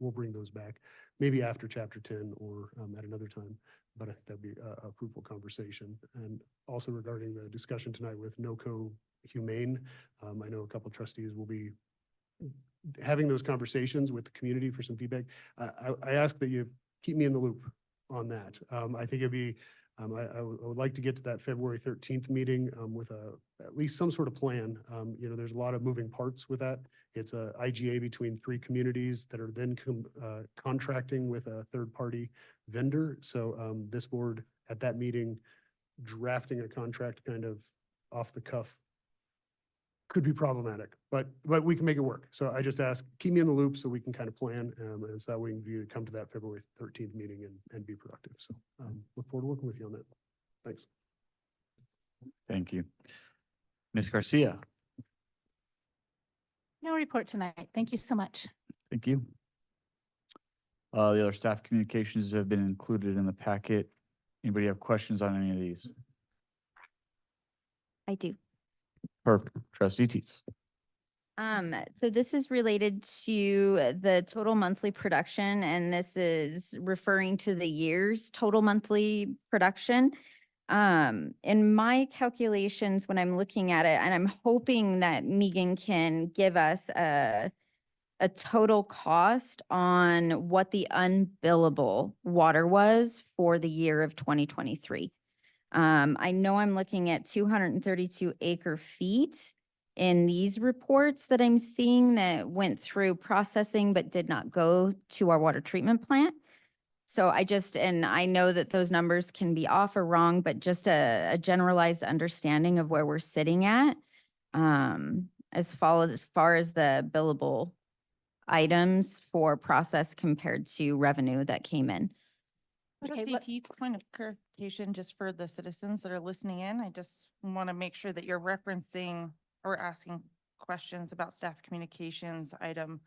we'll bring those back, maybe after Chapter 10 or at another time. But I think that'd be a fruitful conversation. And also regarding the discussion tonight with NOCO Humane, I know a couple of trustees will be having those conversations with the community for some feedback. I ask that you keep me in the loop on that. I think it'd be I would like to get to that February 13th meeting with at least some sort of plan. There's a lot of moving parts with that. It's a IGA between 3 communities that are then contracting with a third-party vendor. So this board at that meeting, drafting a contract kind of off the cuff could be problematic, but we can make it work. So I just ask, keep me in the loop so we can kind of plan, and so that we can come to that February 13th meeting and be productive. So look forward to working with you on that. Thanks. Thank you. Ms. Garcia, No report tonight. Thank you so much. thank you. The other staff communications have been included in the packet. Anybody have questions on any of these? I do. Perfect. Trustee Teets. So this is related to the total monthly production, and this is referring to the year's total monthly production. In my calculations, when I'm looking at it, and I'm hoping that Megan can give us a total cost on what the unbillable water was for the year of 2023. I know I'm looking at 232 acre feet in these reports that I'm seeing that went through processing but did not go to our water treatment plant. So and I know that those numbers can be off or wrong, but just a generalized understanding of where we're sitting at as far as the billable items for process compared to revenue that came in. Trustee let- Teets, point of clarification, just for the citizens that are listening in, I just want to make sure that you're referencing or asking questions about staff communications, item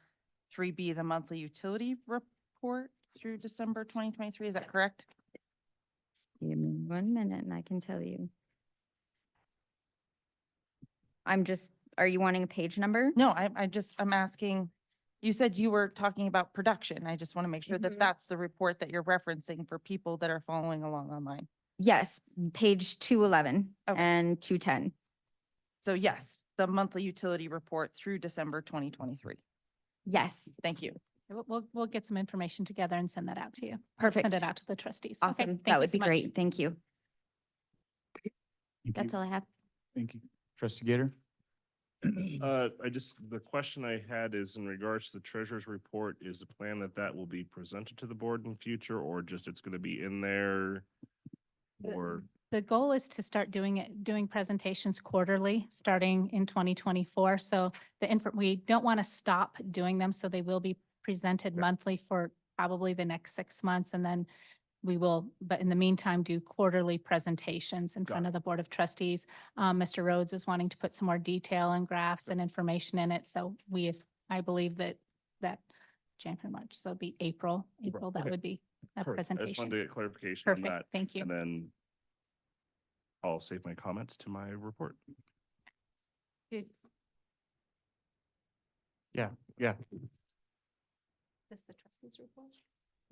3B, the monthly utility report through December 2023. Is that correct? Give me 1 minute and I can tell you. Are you wanting a page number? No, I'm asking, you said you were talking about production. I just want to make sure that that's the report that you're referencing for people that are following along online. Yes, page 211 Okay. and 210. So yes, the monthly utility report through December 2023. Yes. Thank you. We'll get some information together and send that out to you. Perfect. Send it out to the trustees. Okay, Awesome. thank That you would so be much. great. Thank you. Thank That's you. all I have. Thank you. Trustee Gator. The question I had is in regards to the treasurer's report, is the plan that will be presented to the board in future, or just it's gonna be in there? Or, The goal is to start doing presentations quarterly, starting in 2024. So we don't want to stop doing them, so they will be presented monthly for probably the next 6 months. And then we will, but in the meantime, do quarterly presentations in front of the Board of Trustees. Mr. Rhodes is wanting to put some more detail and graphs and information in it. So I believe that January, March, so it'd be April, that Okay. would be a perfect. I just wanted presentation. to get clarification on Perfect, that. thank you. And then I'll save my comments to my report. Yeah. This the trustees report?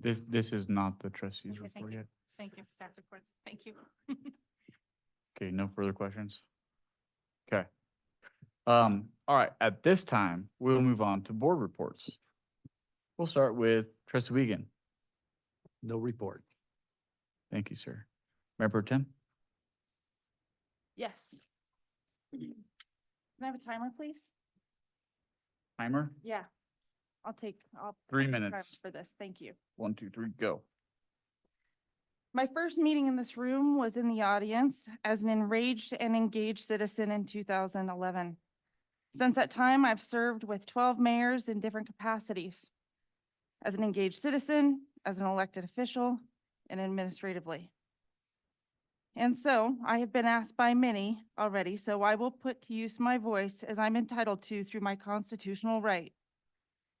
This is not the trustees Okay, thank report you. yet. Thank you, staff reports. Thank you. Okay, no further questions? Okay. All right, at this time, we'll move on to board reports. We'll start with Trustee Wiegand. No report. Thank you, sir. Mayor Pro Tem? Yes. Can I have a timer, please? Timer, Yeah. I'll 3 I'll take time minutes. for this. Thank you. 1, 2, 3, go. My first meeting in this room was in the audience as an enraged and engaged citizen in 2011. Since that time, I've served with 12 mayors in different capacities. As an engaged citizen, as an elected official, and administratively. And so I have been asked by many already, so I will put to use my voice as I'm entitled to through my constitutional right.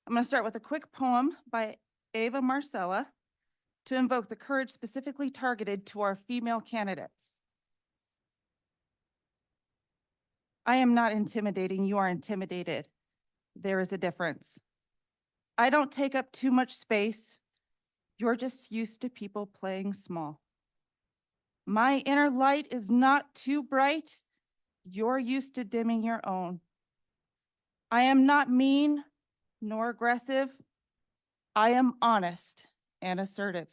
I'm going to start with a quick poem by Ava Marcella to invoke the courage specifically targeted to our female candidates. I am not intimidating, you are intimidated. There is a difference. I don't take up too much space. You're just used to people playing small. My inner light is not too bright. You're used to dimming your own. I am not mean nor aggressive. I am honest and assertive.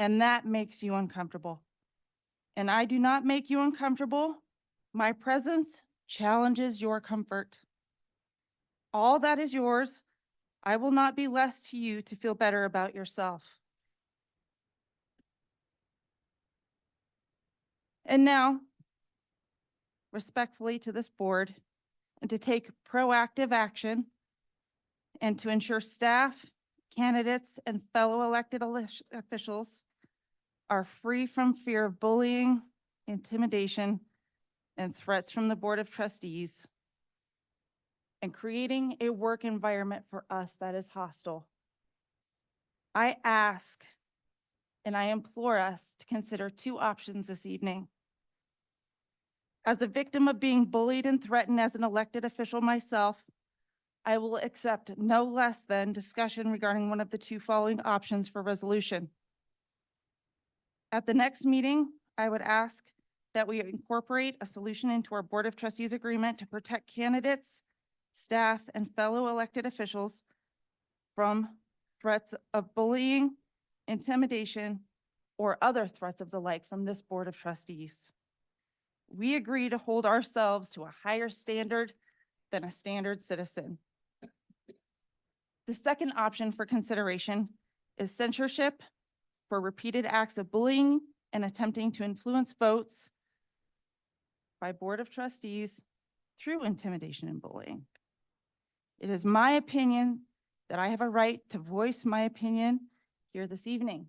and that makes you uncomfortable. And I do not make you uncomfortable. My presence challenges your comfort. All that is yours. I will not be less to you to feel better about yourself. And now, respectfully to this board, and to take proactive action and to ensure staff, candidates, and fellow elected officials are free from fear of bullying, intimidation, and threats from the Board of Trustees, and creating a work environment for us that is hostile. I ask and I implore us to consider two options this evening. As a victim of being bullied and threatened as an elected official myself, I will accept no less than discussion regarding one of the two following options for resolution. At the next meeting, I would ask that we incorporate a solution into our Board of Trustees agreement to protect candidates, staff, and fellow elected officials from threats of bullying, intimidation, or other threats of the like from this Board of Trustees. We agree to hold ourselves to a higher standard than a standard citizen. The second option for consideration is censorship for repeated acts of bullying and attempting to influence votes by Board of Trustees through intimidation and bullying. It is my opinion that I have a right to voice my opinion here this evening.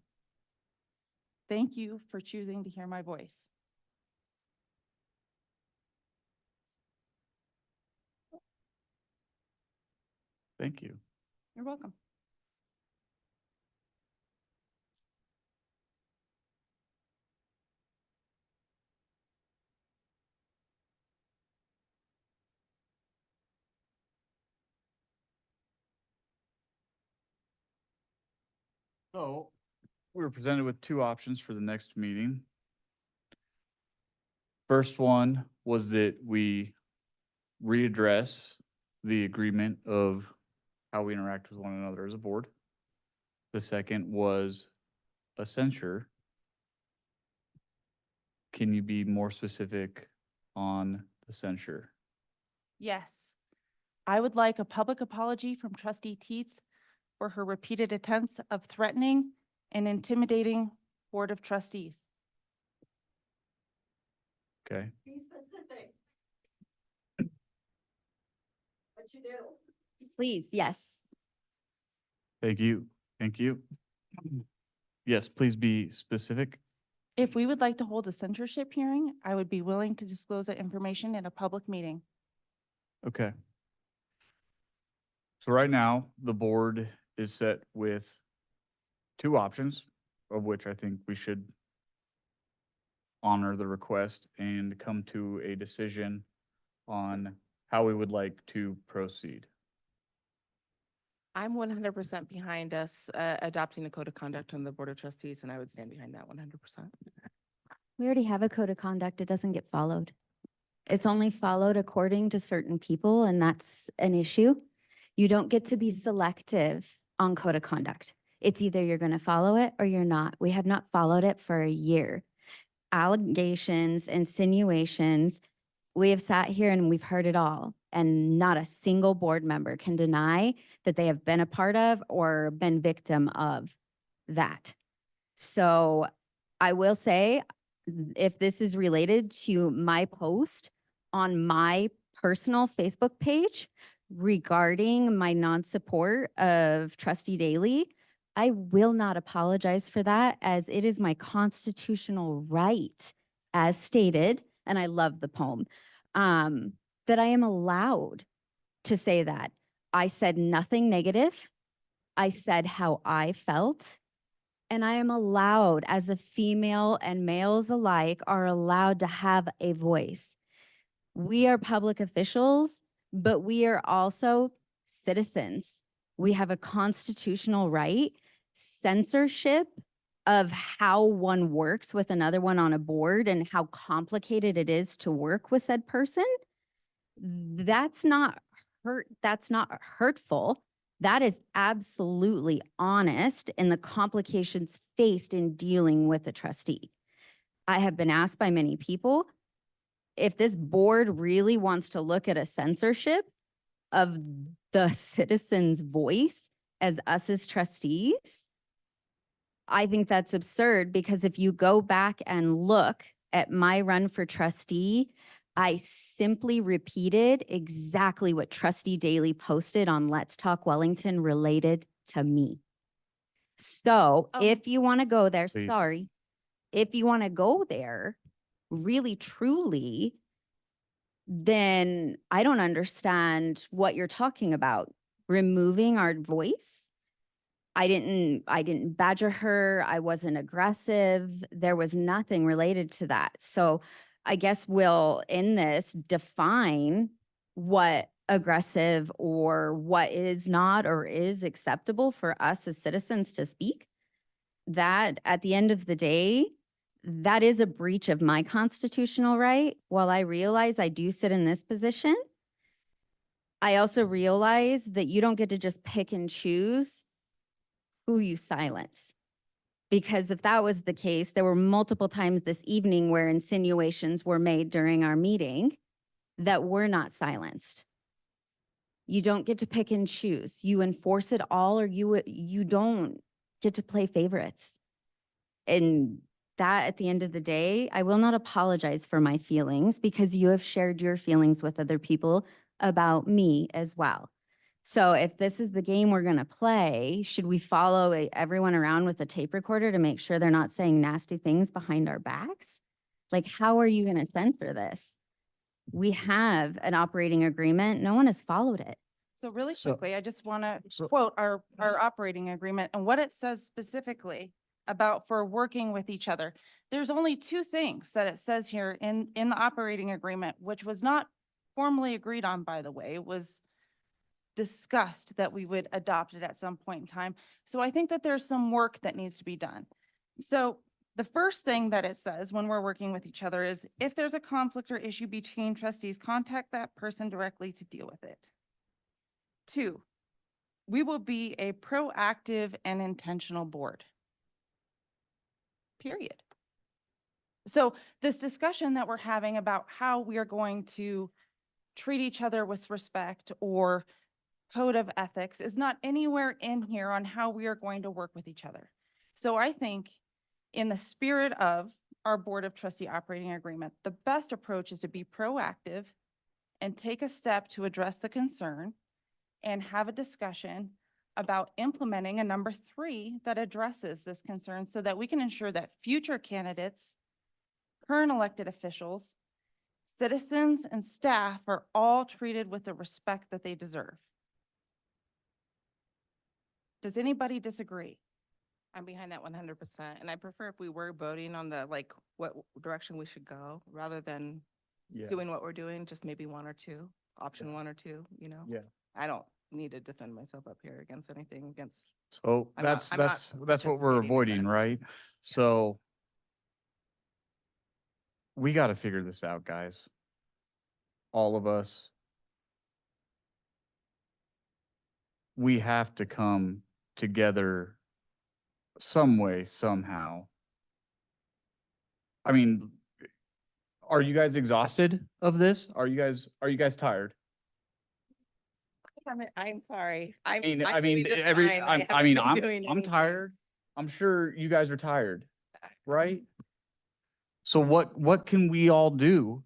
Thank you for choosing to hear my voice. Thank you. You're welcome. So we were presented with two options for the next meeting. First one was that we readdress the agreement of how we interact with one another as a board. The second was a censure. Can you be more specific on the censure? Yes, I would like a public apology from Trustee Teets for her repeated attempts of threatening and intimidating Board of Trustees. Okay. Be specific. What you do? Please, yes. Thank you. Thank you. Yes, please be specific. If we would like to hold a censorship hearing, I would be willing to disclose that information in a public meeting. Okay. So right now, the board is set with two options, of which I think we should honor the request and come to a decision on how we would like to proceed. I'm 100% behind us adopting the code of conduct on the Board of Trustees, and I would stand behind that 100%. We already have a code of conduct. It doesn't get followed. It's only followed according to certain people, and that's an issue. You don't get to be selective on code of conduct. It's either you're going to follow it or you're not. We have not followed it for a year. Allegations, insinuations, we have sat here and we've heard it all, and not a single board member can deny that they have been a part of or been victim of that. So I will say, if this is related to my post on my personal Facebook page regarding my non-support of Trustee Daly, I will not apologize for that, as it is my constitutional right, as stated, and I love the poem, that I am allowed to say that. I said nothing negative. I said how I felt. And I am allowed, as a female, and males alike are allowed to have a voice. We are public officials, but we are also citizens. We have a constitutional right. Censorship of how one works with another one on a board and how complicated it is to work with said person, that's not hurtful. That is absolutely honest in the complications faced in dealing with a trustee. I have been asked by many people, if this board really wants to look at a censorship of the citizen's voice as us as trustees, I think that's absurd, because if you go back and look at my run for trustee, I simply repeated exactly what Trustee Daly posted on Let's Talk Wellington related to me. So if you want to go there, Please. sorry, if you want to go there really truly, then I don't understand what you're talking about. Removing our voice? I didn't badger her. I wasn't aggressive. There was nothing related to that. So I guess we'll, in this, define what aggressive or what is not or is acceptable for us as citizens to speak. That, at the end of the day, that is a breach of my constitutional right. While I realize I do sit in this position, I also realize that you don't get to just pick and choose who you silence. Because if that was the case, there were multiple times this evening where insinuations were made during our meeting that were not silenced. You don't get to pick and choose. You enforce it all, or you don't get to play favorites. And that, at the end of the day, I will not apologize for my feelings, because you have shared your feelings with other people about me as well. So if this is the game we're going to play, should we follow everyone around with a tape recorder to make sure they're not saying nasty things behind our backs? Like, how are you going to censor this? We have an operating agreement. No one has followed it. So really So- quickly, I just want to so- quote our operating agreement and what it says specifically about for working with each other. There's only two things that it says here in the operating agreement, which was not formally agreed on, by the way, was discussed that we would adopt it at some point in time. So I think that there's some work that needs to be done. So the first thing that it says when we're working with each other is, if there's a conflict or issue between trustees, contact that person directly to deal with it. 2, we will be a proactive and intentional board. Period. So this discussion that we're having about how we are going to treat each other with respect or code of ethics is not anywhere in here on how we are going to work with each other. So I think, in the spirit of our Board of Trustee operating agreement, the best approach is to be proactive and take a step to address the concern and have a discussion about implementing a number 3 that addresses this concern, so that we can ensure that future candidates, current elected officials, citizens, and staff are all treated with the respect that they deserve. Does anybody disagree? I'm behind that 100%. And I prefer if we were voting on the, like, what direction we should go, rather than Yeah. doing what we're doing, just maybe 1 or 2, option 1 or 2, you know? Yeah. I don't need to defend myself up here against anything against. So I'm not- that's I'm not that's what we're participating in avoiding, that. right? So we got to figure this out, guys. All of us. We have to come together some way, somehow. I mean, are you guys exhausted of this? Are you guys tired? I'm sorry. I I'm mean, doing just fine. haven't been doing I'm anything. tired. I'm sure you guys are tired, right? So what can we all do?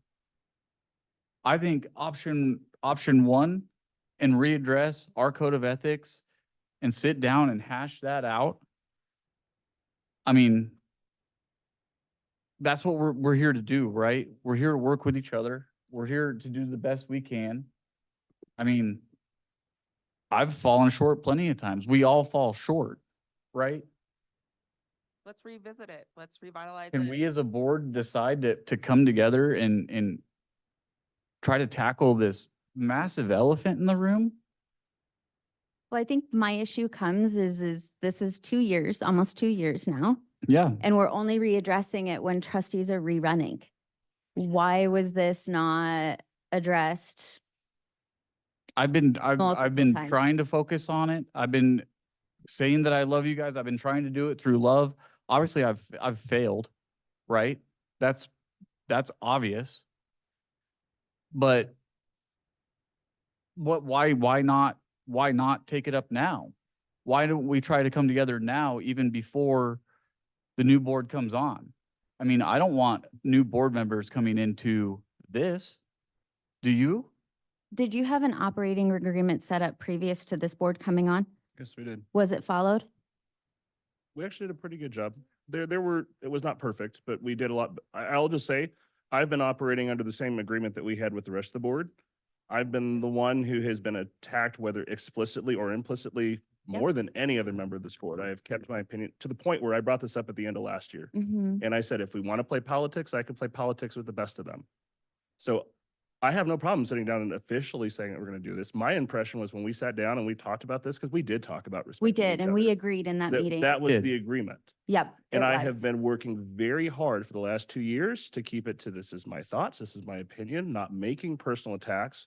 I think option 1, and readdress our code of ethics and sit down and hash that out. I mean, that's what we're here to do, right? We're here to work with each other. We're here to do the best we can. I mean, I've fallen short plenty of times. We all fall short, right? Let's revisit it. Let's revitalize Can it. we as a board decide to come together and try to tackle this massive elephant in the room? Well, I think my issue comes is this is 2 years, almost 2 years now, Yeah. and we're only readdressing it when trustees are rerunning. Why was this not addressed I've been Multiple times. trying to focus on it. I've been saying that I love you guys. I've been trying to do it through love. Obviously, I've failed, right? That's obvious. But why not take it up now? Why don't we try to come together now, even before the new board comes on? I mean, I don't want new board members coming into this. Do you? Did you have an operating agreement set up previous to this board coming on? Yes, we did. Was it followed? We actually did a pretty good job. It was not perfect, but we did a lot. I'll just say, I've been operating under the same agreement that we had with the rest of the board. I've been the one who has been attacked, whether explicitly or implicitly, more than any other member of this board. I have kept my opinion to the point where I brought this up at the end of last year. Mm-hmm. And I said, if we want to play politics, I could play politics with the best of them. So I have no problem sitting down and officially saying that we're going to do this. My impression was when we sat down and we talked about this, because we did talk about respect. We did, and we agreed in that meeting. That was Did. the agreement. Yep. And it I was. have been working very hard for the last 2 years to keep it to this is my thoughts, this is my opinion, not making personal attacks.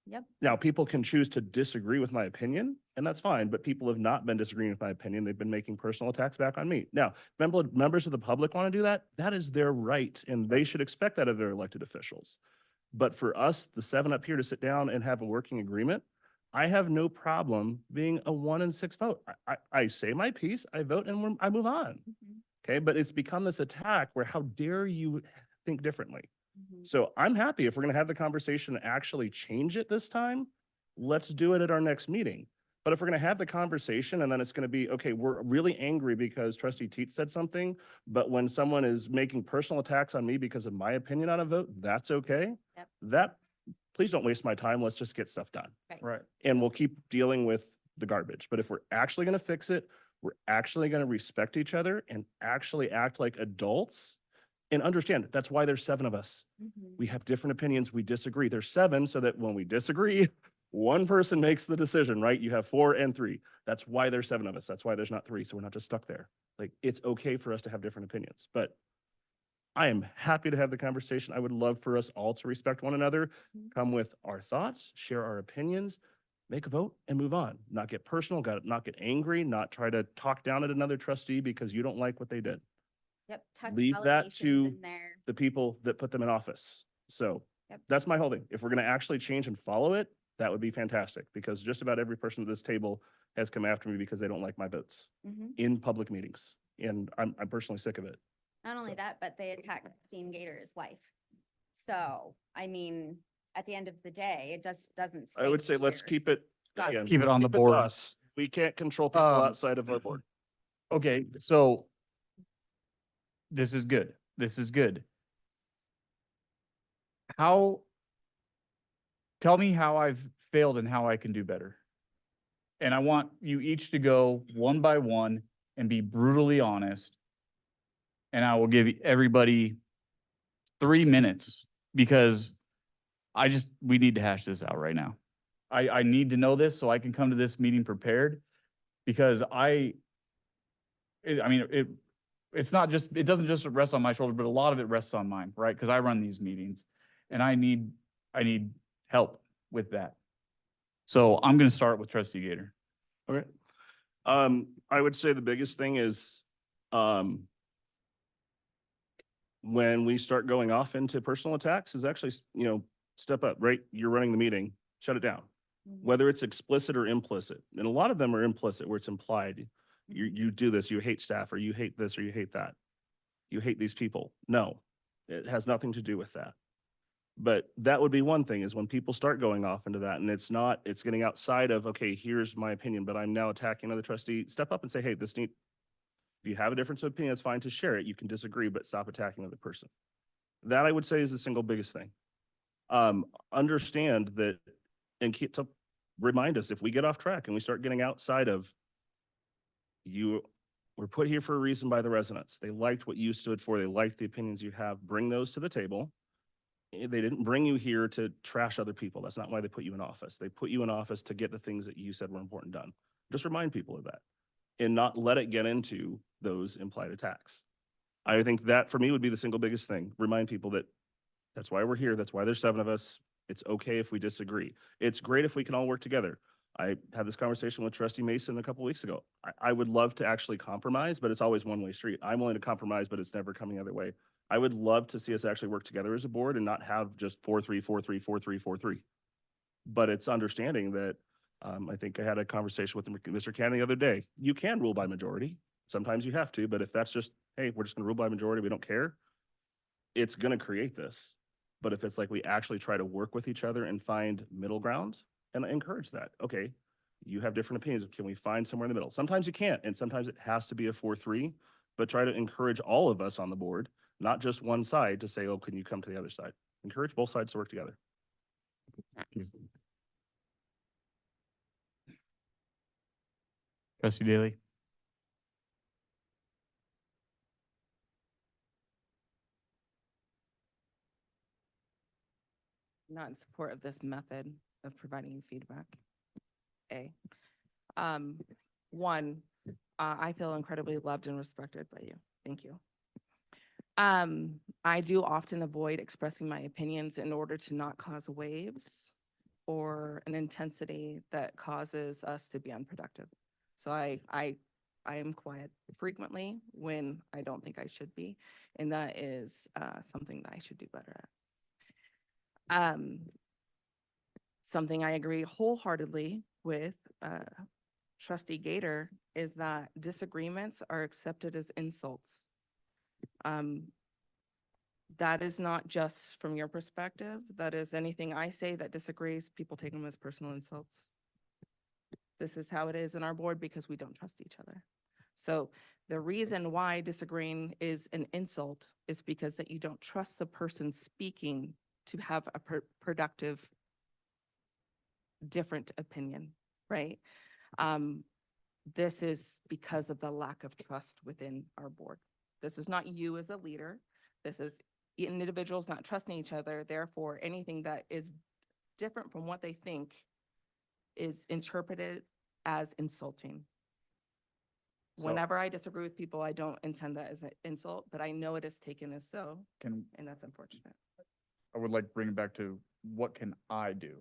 Yep. Now, people can choose to disagree with my opinion, and that's fine, but people have not been disagreeing with my opinion. They've been making personal attacks back on me. Now, members of the public want to do that. That is their right, and they should expect that of their elected officials. But for us, the 7 up here, to sit down and have a working agreement, I have no problem being a 1 in 6 vote. I say my piece, I vote, and I move on. Okay, but it's become this attack where how dare you think differently? So I'm happy if we're going to have the conversation and actually change it this time, let's do it at our next meeting. But if we're going to have the conversation and then it's going to be, okay, we're really angry because Trustee Teets said something, but when someone is making personal attacks on me because of my opinion on a vote, that's okay. Yep. Please don't waste my time. Let's just get stuff done. Right. And we'll keep dealing with the garbage. But if we're actually going to fix it, we're actually going to respect each other and actually act like adults and understand that's why there's 7 of us. We have different opinions. We disagree. There's 7 so that when we disagree, one person makes the decision, right? You have 4 and 3. That's why there's 7 of us. That's why there's not 3. So we're not just stuck there. Like, it's okay for us to have different opinions, but I am happy to have the conversation. I would love for us all to respect one another, come with our thoughts, share our opinions, make a vote and move on. Not get personal, not get angry, not try to talk down at another trustee because you don't like what they did. Yep. tuck Leave that allegations to in there. the people that put them in office. So Yep. that's my whole thing. If we're going to actually change and follow it, that would be fantastic because just about every person at this table has come after me because they don't like my votes Mhm. in public meetings. And I'm personally sick of it. Not only that, but they attacked Christine Gator, his wife. So, I mean, at the end of the day, it just doesn't. I would stay say let's here. keep it, Got it. again, Keep it on the keep board. us. We can't control people outside of our board. Okay, so this is good. This is good. Tell me how I've failed and how I can do better. And I want you each to go one by one and be brutally honest. And I will give everybody 3 minutes because we need to hash this out right now. I need to know this so I can come to this meeting prepared because it's not just, it doesn't just rest on my shoulder, but a lot of it rests on mine, right? Because I run these meetings and I need help with that. So I'm going to start with Trustee Gator. Okay. I would say the biggest thing is, when we start going off into personal attacks is actually, step up, right? You're running the meeting, shut it down. Whether it's explicit or implicit. And a lot of them are implicit where it's implied. You do this, you hate staff, or you hate this, or you hate that. You hate these people. No, it has nothing to do with that. But that would be one thing is when people start going off into that and it's getting outside of, okay, here's my opinion, but I'm now attacking another trustee. Step up and say, hey, if you have a difference of opinion, it's fine to share it. You can disagree, but stop attacking another person. That I would say is the single biggest thing. Understand that and keep to remind us if we get off track and we start getting outside of we're put here for a reason by the residents. They liked what you stood for. They liked the opinions you have. Bring those to the table. They didn't bring you here to trash other people. That's not why they put you in office. They put you in office to get the things that you said were important done. Just remind people of that and not let it get into those implied attacks. I think that for me would be the single biggest thing. Remind people that that's why we're here. That's why there's 7 of us. It's okay if we disagree. It's great if we can all work together. I had this conversation with Trustee Mason a couple weeks ago. I would love to actually compromise, but it's always one-way street. I'm willing to compromise, but it's never coming the other way. I would love to see us actually work together as a board and not have just 4-3, 4-3, 4-3, 4-3. But it's understanding that, I think I had a conversation with Mr. Cannon the other day. You can rule by majority. Sometimes you have to, but if that's just, hey, we're just gonna rule by majority, we don't care, it's gonna create this. But if it's like we actually try to work with each other and find middle ground and encourage that, okay, you have different opinions. Can we find somewhere in the middle? Sometimes you can't, and sometimes it has to be a 4-3, but try to encourage all of us on the board, not just one side to say, oh, can you come to the other side? Encourage both sides to work together. Trustee Daly. Not in support of this method of providing you feedback. One, I feel incredibly loved and respected by you. Thank you. I do often avoid expressing my opinions in order to not cause waves or an intensity that causes us to be unproductive. So I am quiet frequently when I don't think I should be, and that is something that I should do better at. Something I agree wholeheartedly with Trustee Gator is that disagreements are accepted as insults. That is not just from your perspective. That is anything I say that disagrees, people take them as personal insults. This is how it is in our board because we don't trust each other. So the reason why disagreeing is an insult is because that you don't trust the person speaking to have a productive, different opinion, right? This is because of the lack of trust within our board. This is not you as a leader. This is individuals not trusting each other. Therefore, anything that is different from what they think is interpreted as insulting. Whenever I disagree with people, I don't intend that as an insult, but I know it is taken as so, and that's unfortunate. I would like to bring it back to what can I do?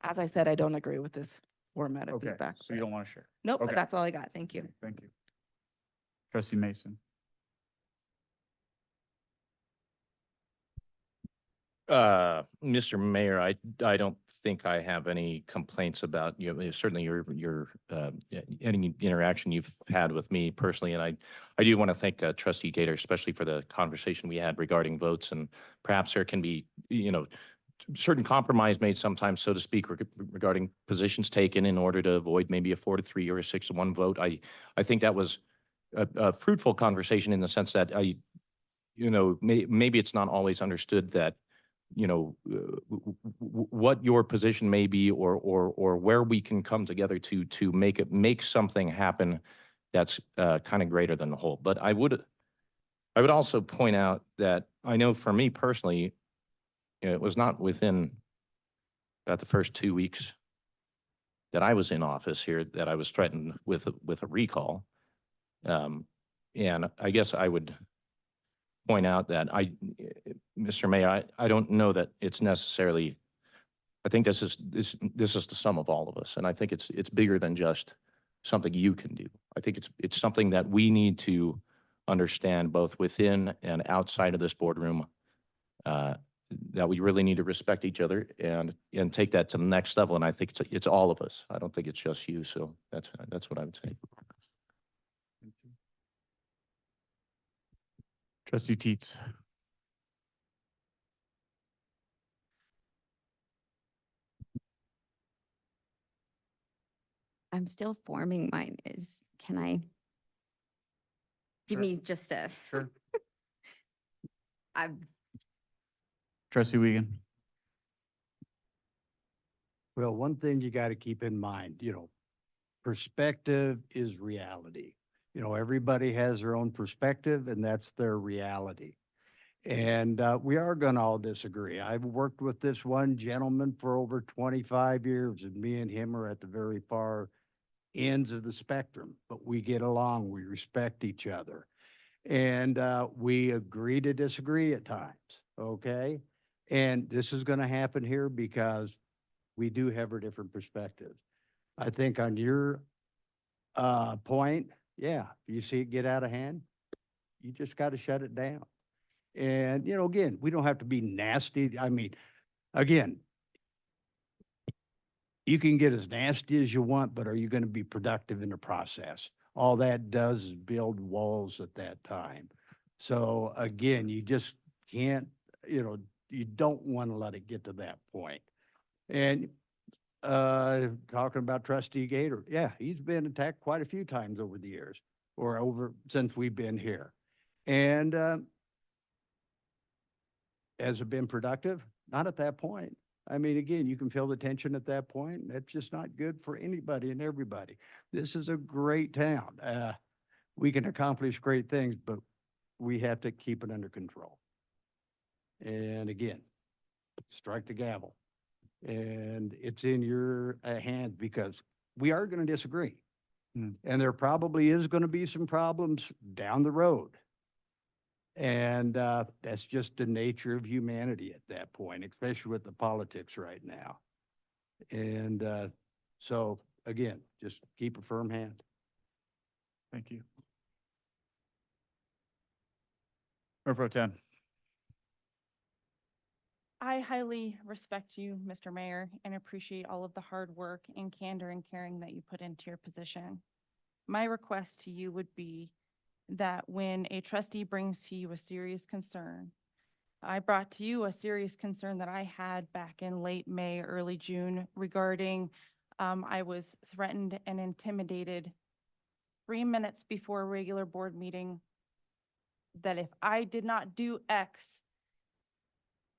As I said, I don't agree with this format of Okay, feedback. so you don't want to share? Nope, Okay. that's all I got. Thank you. Thank you. Trustee Mason. Mr. Mayor, I don't think I have any complaints about, certainly your any interaction you've had with me personally. And I do want to thank Trustee Gator, especially for the conversation we had regarding votes, and perhaps there can be, certain compromise made sometimes, so to speak, regarding positions taken in order to avoid maybe a 4-3 or a 6-1 vote. I think that was a fruitful conversation in the sense that maybe it's not always understood that, what your position may be, or where we can come together to make something happen that's kind of greater than the whole. But I would also point out that I know for me personally, it was not within about the first 2 weeks that I was in office here that I was threatened with a recall. And I guess I would point out that Mr. Mayor, I don't know that it's necessarily, I think this is the sum of all of us. And I think it's bigger than just something you can do. I think it's something that we need to understand both within and outside of this boardroom, that we really need to respect each other and take that to the next level. And I think it's all of us. I don't think it's just you. So that's what I would say. Trustee Teets. I'm still forming mine. Can I? Give Sure. me just a. Sure. I'm. Trustee Wiegand. Well, one thing you got to keep in mind, perspective is reality. Everybody has their own perspective and that's their reality. And we are going to all disagree. I've worked with this one gentleman for over 25 years, and me and him are at the very far ends of the spectrum, but we get along, we respect each other. And we agree to disagree at times, okay? And this is going to happen here because we do have a different perspective. I think on your point, yeah, if you see it get out of hand, you just got to shut it down. And, you know, again, we don't have to be nasty. I mean, again, you can get as nasty as you want, but are you going to be productive in the process? All that does is build walls at that time. So again, you just can't, you know, you don't want to let it get to that point. And talking about Trustee Gator, yeah, he's been attacked quite a few times over the years or over since we've been here. And has it been productive? Not at that point. I mean, again, you can feel the tension at that point. That's just not good for anybody and everybody. This is a great town. We can accomplish great things, but we have to keep it under control. And again, strike the gavel. And it's in your hands because we are going to disagree. And there probably is going to be some problems down the road. And that's just the nature of humanity at that point, especially with the politics right now. And so, again, just keep a firm hand. Thank you. Mayor Pro Tem. I highly respect you, Mr. Mayor, and appreciate all of the hard work and candor and caring that you put into your position. My request to you would be that when a trustee brings to you a serious concern, I brought to you a serious concern that I had back in late May, early June regarding I was threatened and intimidated 3 minutes before a regular board meeting that if I did not do X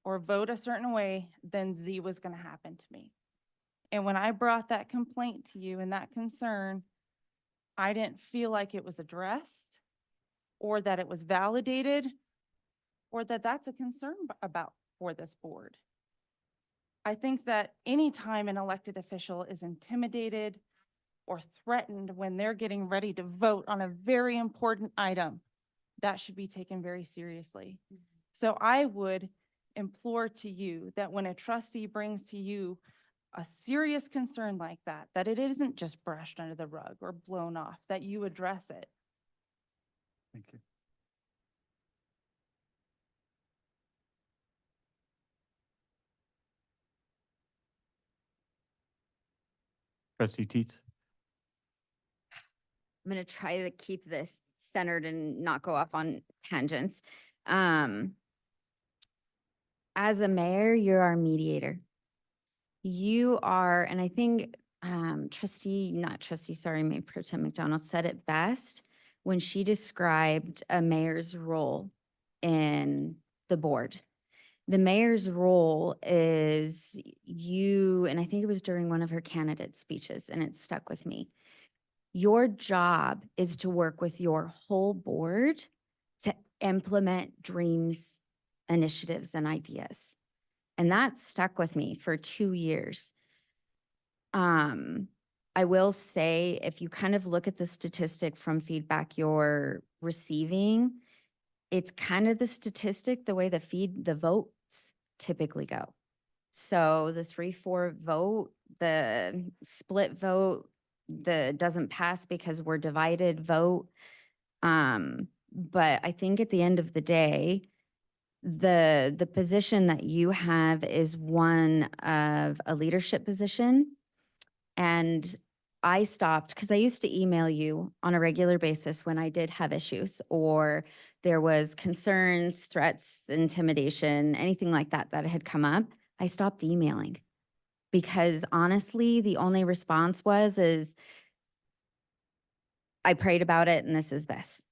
or vote a certain way, then Z was going to happen to me. And when I brought that complaint to you and that concern, I didn't feel like it was addressed or that it was validated or that that's a concern about for this board. I think that anytime an elected official is intimidated or threatened when they're getting ready to vote on a very important item, that should be taken very seriously. So I would implore to you that when a trustee brings to you a serious concern like that, that it isn't just brushed under the rug or blown off, that you address it. Thank you. Trustee Teets. I'm going to try to keep this centered and not go off on tangents. As a mayor, you're our mediator. You are, and I think Mayor Pro Tem McDonald said it best when she described a mayor's role in the board. The mayor's role is you, and I think it was during one of her candidate speeches, and it stuck with me. Your job is to work with your whole board to implement dreams, initiatives, and ideas. And that stuck with me for 2 years. I will say, if you kind of look at the statistic from feedback you're receiving, it's kind of the statistic, the way the votes typically go. So the 3-4 vote, the split vote, the doesn't pass because we're divided vote. But I think at the end of the day, the position that you have is one of a leadership position. And I stopped because I used to email you on a regular basis when I did have issues or there was concerns, threats, intimidation, anything like that that had come up. I stopped emailing because honestly, the only response is I prayed about it and this is this.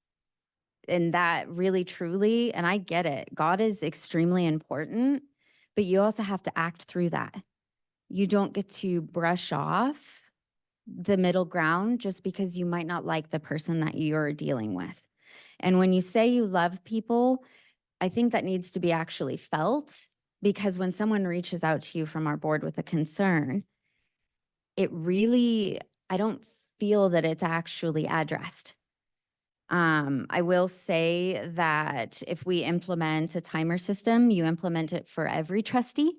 And that really, truly, and I get it, God is extremely important, but you also have to act through that. You don't get to brush off the middle ground just because you might not like the person that you're dealing with. And when you say you love people, I think that needs to be actually felt, because when someone reaches out to you from our board with a concern, it really, I don't feel that it's actually addressed. I will say that if we implement a timer system, you implement it for every trustee,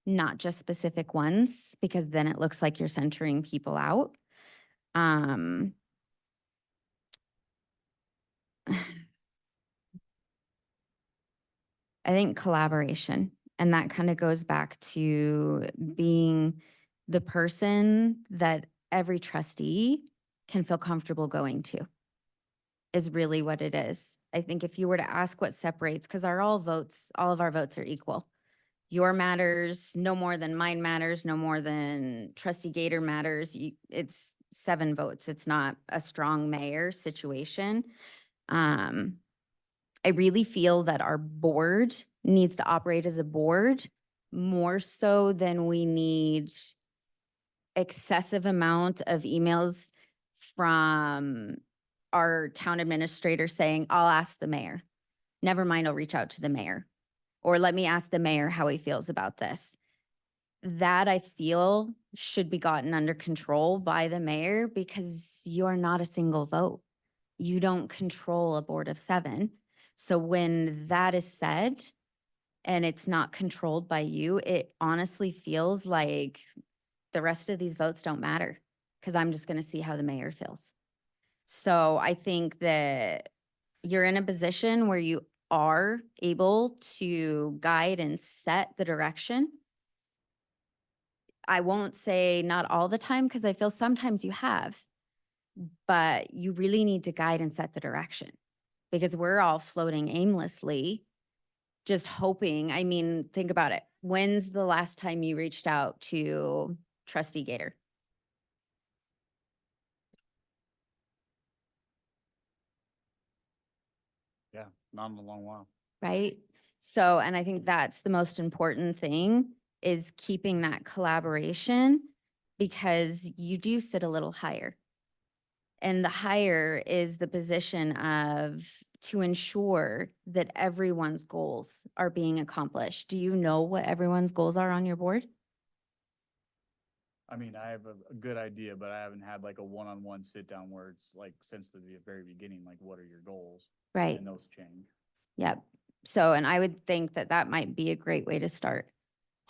not just specific ones, because then it looks like you're centering people out. I think collaboration, and that kind of goes back to being the person that every trustee can feel comfortable going to, is really what it is. I think if you were to ask what separates, because all of our votes are equal. Your matters no more than mine matters, no more than trustee Gator matters. It's 7 votes. It's not a strong mayor situation. I really feel that our board needs to operate as a board more so than we need excessive amount of emails from our town administrator saying, I'll ask the mayor. Never mind, I'll reach out to the mayor. Or let me ask the mayor how he feels about this. That I feel should be gotten under control by the mayor because you are not a single vote. You don't control a board of 7. So when that is said and it's not controlled by you, it honestly feels like the rest of these votes don't matter because I'm just going to see how the mayor feels. So I think that you're in a position where you are able to guide and set the direction. I won't say not all the time because I feel sometimes you have, but you really need to guide and set the direction because we're all floating aimlessly, just hoping. I mean, think about it. When's the last time you reached out to Trustee Gator? Yeah, not in a long while. Right? So, and I think that's the most important thing is keeping that collaboration because you do sit a little higher. And the higher is the position of to ensure that everyone's goals are being accomplished. Do you know what everyone's goals are on your board? I mean, I have a good idea, but I haven't had like a one-on-one sit down where it's like since the very beginning, like what are your goals? Right. And those change. Yep. So, and I would think that that might be a great way to start.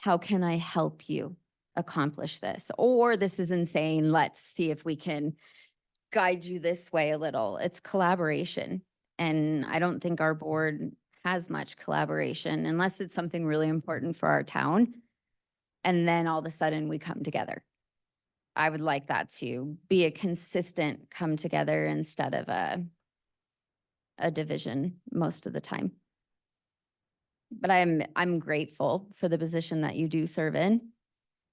How can I help you accomplish this? Or this is insane. Let's see if we can guide you this way a little. It's collaboration. And I don't think our board has much collaboration unless it's something really important for our town. And then all of a sudden we come together. I would like that to be a consistent come together instead of a division most of the time. But I'm grateful for the position that you do serve in.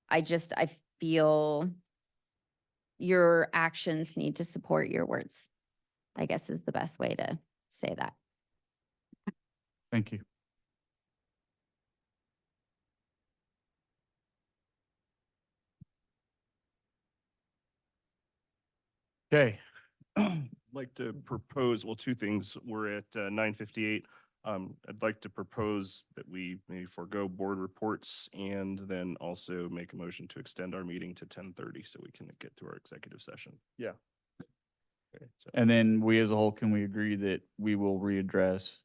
I feel your actions need to support your words, I guess is the best way to say that. Thank you. Okay. I'd like to propose, well, 2 things. We're at 9:58. I'd like to propose that we maybe forego board reports and then also make a motion to extend our meeting to 10:30 so we can get to our executive session. Yeah. Okay, so And then we as a whole, can we agree that we will readdress?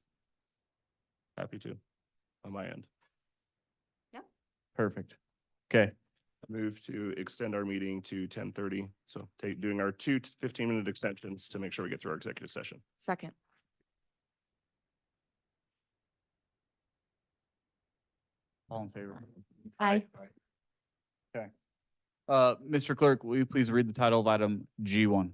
happy to on my end. Perfect. Okay. Move to extend our meeting to 10:30. So doing our 2 15-minute extensions to make sure we get through our executive session. Second. All in favor? Aye. Okay. Mr. Clerk, will you please read the title of item G1?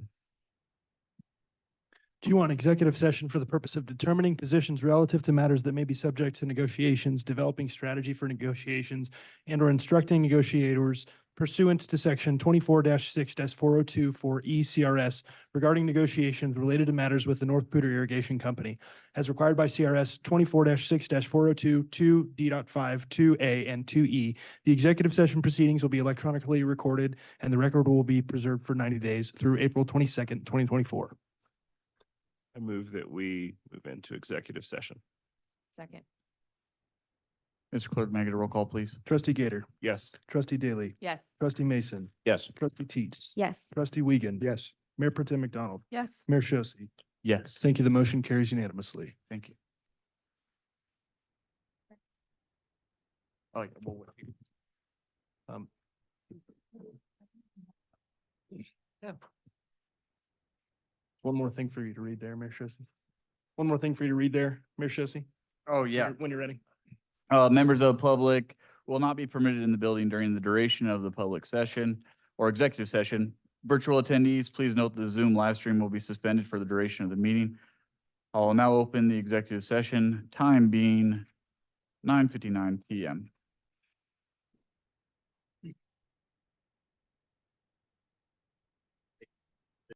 G1, executive session for the purpose of determining positions relative to matters that may be subject to negotiations, developing strategy for negotiations, and/or instructing negotiators pursuant to section 24-6-402 for ECRS regarding negotiations related to matters with the North Poudre Irrigation Company, as required by CRS 24-6-402 2D.5, 2A, and 2E. The executive session proceedings will be electronically recorded, and the record will be preserved for 90 days through April 22nd, 2024. I move that we move into executive session. Second. Mr. Clerk, may I get a roll call, please? Trustee Gator. Yes. Trustee Daly. Yes. Trustee Mason. Yes. Trustee Teets. Yes. Trustee Wiegand. Yes. Mayor Pro Tem McDonald. Yes. Mayor Shosse. Yes. Thank you. The motion carries unanimously. Thank you. Oh, yeah, well, wait. Um, Yeah. One more thing for you to read there, Mayor Shesey. One more thing for you to read there, Mayor Shesey. Oh, yeah. When you're ready. Members of the public will not be permitted in the building during the duration of the public session or executive session. Virtual attendees, please note the Zoom live stream will be suspended for the duration of the meeting. I will now open the executive session, time being 9:59 PM.